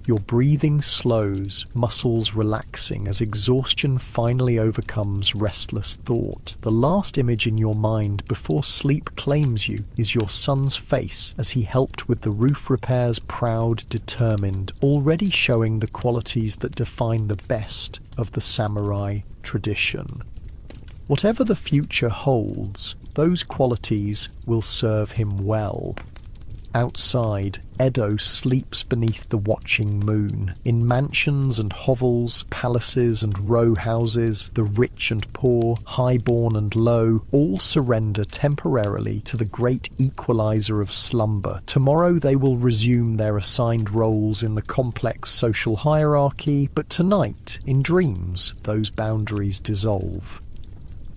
Speaker 1: Your breathing slows, muscles relaxing as exhaustion finally overcomes restless thought. The last image in your mind before sleep claims you is your son's face as he helped with the roof repairs, proud, determined, already showing the qualities that define the best of the samurai tradition. Whatever the future holds, those qualities will serve him well. Outside, Edo sleeps beneath the watching moon. In mansions and hovels, palaces and row houses, the rich and poor, highborn and low, all surrender temporarily to the great equalizer of slumber. Tomorrow they will resume their assigned roles in the complex social hierarchy, but tonight, in dreams, those boundaries dissolve.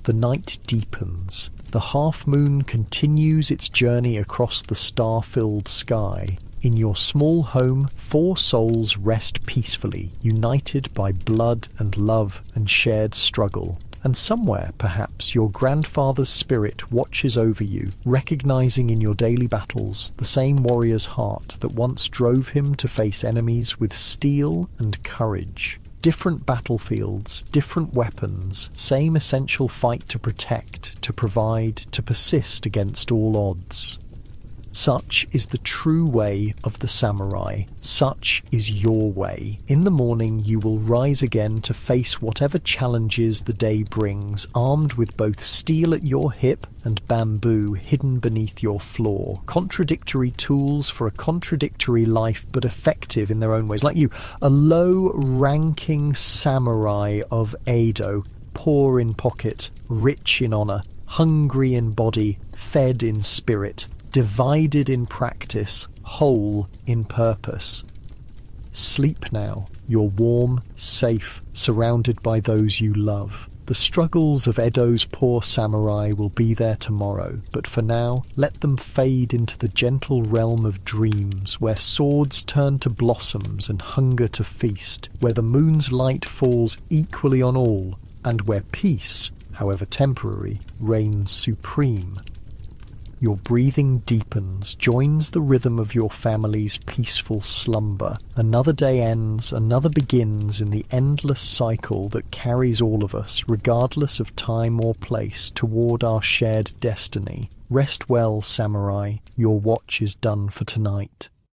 Speaker 1: The night deepens. The half-moon continues its journey across the star-filled sky. In your small home, 4 souls rest peacefully, united by blood and love and shared struggle. And somewhere, perhaps, your grandfather's spirit watches over you, recognizing in your daily battles the same warrior's heart that once drove him to face enemies with steel and courage. Different battlefields, different weapons, same essential fight to protect, to provide, to persist against all odds. Such is the true way of the samurai. Such is your way. In the morning you will rise again to face whatever challenges the day brings, armed with both steel at your hip and bamboo hidden beneath your floor. Contradictory tools for a contradictory life, but effective in their own ways. Like you, a low-ranking samurai of Edo, poor in pocket, rich in honor, hungry in body, fed in spirit, divided in practice, whole in purpose. Sleep now. You're warm, safe, surrounded by those you love. The struggles of Edo's poor samurai will be there tomorrow, but for now, let them fade into the gentle realm of dreams, where swords turn to blossoms and hunger to feast, where the moon's light falls equally on all, and where peace, however temporary, reigns supreme. Your breathing deepens, joins the rhythm of your family's peaceful slumber. Another day ends, another begins in the endless cycle that carries all of us, regardless of time or place, toward our shared destiny. Rest well, samurai. Your watch is done for tonight.